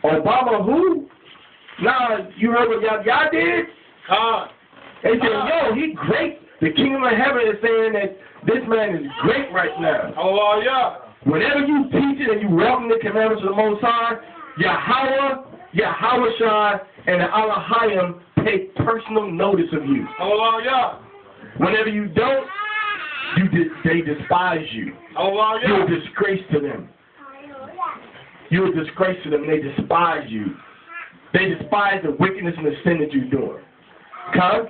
Speaker 1: Obama who? Nah, you heard what y'all did? They said, yo, he great. The kingdom of heaven is saying that this man is great right now.
Speaker 2: Aliyah.
Speaker 1: Whenever you teach it and you welcome the commandments of the Most High, Yahweh, and the Aliyah take personal notice of you.
Speaker 2: Aliyah.
Speaker 1: Whenever you don't, they despise you.
Speaker 2: Aliyah.
Speaker 1: You're a disgrace to them. You're a disgrace to them. They despise you. They despise the wickedness and the sin that you're doing. Come?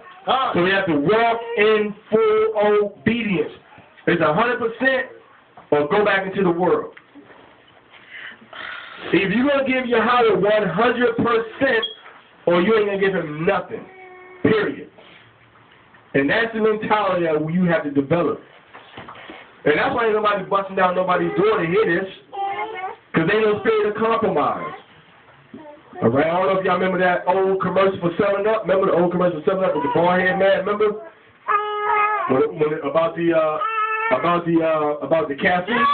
Speaker 1: So we have to walk in full obedience. It's 100% or go back into the world. If you're going to give Yahweh 100%, or you ain't going to give him nothing. Period. And that's the mentality that you have to develop. And that's why ain't nobody busting down nobody's door to hear this. Because they don't spirit of compromise. All right, I don't know if y'all remember that old commercial for 7-Up. Remember the old commercial for 7-Up with the bald head man? Remember? About the caffeine?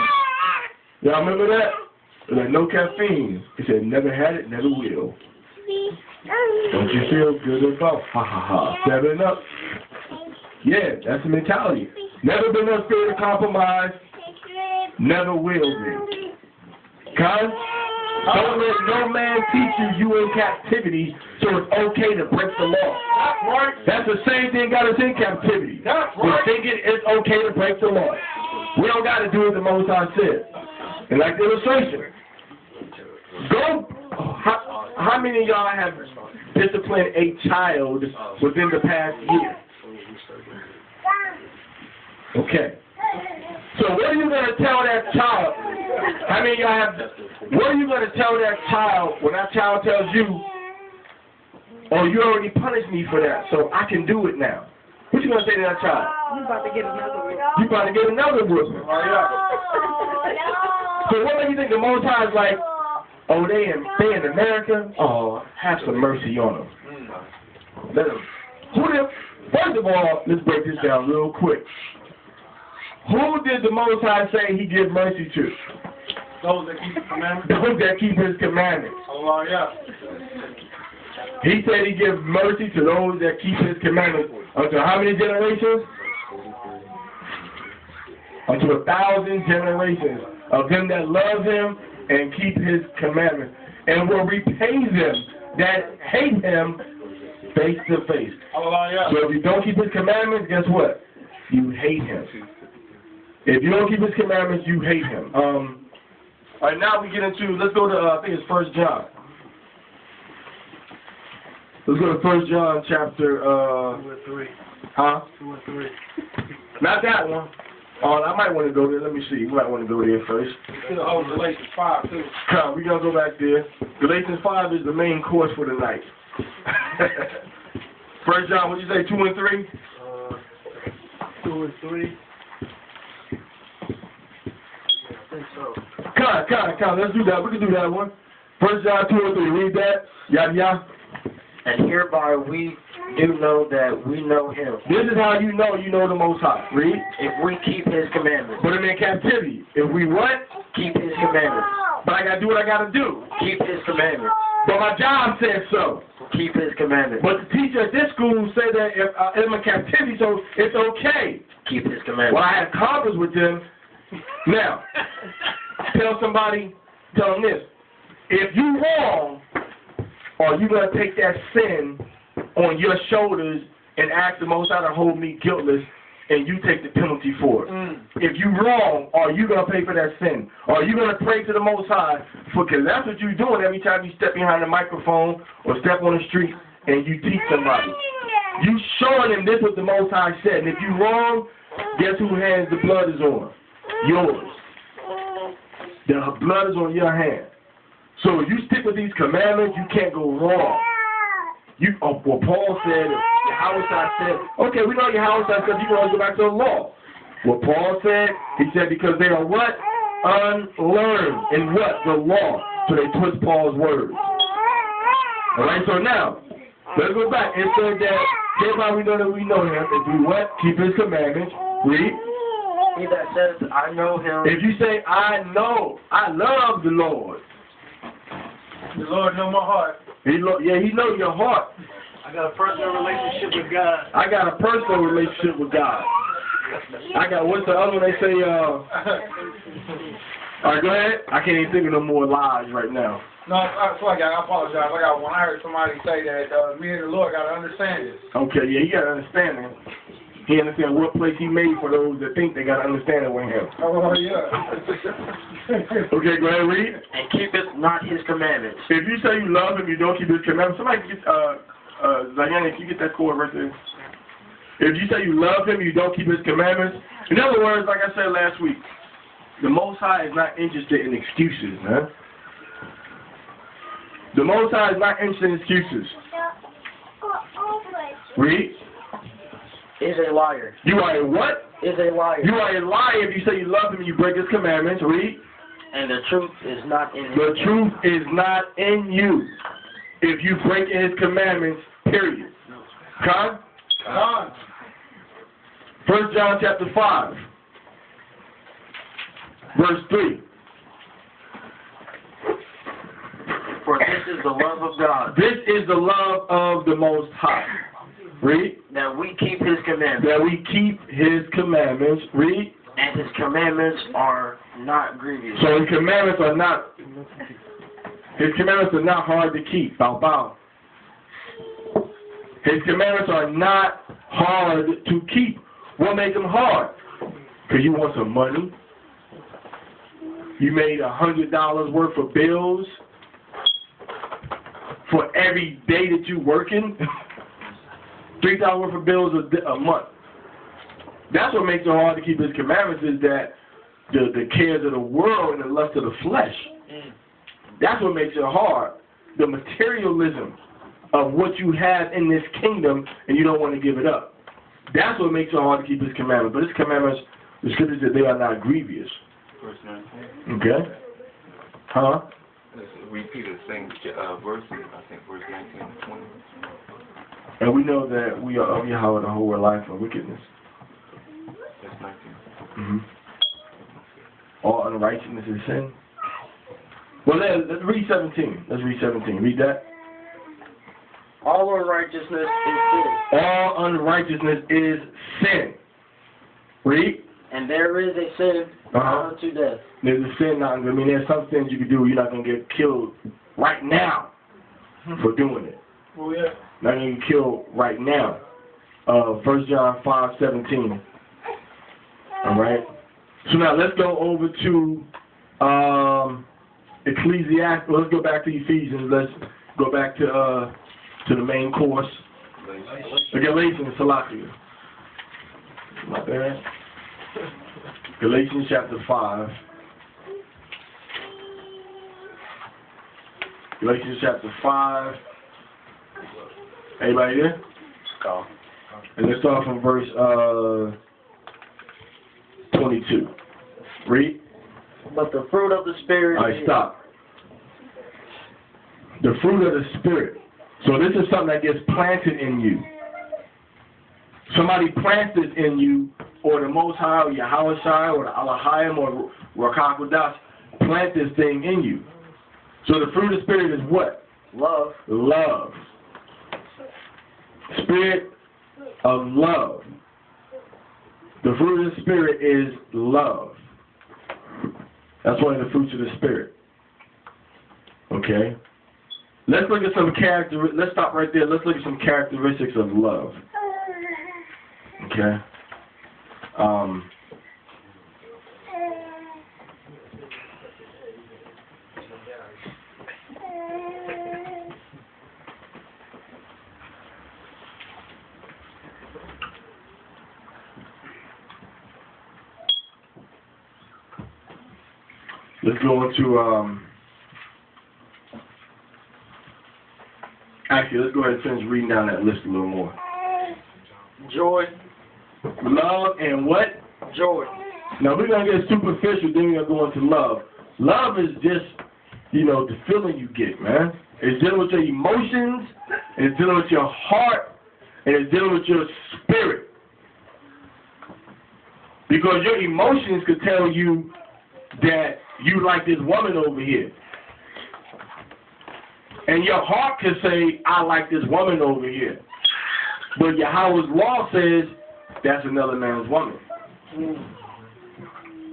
Speaker 1: Y'all remember that? Like, no caffeine. He said, never had it, never will. Don't you feel good about? Ha ha ha. 7-Up. Yeah, that's the mentality. Never been no spirit of compromise. Never will be. Cause don't let no man teach you in captivity, so it's okay to break the law.
Speaker 2: That's right.
Speaker 1: That's the same thing got us in captivity.
Speaker 2: That's right.
Speaker 1: We're thinking it's okay to break the law. We don't got to do what the Most High said. And like the illustration, how many of y'all have disciplined a child within the past year? Okay. So what are you going to tell that child? How many of y'all have, what are you going to tell that child when that child tells you, oh, you already punished me for that, so I can do it now? What you going to say to that child?
Speaker 5: You about to get another one.
Speaker 1: You about to get another whooping. So what do you think the Most High is like, oh, they in America? Oh, have some mercy on them. Let them. First of all, let's break this down real quick. Who did the Most High say he give mercy to?
Speaker 2: Those that keep his commandments.
Speaker 1: Those that keep his commandments.
Speaker 2: Aliyah.
Speaker 1: He said he gives mercy to those that keep his commandments. Unto how many generations? Unto 1,000 generations of them that love him and keep his commandments, and will repay them that hate him face to face.
Speaker 2: Aliyah.
Speaker 1: So if you don't keep his commandments, guess what? You hate him. If you don't keep his commandments, you hate him. All right, now we get into, let's go to, I think it's 1 John. Let's go to 1 John chapter,
Speaker 8: 2 and 3.
Speaker 1: Huh?
Speaker 8: 2 and 3.
Speaker 1: Not that one. I might want to go there. Let me see. We might want to go there first.
Speaker 2: Galatians 5 too.
Speaker 1: Come, we're going to go back there. Galatians 5 is the main course for the night. 1 John, what did you say, 2 and 3?
Speaker 8: 2 and 3. I think so.
Speaker 1: Come, let's do that. We can do that one. 1 John 2 and 3, read that. Yeah.
Speaker 3: And hereby we do know that we know him.
Speaker 1: This is how you know the Most High. Read.
Speaker 3: If we keep his commandments.
Speaker 1: Put him in captivity. If we what?
Speaker 3: Keep his commandments.
Speaker 1: But I got to do what I got to do.
Speaker 3: Keep his commandments.
Speaker 1: But my job says so.
Speaker 3: Keep his commandments.
Speaker 1: But the teacher at this school said that if I'm in captivity, so it's okay.
Speaker 3: Keep his commandments.
Speaker 1: Well, I had conference with them. Now, tell them this. If you wrong, are you going to take that sin on your shoulders and ask the Most High to hold me guiltless, and you take the penalty for it? If you wrong, are you going to pay for that sin? Are you going to pray to the Most High? Because that's what you're doing every time you step behind the microphone or step on the street and you teach somebody. You showing them this what the Most High said. And if you wrong, guess whose hands the blood is on? Yours. The blood is on your hand. So if you stick with these commandments, you can't go wrong. Paul said, Yahweh said, okay, we know Yahweh said you can always go back to the law. What Paul said, he said because they are what? Unlearned in what? The law. So they twist Paul's words. Alright, so now, let's go back. It said that, here's how we know that we know him. If we what? Keep his commandments. Read.
Speaker 3: He that says, I know him.
Speaker 1: If you say, I know, I love the Lord.
Speaker 2: The Lord know my heart.
Speaker 1: He know your heart.
Speaker 8: I got a personal relationship with God.
Speaker 1: I got a personal relationship with God. I got, what's the other one they say, alright, go ahead. I can't even think of no more lies right now.
Speaker 2: No, I apologize. I got one. I heard somebody say that me and the Lord got to understand this.
Speaker 1: Okay, yeah, you got to understand it. He understands what place he made for those that think they got to understand it with him.
Speaker 2: Oh, yeah.
Speaker 1: Okay, go ahead, read.
Speaker 3: And keepeth not his commandments.
Speaker 1: If you say you love him, you don't keep his commandments. Somebody get, Diana, if you get that chord right there. If you say you love him, you don't keep his commandments. In other words, like I said last week, the Most High is not interested in excuses, man. The Most High is not interested in excuses. Read.
Speaker 3: Is a liar.
Speaker 1: You are a what?
Speaker 3: Is a liar.
Speaker 1: You are a liar if you say you love him and you break his commandments. Read.
Speaker 3: And the truth is not in him.
Speaker 1: The truth is not in you if you break his commandments, period. Con?
Speaker 2: Con.
Speaker 1: 1 John chapter 5, verse 3.
Speaker 3: For this is the love of God.
Speaker 1: This is the love of the Most High. Read.
Speaker 3: That we keep his commandments.
Speaker 1: That we keep his commandments. Read.
Speaker 3: And his commandments are not grievous.
Speaker 1: So his commandments are not hard to keep. Bow, bow. His commandments are not hard to keep. What makes them hard? Because you want some money. You made $100 worth of bills for every day that you working. $3,000 worth of bills a month. That's what makes it hard to keep his commandments, is that the cares of the world and the lust of the flesh. That's what makes it hard. The materialism of what you have in this kingdom and you don't want to give it up. That's what makes it hard to keep his commandments. But his commandments, the scripture says they are not grievous.
Speaker 4: Verse 19.
Speaker 1: Okay? Huh?
Speaker 4: Let's repeat the same verse, I think verse 19 and 20.
Speaker 1: And we know that we are of Yahweh the whole life of wickedness.
Speaker 4: That's 19.
Speaker 1: Mm-hmm. All unrighteousness is sin. Well, let's read 17. Let's read 17. Read that.
Speaker 3: All unrighteousness is sin.
Speaker 1: All unrighteousness is sin. Read.
Speaker 3: And there is a sin unto death.
Speaker 1: There's a sin not. I mean, there's some things you can do. You're not gonna get killed right now for doing it.
Speaker 2: Oh, yeah.
Speaker 1: Not gonna get killed right now. 1 John 5:17. All right. So now let's go over to Ecclesiastes. Let's go back to Ephesians. Let's go back to the main course. Galatians, Salakia. Not bad. Galatians chapter 5. Galatians chapter 5. Everybody there?
Speaker 3: Go.
Speaker 1: And let's start from verse 22. Read.
Speaker 3: But the fruit of the Spirit.
Speaker 1: All right, stop. The fruit of the Spirit. So this is something that gets planted in you. Somebody plants this in you, or the Most High, or Yahweh or the Aliyah, or Rakakudas, plant this thing in you. So the fruit of the Spirit is what?
Speaker 3: Love.
Speaker 1: Love. Spirit of love. The fruit of the Spirit is love. That's one of the fruits of the Spirit. Okay? Let's look at some let's stop right there. Let's look at some characteristics of love. Okay? Let's go into, actually, let's go ahead and finish reading down that list a little more.
Speaker 3: Joy.
Speaker 1: Love and what?
Speaker 3: Joy.
Speaker 1: Now, we're going to get superficial, then we're going to go into love. Love is just the feeling you get, man. It's dealing with your emotions, and it's dealing with your heart, and it's dealing with your spirit. Because your emotions could tell you that you like this woman over here. And your heart could say, I like this woman over here. But Yahweh's law says, that's another man's woman.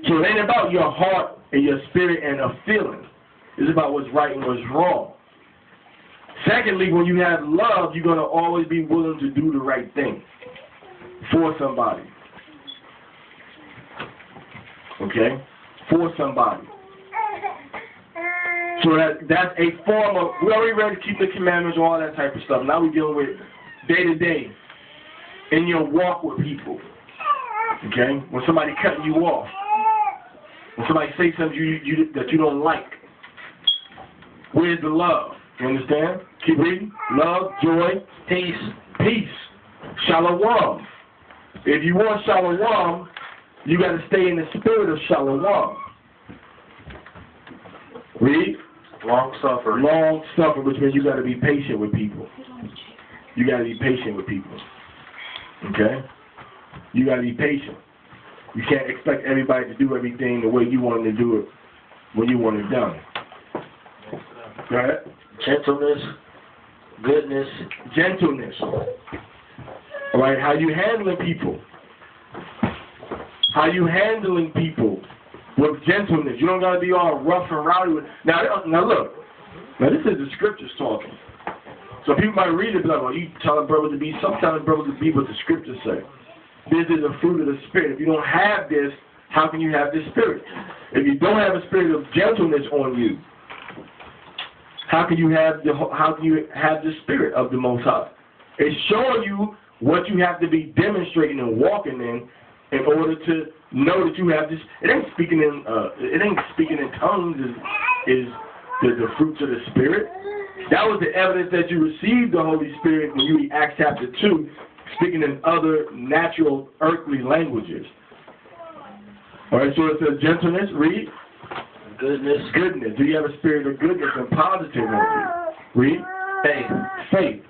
Speaker 1: So it ain't about your heart and your spirit and a feeling. It's about what's right and what's wrong. Secondly, when you have love, you're going to always be willing to do the right thing for somebody. Okay? For somebody. So that's a form of, we already ready to keep the commandments and all that type of stuff. Now we're dealing with day-to-day in your walk with people. Okay? When somebody cutting you off. When somebody say something that you don't like. Where's the love? You understand? Keep reading. Love, joy, peace. Shalom. If you want shalom, you got to stay in the spirit of shalom. Read.
Speaker 3: Long suffering.
Speaker 1: Long suffering, which means you got to be patient with people. You got to be patient with people. Okay? You got to be patient. You can't expect everybody to do everything the way you want them to do it when you want it done. Go ahead.
Speaker 3: Gentleness, goodness.
Speaker 1: Gentleness. All right, how you handling people. How you handling people with gentleness. You don't got to be all rough and rowdy. Now look. Now this is the scriptures talking. So people might read it and be like, well, you telling brothers to be, some telling brothers to be what the scriptures say. This is a fruit of the Spirit. If you don't have this, how can you have this spirit? If you don't have a spirit of gentleness on you, how can you have the spirit of the Most High? It's showing you what you have to be demonstrating and walking in order to know that you have this. It ain't speaking in tongues is the fruits of the Spirit. That was the evidence that you received the Holy Spirit when you read Acts chapter 2, speaking in other natural earthly languages. All right, so it says gentleness. Read.
Speaker 3: Goodness.
Speaker 1: Goodness. Do you have a spirit of goodness and positive on you? Read. Faith.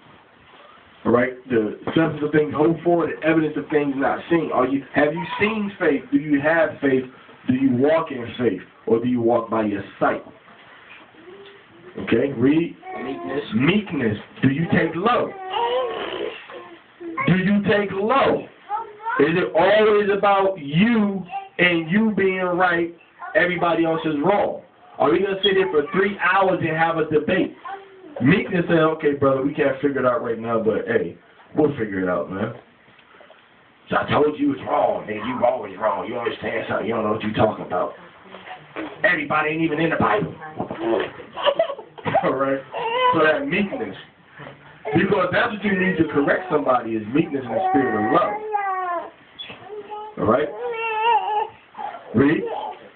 Speaker 1: All right. The substance of things hoped for, the evidence of things not seen. Have you seen faith? Do you have faith? Do you walk in faith? Or do you walk by your sight? Okay. Read. Meekness. Do you take low? Do you take low? Is it always about you and you being right? Everybody else is wrong. Are we going to sit here for 3 hours and have a debate? Meekness said, okay, brother, we can't figure it out right now, but hey, we'll figure it out, man. So I told you it's wrong, man. You always wrong. You always saying something. You don't know what you're talking about. Everybody ain't even in the Bible. All right? So that meekness. Because that's what you need to correct somebody is meekness and the spirit of love. All right? Read.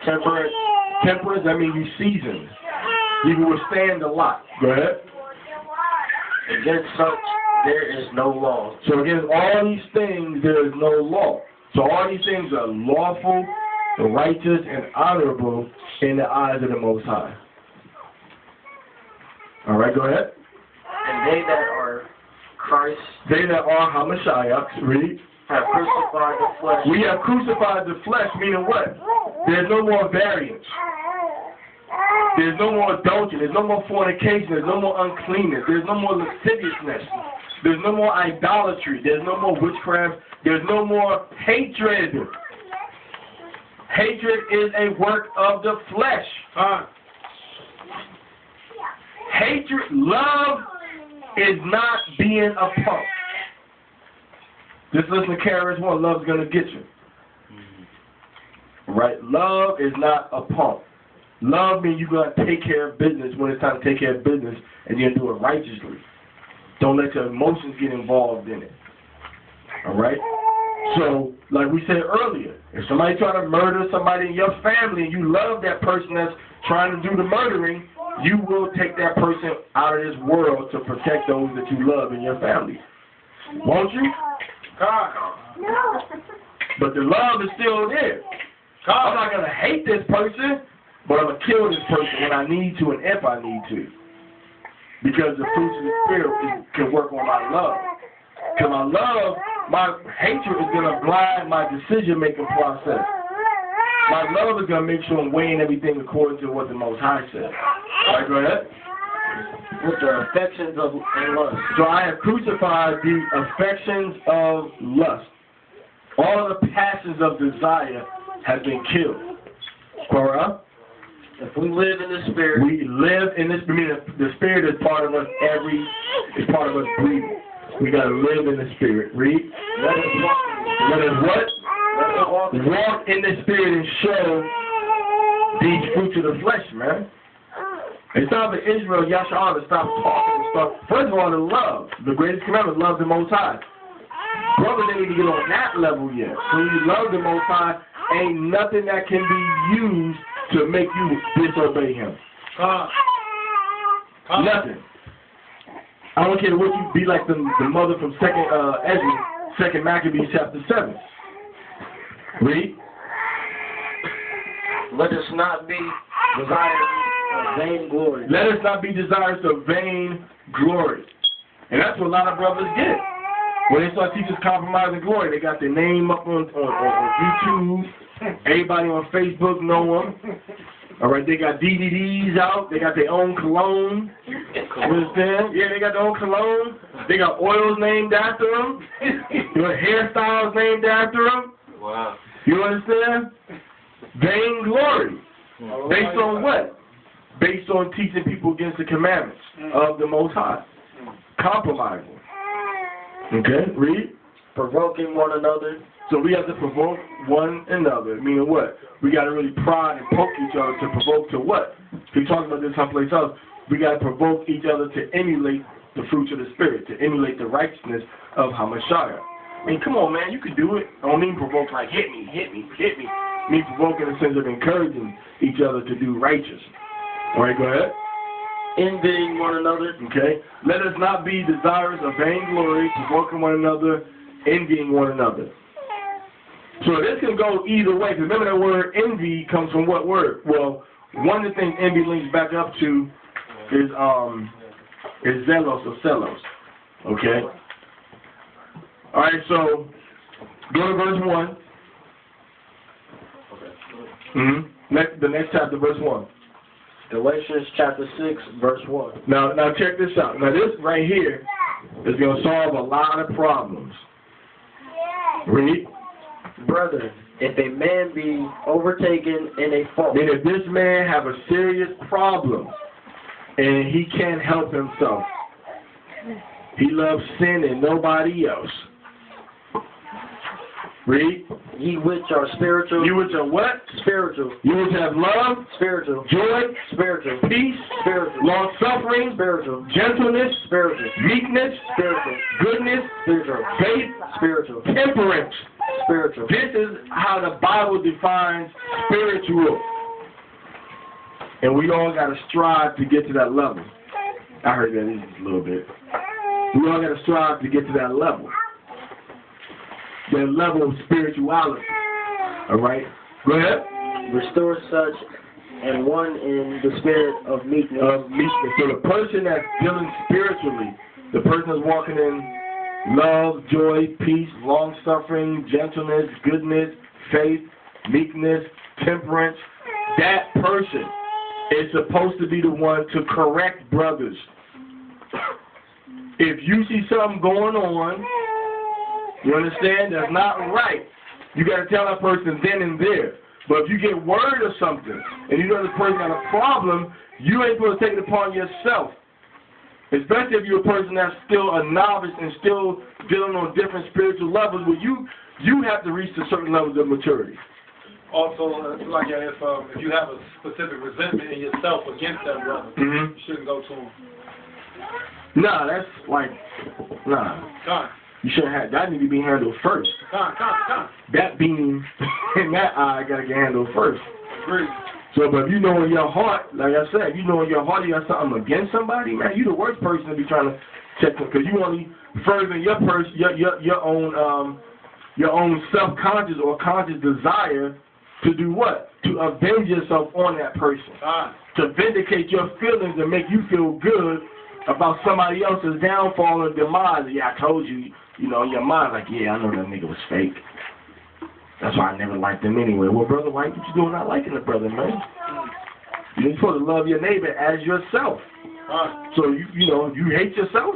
Speaker 1: Temperance, that means you seasoned. You can withstand a lot. Go ahead.
Speaker 3: Against such, there is no law.
Speaker 1: So against all these things, there is no law. So all these things are lawful, righteous, and honorable in the eyes of the Most High. All right, go ahead.
Speaker 3: And they that are Christ.
Speaker 1: They that are Hamashiach, read.
Speaker 3: Have crucified the flesh.
Speaker 1: We have crucified the flesh, meaning what? There's no more variance. There's no more adultery. There's no more fornication. There's no more uncleanness. There's no more lasciviousness. There's no more idolatry. There's no more witchcraft. There's no more hatred. Hatred is a work of the flesh. Hatred, love is not being a punk. Just listen to KRS-One, love's going to get you. Right? Love is not a punk. Love means you're going to take care of business when it's time to take care of business, and you're going to do it righteously. Don't let your emotions get involved in it. All right? So, like we said earlier, if somebody trying to murder somebody in your family and you love that person that's trying to do the murdering, you will take that person out of this world to protect those that you love in your family. Won't you? But the love is still there. I'm not going to hate this person. but I'm going to kill this person when I need to and if I need to. Because the fruits of the Spirit can work on my love. Because my hatred is going to blind my decision-making process. My love is going to make sure I'm weighing everything according to what the Most High says. All right, go ahead.
Speaker 8: With the affections of lust.
Speaker 1: So I have crucified the affections of lust. All of the passions of desire have been killed. Torah.
Speaker 3: If we live in the Spirit,
Speaker 1: We live in this. I mean, the Spirit is part of us. It's part of us breathing. We got to live in the Spirit. Read.
Speaker 8: Let us walk
Speaker 1: Let us what?
Speaker 8: Let us walk
Speaker 1: Walk in the Spirit and show these fruits of the flesh, man. It's time for Israel, Yasharahla, to stop talking and stuff. First of all, the love. The greatest commandment, love the Most High. Brothers, they need to get on that level yet. When you love the Most High, ain't nothing that can be used to make you disobey Him. Nothing. I don't care what you be like the mother from Second Maccabees chapter 7. Read.
Speaker 3: let us not be desirous of vain glory.
Speaker 1: Let us not be desirous of vain glory. And that's what a lot of brothers get. When they start teaching compromising glory, they got their name up on YouTube. Everybody on Facebook know them. All right, they got DVDs out. They got their own cologne. You understand? Yeah, they got their own cologne. They got oils named after them. Hairstyles named after them.
Speaker 3: Wow.
Speaker 1: You understand? Vain glory. Based on what? Based on teaching people against the commandments of the Most High. Compromising. Okay, read.
Speaker 3: Provoking one another.
Speaker 1: So we have to provoke one another. Meaning what? We got to really prod and poke each other to provoke to what? We talked about this someplace else. We got to provoke each other to emulate the fruits of the Spirit, to emulate the righteousness of Hamashiach. I mean, come on, man, you can do it. I don't mean provoke like hit me. I mean provoke in the sense of encouraging each other to do righteous. All right, go ahead.
Speaker 3: Envying one another.
Speaker 1: Okay. Let us not be desirous of vainglory, provoking one another, envying one another. So this can go either way. Because remember that word envy comes from what word? Well, one of the things envy links back up to is zelos or celos. Okay. All right. So go to verse 1. The next chapter, verse 1.
Speaker 3: Galatians chapter 6, verse 1.
Speaker 1: Now check this out. Now this right here is going to solve a lot of problems. Read.
Speaker 3: Brethren, if a man be overtaken in a fault.
Speaker 1: Then if this man have a serious problem and he can't help himself, he loves sin and nobody else. Read.
Speaker 3: Ye which are spiritual.
Speaker 1: You which are what?
Speaker 3: Spiritual.
Speaker 1: You which have love.
Speaker 3: Spiritual.
Speaker 1: Joy.
Speaker 3: Spiritual.
Speaker 1: Peace.
Speaker 3: Spiritual.
Speaker 1: Long suffering.
Speaker 3: Spiritual.
Speaker 1: Gentleness.
Speaker 3: Spiritual.
Speaker 1: Meekness.
Speaker 3: Spiritual.
Speaker 1: Goodness.
Speaker 3: Spiritual.
Speaker 1: Faith.
Speaker 3: Spiritual.
Speaker 1: Temperance.
Speaker 3: Spiritual.
Speaker 1: This is how the Bible defines spiritual. And we all got to strive to get to that level. I heard that just a little bit. We all got to strive to get to that level. That level of spirituality. All right? Go ahead.
Speaker 3: Restore such and one in the spirit of meekness.
Speaker 1: So the person that's dealing spiritually, the person that's walking in love, joy, peace, long-suffering, gentleness, goodness, faith, meekness, temperance, that person is supposed to be the one to correct brothers. If you see something going on, you understand, that's not right, you got to tell that person then and there. But if you get word of something and you know the person got a problem, you ain't supposed to take it upon yourself. Especially if you're a person that's still a novice and still dealing on different spiritual levels where you have to reach to certain levels of maturity.
Speaker 2: Also, like if you have a specific resentment in yourself against that brother, you shouldn't go to him.
Speaker 1: Nah, that's like, nah. You shouldn't have, that need to be handled first. That beam in that eye got to get handled first.
Speaker 2: Agreed.
Speaker 1: So, but if you know in your heart, like I said, if you know in your heart you got something against somebody, man, you the worst person to be trying to check them, because you only further your own self-conscious or conscious desire to do what? to avenge yourself on that person. To vindicate your feelings and make you feel good about somebody else's downfall and demise. Yeah, I told you, you know, in your mind, like, yeah, I know that nigga was fake. That's why I never liked him anyway. Well, brother, why you doing not liking the brother, man? You're supposed to love your neighbor as yourself. So, you know, you hate yourself?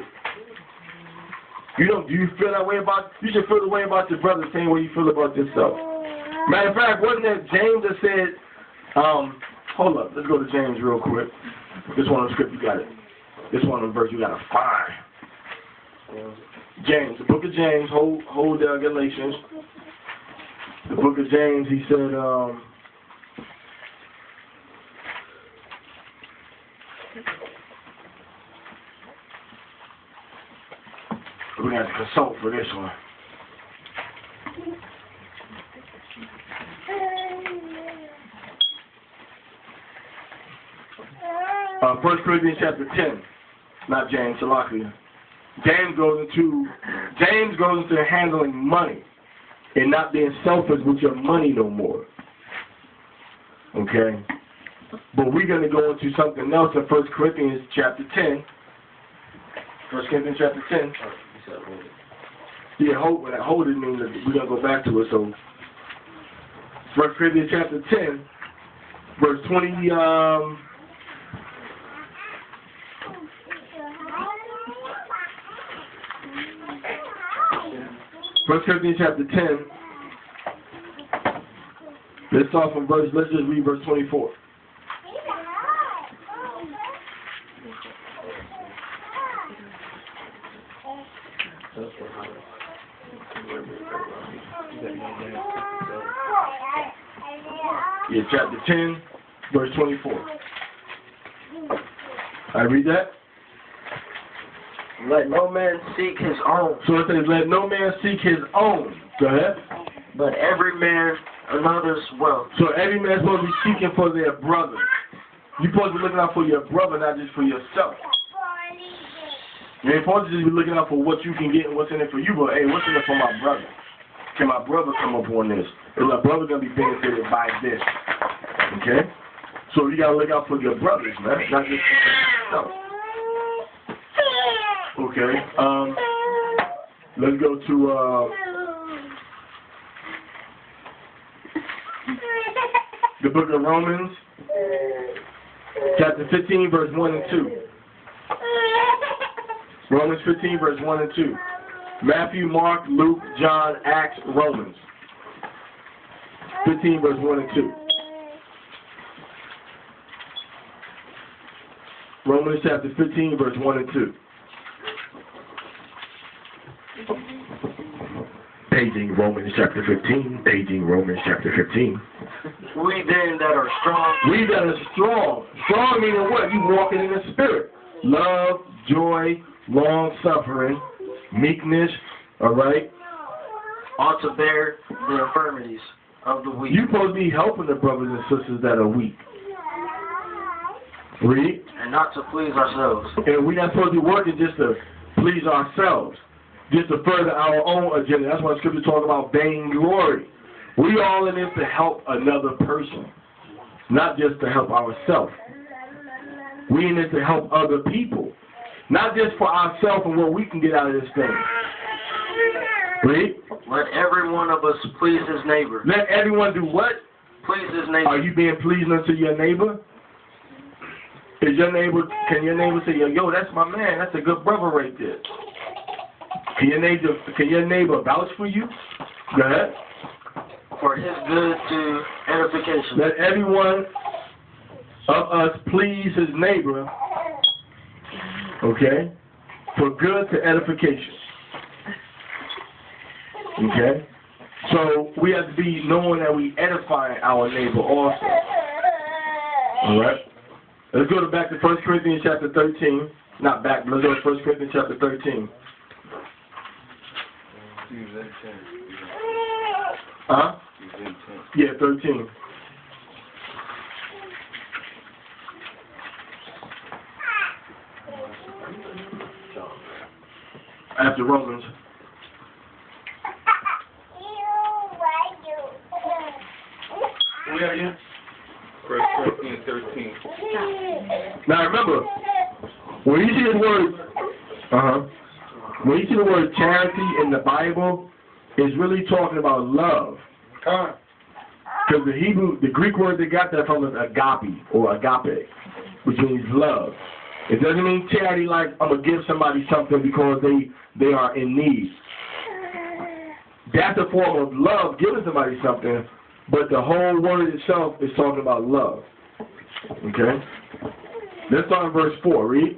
Speaker 1: Do you feel that way about, you should feel the way about your brother the same way you feel about yourself. Matter of fact, wasn't it James that said, hold up, let's go to James real quick. This one on the script, you got it. This one on the verse, you got to find. James, the book of James, hold Galatians. The book of James, he said, we're going to have to consult for this one. 1 Corinthians chapter 10, not James, Aliyah. James goes into handling money and not being selfish with your money no more. Okay? But we're going to go into something else in 1 Corinthians chapter 10. 1 Corinthians chapter 10. Yeah, when I hold it means that we're going to go back to it. So, 1 Corinthians chapter 10, verse 20, 1 Corinthians chapter 10, let's start from let's just read verse 24. Yeah, chapter 10, verse 24. I read that?
Speaker 3: Let no man seek his own.
Speaker 1: So it says, let no man seek his own. Go ahead.
Speaker 3: But every man another's wealth.
Speaker 1: So every man's supposed to be seeking for their brother. You're supposed to be looking out for your brother, not just for yourself. You ain't supposed to just be looking out for what you can get and what's in it for you, but hey, what's in it for my brother? Can my brother come up on this? Is my brother going to be benefited by this? Okay? So you got to look out for your brothers, man, not just for yourself. Okay, let's go to the book of Romans, chapter 15, verse 1 and 2. Romans 15, verse 1 and 2. Matthew, Mark, Luke, John, Acts, Romans. 15, verse 1 and 2. Romans chapter 15, verse 1 and 2. Paging Romans chapter 15. Paging Romans chapter 15.
Speaker 3: We then that are strong.
Speaker 1: We that are strong. Strong meaning what? You walking in the spirit. Love, joy, long suffering, meekness, alright?
Speaker 3: Ought to bear the infirmities of the weak.
Speaker 1: You're supposed to be helping the brothers and sisters that are weak. Read.
Speaker 3: And not to please ourselves.
Speaker 1: And we're not supposed to be working just to please ourselves. Just to further our own agenda. That's why the scripture talks about vainglory. We all in this to help another person, not just to help ourselves. We in this to help other people, not just for ourselves and what we can get out of this thing. Read.
Speaker 3: Let every one of us please his neighbor.
Speaker 1: Let everyone do what?
Speaker 3: Please his neighbor.
Speaker 1: Are you being pleasing unto your neighbor? Can your neighbor say, yo, that's my man, that's a good brother right there? Can your neighbor vouch for you? Go ahead.
Speaker 3: For his good to edification.
Speaker 1: Let everyone of us please his neighbor, okay, for good to edification. Okay? So we have to be knowing that we edify our neighbor also. Alright? Let's go back to 1 Corinthians chapter 13. Not back, but let's go to 1 Corinthians chapter 13. Huh? Yeah, 13. After Romans. We are here.
Speaker 9: Now remember, when you see the word, when you see the word charity in the Bible, it's really talking about love. Because the Greek word they got that from is agape or agape, which means love. It doesn't mean charity like I'm gonna give somebody something because they are in need. That's a form of love, giving somebody something, but the whole word itself is talking about love. Okay? Let's start in verse 4. Read.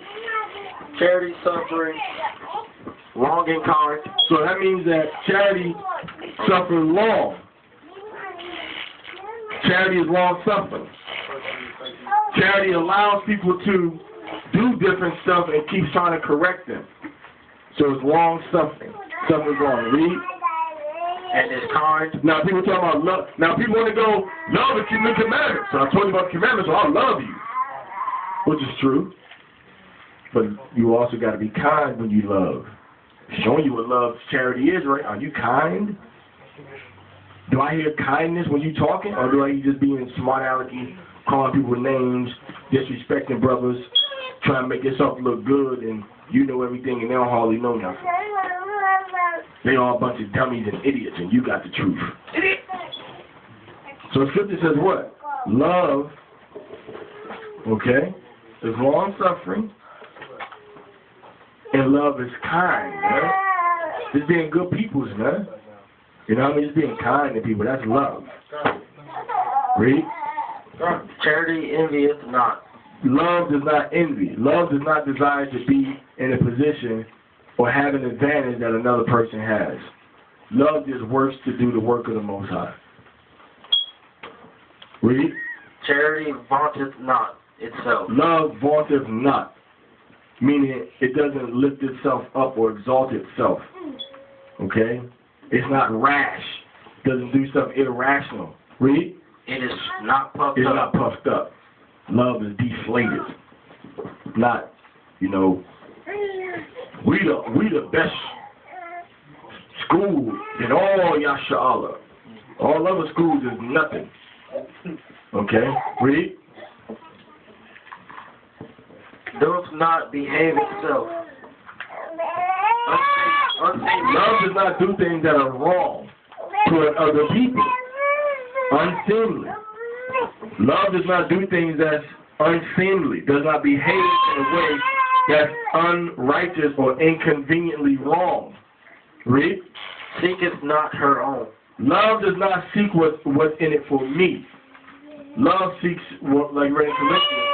Speaker 3: Charity, suffering, long and kind.
Speaker 9: So that means that charity suffers long. Charity is long suffering. Charity allows people to do different stuff and keeps trying to correct them. So it's long suffering. Suffering long. Read.
Speaker 3: And it's kind.
Speaker 9: Now people talk about love. Now people want to go, love is keeping the commandments. So I told you about the commandments, so I love you. Which is true. But you also got to be kind when you love. Showing you what love charity is, right? Are you kind? Do I hear kindness when you talking? Or do I hear just being smart alecky, calling people names, disrespecting brothers, trying to make yourself look good and you know everything and they don't hardly know nothing? They all a bunch of dummies and idiots and you got the truth. So Scripture says what? Love, okay, is long suffering. And love is kind, man. Just being good peoples, man. You know what I mean? Just being kind to people. That's love. Read.
Speaker 3: Charity envieth not.
Speaker 9: Love does not envy. Love does not desire to be in a position or have an advantage that another person has. Love just works to do the work of the Most High. Read.
Speaker 3: Charity vaunteth not itself.
Speaker 9: Love vaunteth not. Meaning it doesn't lift itself up or exalt itself. Okay? It's not rash. It doesn't do stuff irrational. Read.
Speaker 3: It is not puffed up.
Speaker 9: It's not puffed up. Love is deflated. Not, you know, we the best school in all Yasharahla. All other schools is nothing. Okay? Read.
Speaker 3: Doth not behave itself.
Speaker 9: Love does not do things that are wrong toward other people. Unseemly. Love does not do things that's unseemly. Does not behave in a way that's unrighteous or inconveniently wrong. Read.
Speaker 3: Seeketh not her own.
Speaker 9: Love does not seek what's in it for me. Love seeks, what, like read in Corinthians,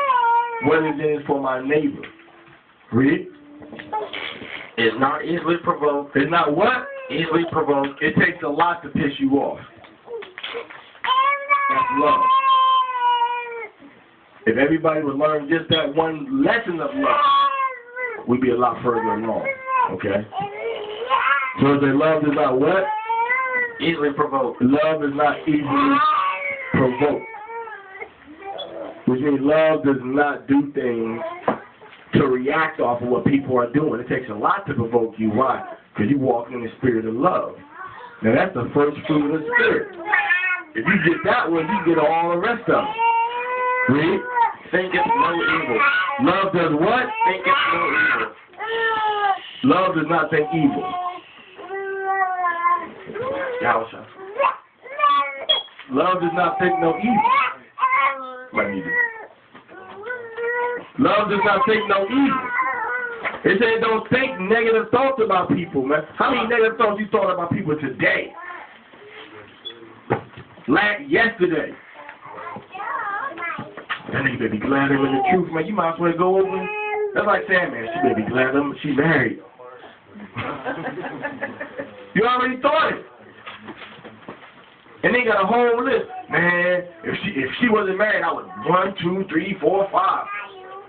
Speaker 9: what is in it for my neighbor. Read.
Speaker 3: Is not easily provoked.
Speaker 9: It's not what?
Speaker 3: Easily provoked.
Speaker 9: It takes a lot to piss you off. That's love. If everybody would learn just that one lesson of love, we'd be a lot further along. Okay? So they love is not what?
Speaker 3: Easily provoked.
Speaker 9: Love is not easily provoked. Which means love does not do things to react off of what people are doing. It takes a lot to provoke you. Why? Because you walk in the spirit of love. Now that's the first fruit of the spirit. If you get that one, you get all the rest of it. Read.
Speaker 3: Thinketh no evil.
Speaker 9: Love does what?
Speaker 3: Thinketh no evil.
Speaker 9: Love does not think evil. Yasharahla. Love does not think no evil. Let me do. Love does not think no evil. It said don't think negative thoughts about people, man. How many negative thoughts you thought about people today? Yesterday. That nigga better be glad I'm in the truth, man. You might as well go over. That's like saying, man, she better be glad she's married. You already thought it. And they got a whole list. Man, if she wasn't married, I would 1, 2, 3, 4, 5.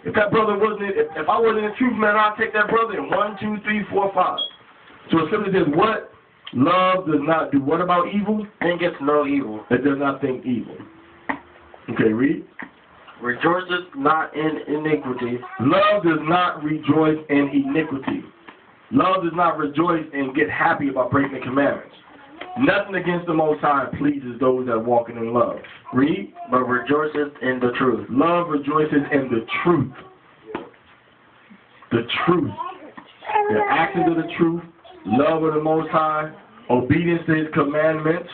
Speaker 9: If that brother wasn't, if I wasn't the truth, man, I'd take that brother in 1, 2, 3, 4, 5. So it simply says what? Love does not do what about evil?
Speaker 3: Thinketh no evil.
Speaker 9: It does not think evil. Okay, read.
Speaker 3: Rejoiceth not in iniquity.
Speaker 9: Love does not rejoice in iniquity. Love does not rejoice and get happy about breaking the commandments. Nothing against the Most High pleases those that walk in love. Read.
Speaker 3: But rejoiceth in the truth.
Speaker 9: Love rejoices in the truth. the truth. The actions of the truth, love of the Most High, obedience to His commandments,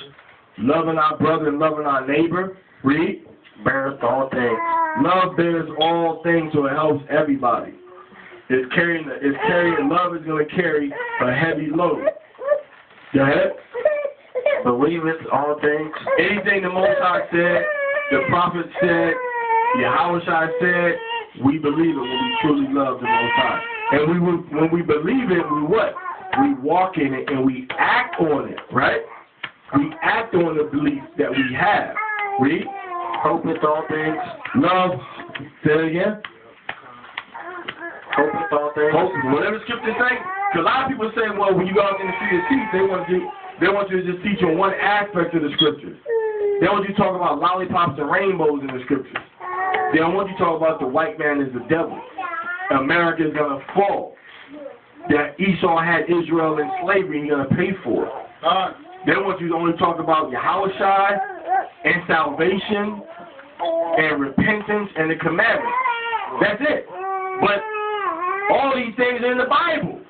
Speaker 9: loving our brother and loving our neighbor. Read. Bears all things. Love bears all things, so it helps everybody. Love is going to carry a heavy load. Go ahead.
Speaker 3: Believeth all things.
Speaker 9: Anything the Most High said, the prophet said, Yahushua said, we believe it when we truly love the Most High. And when we believe it, we what? We walk in it and we act on it, right? We act on the belief that we have. Read.
Speaker 3: Hopeth all things.
Speaker 9: Love. Say it again.
Speaker 3: Hopeth all things.
Speaker 9: Hope, whatever scripture say. Because a lot of people say, well, when you go out in the street and teach, they want you to just teach on one aspect of the scriptures. They want you to talk about lollipops and rainbows in the scriptures. They don't want you to talk about the white man is the devil. America is going to fall. That Esau had Israel in slavery and he's going to pay for it. They want you to only talk about Yahushua and salvation and repentance and the commandments. That's it. But all these things are in the Bible.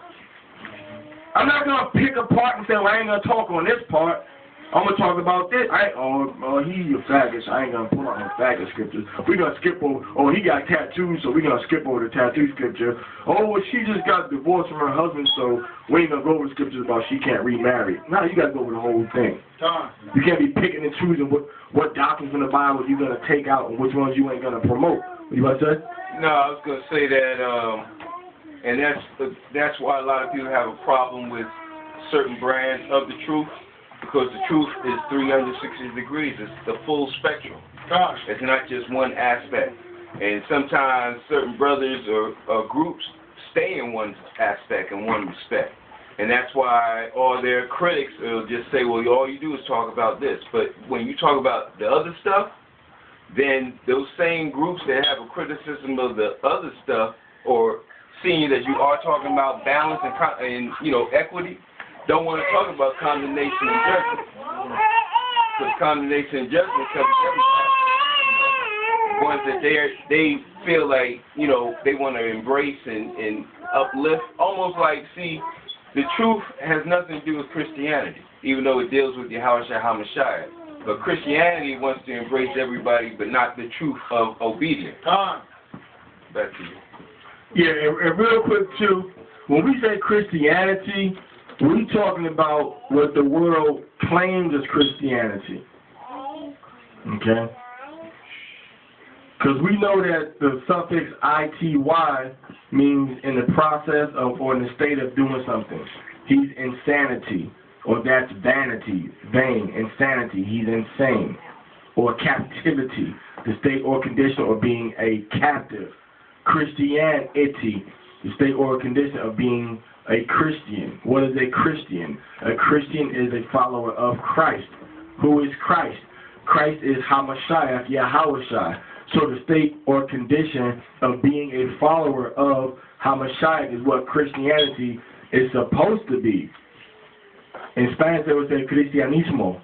Speaker 9: I'm not going to pick apart and say, well, I ain't going to talk on this part. I'm going to talk about this. He a faggot, so I ain't going to pull out no faggot scriptures. We're going to skip over, he got tattoos, so we're going to skip over the tattoo scripture. She just got divorced from her husband, so we ain't going to go over scriptures about she can't remarry. No, you got to go over the whole thing. You can't be picking and choosing what doctrines in the Bible you're going to take out and which ones you ain't going to promote. What you about to say?
Speaker 4: No, I was going to say that, and that's why a lot of people have a problem with certain brands of the truth, because the truth is 360 degrees. It's the full spectrum. It's not just one aspect. And sometimes certain brothers or groups stay in one aspect and one respect. And that's why all their critics will just say, well, all you do is talk about this. But when you talk about the other stuff, then those same groups that have a criticism of the other stuff, or seeing that you are talking about balance and equity, don't want to talk about condemnation and judgment. Because condemnation and judgment covers everybody. Ones that they feel like, they want to embrace and uplift. Almost like, see, the truth has nothing to do with Christianity, even though it deals with Yahushua HaMashiach. But Christianity wants to embrace everybody, but not the truth of obedience. Back to you.
Speaker 9: Yeah, and real quick, too, when we say Christianity, we're talking about what the world claims as Christianity. Okay? Because we know that the suffix ity means in the process of or in the state of doing something. He's insanity, or that's vanity, vain, insanity. He's insane. Or captivity, the state or condition of being a captive. Christianity, the state or condition of being a Christian. What is a Christian? A Christian is a follower of Christ. Who is Christ? Christ is Hamashiach, Yahushua. So the state or condition of being a follower of Hamashiach is what Christianity is supposed to be. In Spanish they would say cristianismo,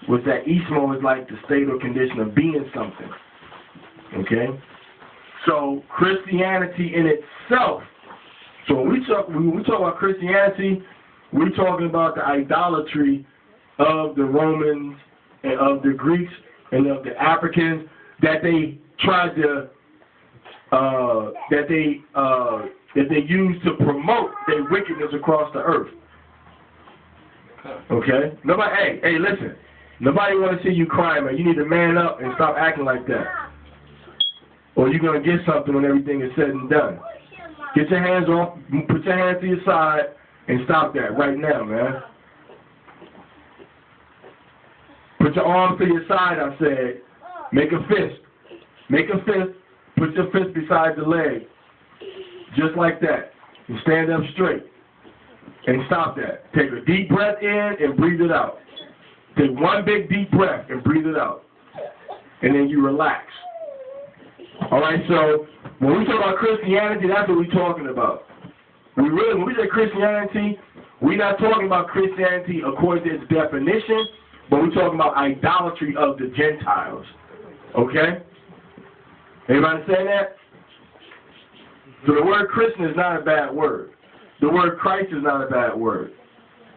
Speaker 9: which that ismo is like the state or condition of being something. Okay? So Christianity in itself. So when we talk about Christianity, we're talking about the idolatry of the Romans and of the Greeks and of the Africans that they tried to that they use to promote their wickedness across the earth. Okay? Nobody. Hey, listen. Nobody want to see you crying, man. You need to man up and stop acting like that, or you're gonna get something when everything is said and done. Get your hands off, put your hands to your side, and stop that right now, man. Put your arms to your side, I said. Make a fist. Make a fist. Put your fist beside the leg. Just like that. And stand up straight. And stop that. Take a deep breath in and breathe it out. Take one big deep breath and breathe it out. And then you relax. Alright, so when we talk about Christianity, that's what we're talking about. When we say Christianity, we're not talking about Christianity according to its definition, but we're talking about idolatry of the Gentiles. Okay? Everybody say that? So the word Christian is not a bad word. The word Christ is not a bad word.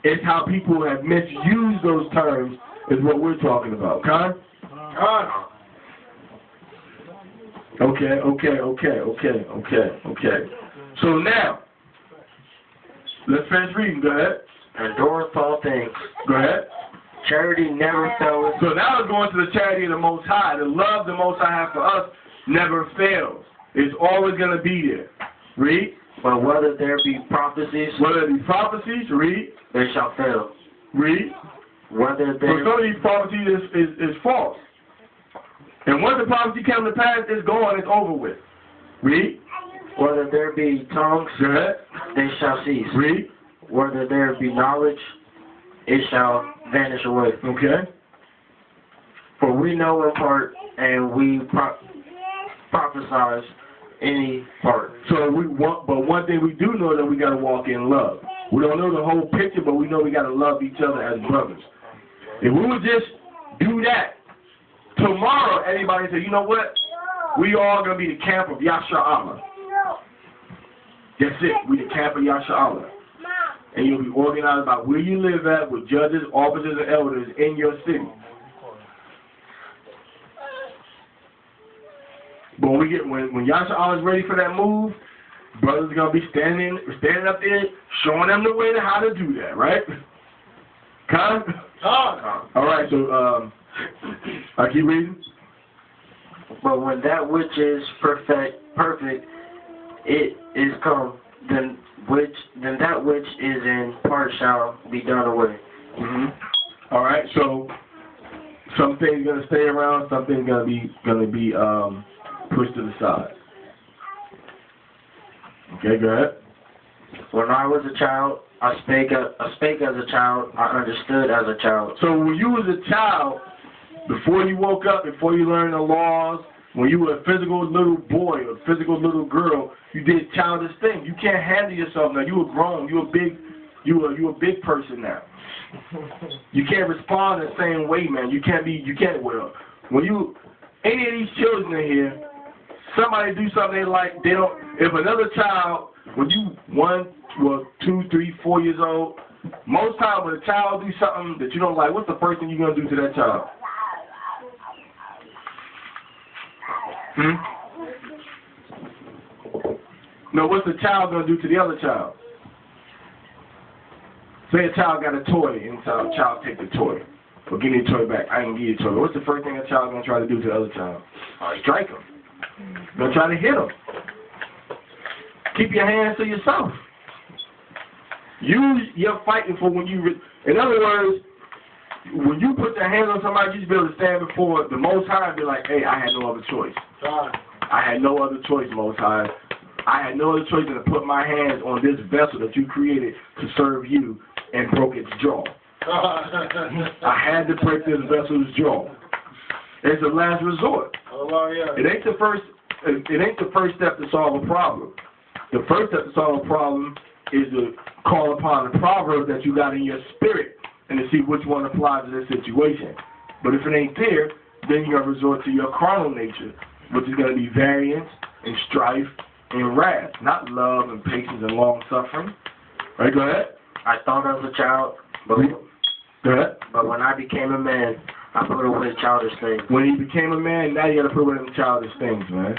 Speaker 9: It's how people have misused those terms is what we're talking about. Con? Okay. So now, let's finish reading. Go ahead.
Speaker 3: Endureth all things.
Speaker 9: Go ahead.
Speaker 3: Charity never faileth.
Speaker 9: So now it's going to the charity of the Most High. The love the Most High has for us never fails. It's always going to be there. Read.
Speaker 3: But whether there be prophecies,
Speaker 9: read.
Speaker 3: They shall fail.
Speaker 9: Read.
Speaker 3: Whether
Speaker 9: So
Speaker 3: there
Speaker 9: some of these prophecies is false. And once the prophecy comes to pass, it's gone, it's over with. Read.
Speaker 3: Whether there be tongues,
Speaker 9: Go ahead.
Speaker 3: they shall cease.
Speaker 9: Read.
Speaker 3: Whether there be knowledge, it shall vanish away.
Speaker 9: Okay.
Speaker 3: For we know in part, and we prophesy any part.
Speaker 9: So but one thing we do know that we got to walk in love. We don't know the whole picture, but we know we got to love each other as brothers. If we would just do that, tomorrow everybody say, you know what? We all going to be the camp of Yasharahla. That's it. We the camp of Yasharahla. And you'll be organized by where you live at with judges, officers, and elders in your city. But when Yasharahla is ready for that move, brothers are gonna be standing up there, showing them the way to how to do that, right? Con? All right. So I keep reading.
Speaker 3: But when that which is perfect, it is come, then that which is in part shall be done away.
Speaker 9: All right. So some things gonna stay around, some things gonna be pushed to the side. Okay, go ahead.
Speaker 3: When I was a child, I spake as a child, I understood as a child.
Speaker 9: So when you was a child, before you woke up, before you learned the laws, when you were a physical little boy or physical little girl, you did childish things. You can't handle yourself now. You were grown. You a big person now. You can't respond the same way, man. When any of these children in here, somebody do something if another child, when you 1, 2, 3, 4 years old, most times when a child do something that you don't like, what's the first thing you're going to do to that child? No, what's the child going to do to the other child? Say a child got a toy and the child take the toy. Well, give me the toy back. I can give you the toy. What's the first thing a child going to try to do to the other child? Strike him. Going to try to hit him. Keep your hands to yourself. You're fighting for when you... In other words, when you put your hands on somebody, you should be able to stand before the Most High and be like, hey, I had no other choice. I had no other choice, Most High. I had no other choice than to put my hands on this vessel that you created to serve you and broke its jaw. I had to break this vessel's jaw. It's the last resort. It ain't the first step to solve a problem. The first step to solve a problem is to call upon the proverb that you got in your spirit and to see which one applies to this situation. But if it ain't there, then you're going to resort to your carnal nature, which is going to be variance and strife and wrath, not love and patience and long suffering. Right, go ahead.
Speaker 3: I thought as a child, but when I became a man, I put away childish things.
Speaker 9: When he became a man, now you got to put away them childish things, man.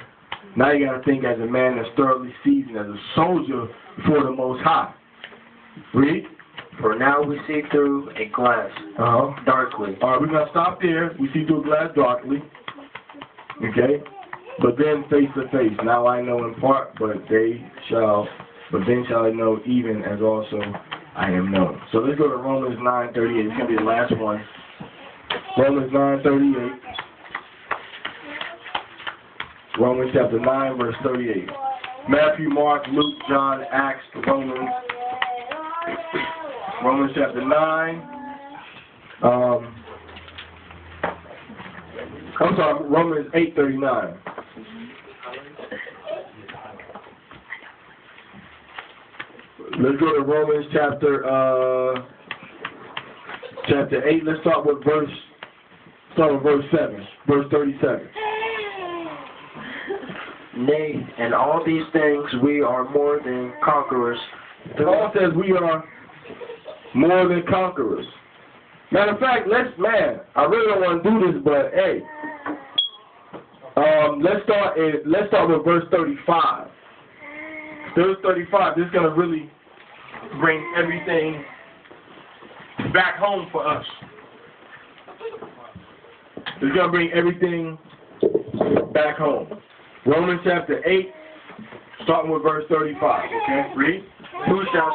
Speaker 9: Now you got to think as a man that's thoroughly seasoned, as a soldier before the Most High. Read.
Speaker 3: For now we see through a glass, darkly.
Speaker 9: All right, we're going to stop there. We see through a glass darkly. Okay? But then face to face. Now I know in part, but then shall I know even as also I am known. So let's go to Romans 9:38. It's going to be the last one. Romans 9:38. Romans chapter 9, verse 38. Matthew, Mark, Luke, John, Acts, Romans. Romans chapter 9. I'm sorry, Romans 8:39. Let's go to Romans chapter 8. Let's start with verse 7, verse 37.
Speaker 3: Nay, in all these things we are more than conquerors.
Speaker 9: Paul says we are more than conquerors. Matter of fact, I really don't want to do this, but hey, let's start with verse 35. Verse 35. This is gonna really bring everything back home for us. It's gonna bring everything back home. Romans chapter 8, starting with verse 35. Okay, read.
Speaker 3: Who shall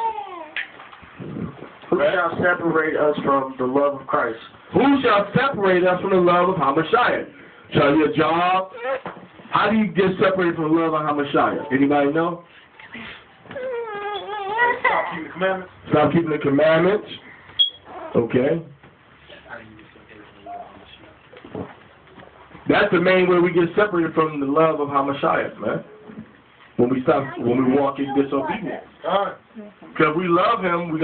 Speaker 3: separate us from the love of Christ?
Speaker 9: Who shall separate us from the love of Hamashiach? Shall your job? How do you get separated from the love of Hamashiach? Anybody know?
Speaker 2: Stop keeping the commandments.
Speaker 9: Stop keeping the commandments. Okay. That's the main way we get separated from the love of Hamashiach, man. When we walk in disobedience. Because we love him, we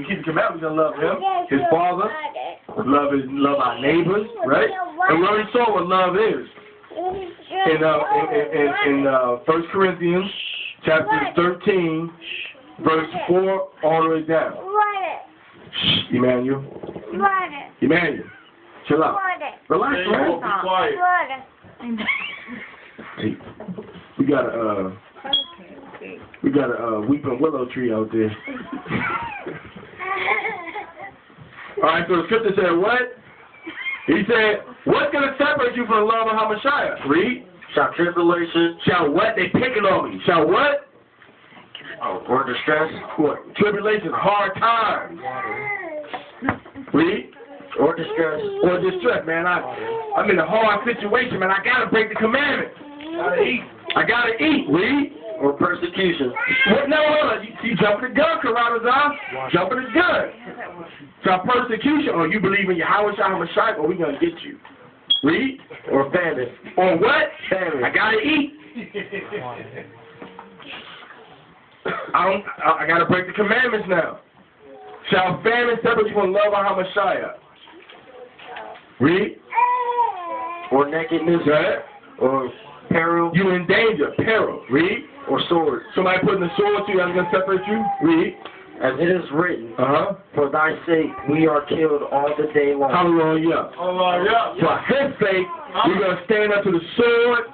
Speaker 9: keep the commandments, we're gonna love him, his father, love our neighbors, right? And we already saw what love is. In 1 Corinthians chapter 13, verse 4 all the way down. Shh, Emmanuel. Emmanuel. Chill out. Relax, man.
Speaker 2: Be quiet.
Speaker 9: Hey, we got a weeping willow tree out there. All right, so the scripture said what? He said, what's going to separate you from the love of Hamashiach? Read.
Speaker 3: Shall tribulation.
Speaker 9: Shall what? They picking on me. Shall what?
Speaker 3: Or distress.
Speaker 9: What? Tribulation, hard times. Read.
Speaker 3: Or distress.
Speaker 9: Or distress, man. I'm in a hard situation, man. I got to break the commandments. I got to eat. Read.
Speaker 3: Or persecution.
Speaker 9: What? No. You jumping the gun, Karadazar. Jumping the gun. So persecution, or you believe in Yahweh Hamashiach, or we going to get you. Read.
Speaker 3: Or famine.
Speaker 9: Or what?
Speaker 3: Famine.
Speaker 9: I got to eat. I got to break the commandments now. Shall famine separate you from love of Hamashiach? Read.
Speaker 3: Or nakedness.
Speaker 9: Right.
Speaker 3: Or peril.
Speaker 9: You in danger. Peril. Read.
Speaker 3: Or sword.
Speaker 9: Somebody putting the sword to you that's going to separate you? Read.
Speaker 3: As it is written,
Speaker 9: for
Speaker 3: thy sake we are killed all the day long.
Speaker 9: Hallelujah.
Speaker 2: Hallelujah.
Speaker 9: For his sake, we're going to stand up to the sword,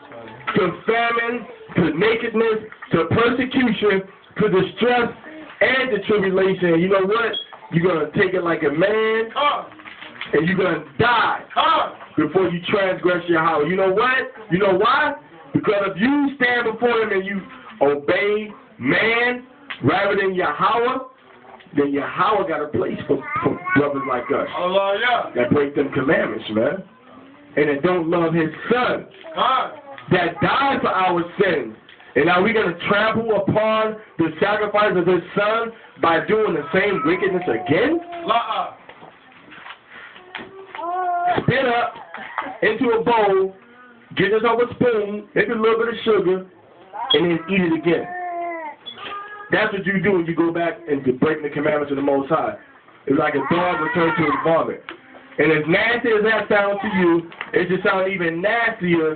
Speaker 9: to famine, to nakedness, to persecution, to distress, and to tribulation. And you know what? You're going to take it like a man, and you're going to die before you transgress your house. You know what? You know why? Because if you stand before him and you obey man rather than Yahweh, then Yahweh got a place for brothers like us.
Speaker 2: Hallelujah.
Speaker 9: That break them commandments, man. And that don't love his son. That died for our sins. And now we're going to trample upon the sacrifice of his son by doing the same wickedness again? Spit up into a bowl, get yourself a spoon, maybe a little bit of sugar, and then eat it again. That's what you do when you go back and break the commandments of the Most High. It's like a dog returned to his vomit. And as nasty as that sounds to you, it just sounds even nastier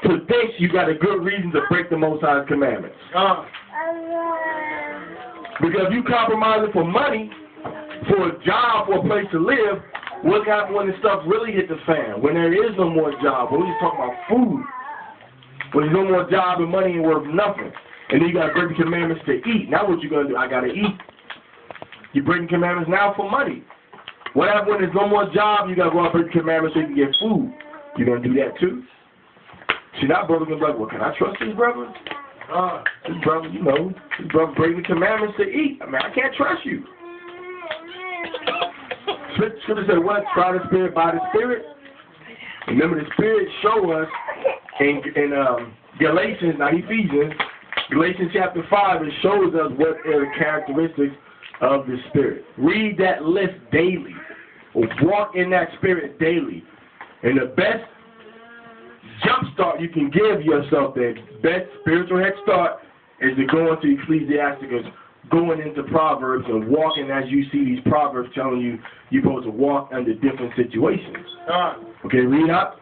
Speaker 9: to think you got a good reason to break the Most High's commandments. Because if you compromise it for money, for a job, for a place to live, what happens when the stuff really hit the fan? When there is no more job, when we're just talking about food. When there's no more job and money ain't worth nothing. And then you got to break the commandments to eat. Now what you going to do? I got to eat. You're breaking commandments now for money. What happens when there's no more job? You got to go out and break the commandments so you can get food. You going to do that too? See, that brother going to be like, well, can I trust this brother? This brother, you know, this brother breaking the commandments to eat. I mean, I can't trust you. Scripture said what? Try the Spirit by the Spirit. Remember, the Spirit show us in Galatians, not Ephesians, Galatians chapter 5, it shows us what are the characteristics of the Spirit. Read that list daily. Or walk in that Spirit daily. And the best jump start you can give yourself, the best spiritual head start, is to go into Ecclesiasticus, going into Proverbs and walking as you see these Proverbs telling you you're supposed to walk under different situations. Okay, read up.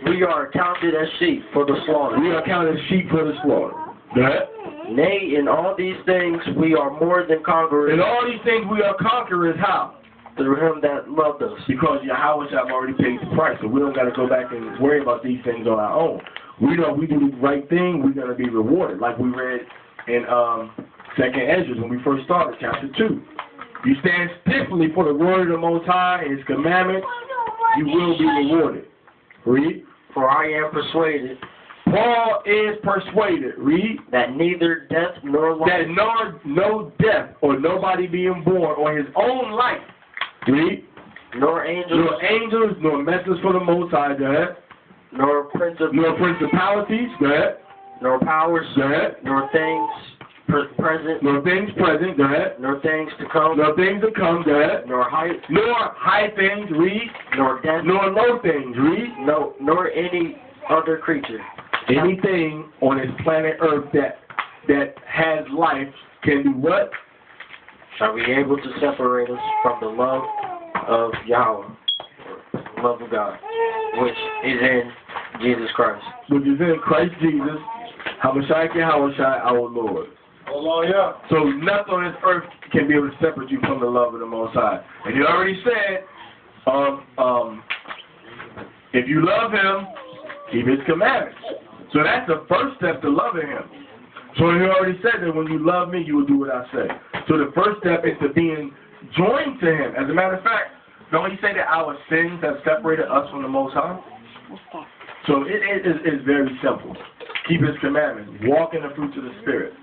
Speaker 3: We are counted as sheep for the slaughter.
Speaker 9: We are counted as sheep for the slaughter. Go ahead.
Speaker 3: Nay, in all these things we are more than conquerors.
Speaker 9: In all these things we are conquerors. How?
Speaker 3: Through him that loved us.
Speaker 9: Because Yahweh have already paid the price, so we don't got to go back and worry about these things on our own. We know if we do the right thing, we're going to be rewarded, like we read in 2nd Ezra when we first started, chapter 2. You stand stiffly for the word of the Most High and His commandments, you will be rewarded. Read.
Speaker 3: For I am persuaded.
Speaker 9: Paul is persuaded. Read.
Speaker 3: That neither death nor life.
Speaker 9: That no death or nobody being born or his own life. Read.
Speaker 3: Nor angels.
Speaker 9: Nor messengers for the Most High. Go ahead.
Speaker 3: Nor
Speaker 9: principalities. Go ahead.
Speaker 3: Nor powers.
Speaker 9: Go ahead.
Speaker 3: Nor things present.
Speaker 9: Nor things present. Go ahead.
Speaker 3: Nor things to come.
Speaker 9: Nor things to come. Go ahead.
Speaker 3: Nor height.
Speaker 9: Nor high things. Read.
Speaker 3: Nor depth.
Speaker 9: Nor low things. Read.
Speaker 3: No. Nor any other creature.
Speaker 9: Anything on this planet Earth that has life can do what?
Speaker 3: Shall be able to separate us from the love of Yahweh, the love of God, which is in Jesus Christ.
Speaker 9: Which is in Christ Jesus, Hamashiach our Lord.
Speaker 2: Aliyah.
Speaker 9: So nothing on this earth can be able to separate you from the love of the Most High. And He already said, if you love Him, keep His commandments. So that's the first step to loving Him. So He already said that when you love me, you will do what I say. So the first step is to being joined to Him. As a matter of fact, don't He say that our sins have separated us from the Most High? So it is very simple. Keep His commandments. Walk in the fruits of the Spirit.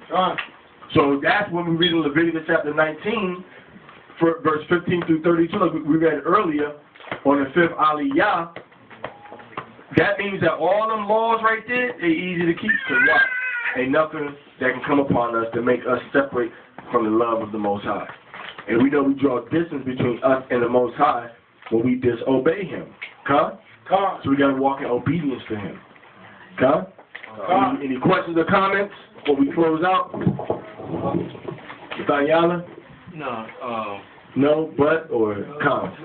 Speaker 9: So that's when we read in Leviticus chapter 19, verse 15 through 32, like we read earlier, on the 5th Aliyah. That means that all them laws right there, they're easy to keep. So what? Ain't nothing that can come upon us to make us separate from the love of the Most High. And we know we draw a distance between us and the Most High when we disobey Him. Okay? So we got to walk in obedience to Him. Okay? Any questions or comments before we close out? Yasharahla?
Speaker 6: No.
Speaker 9: No, but, or comments?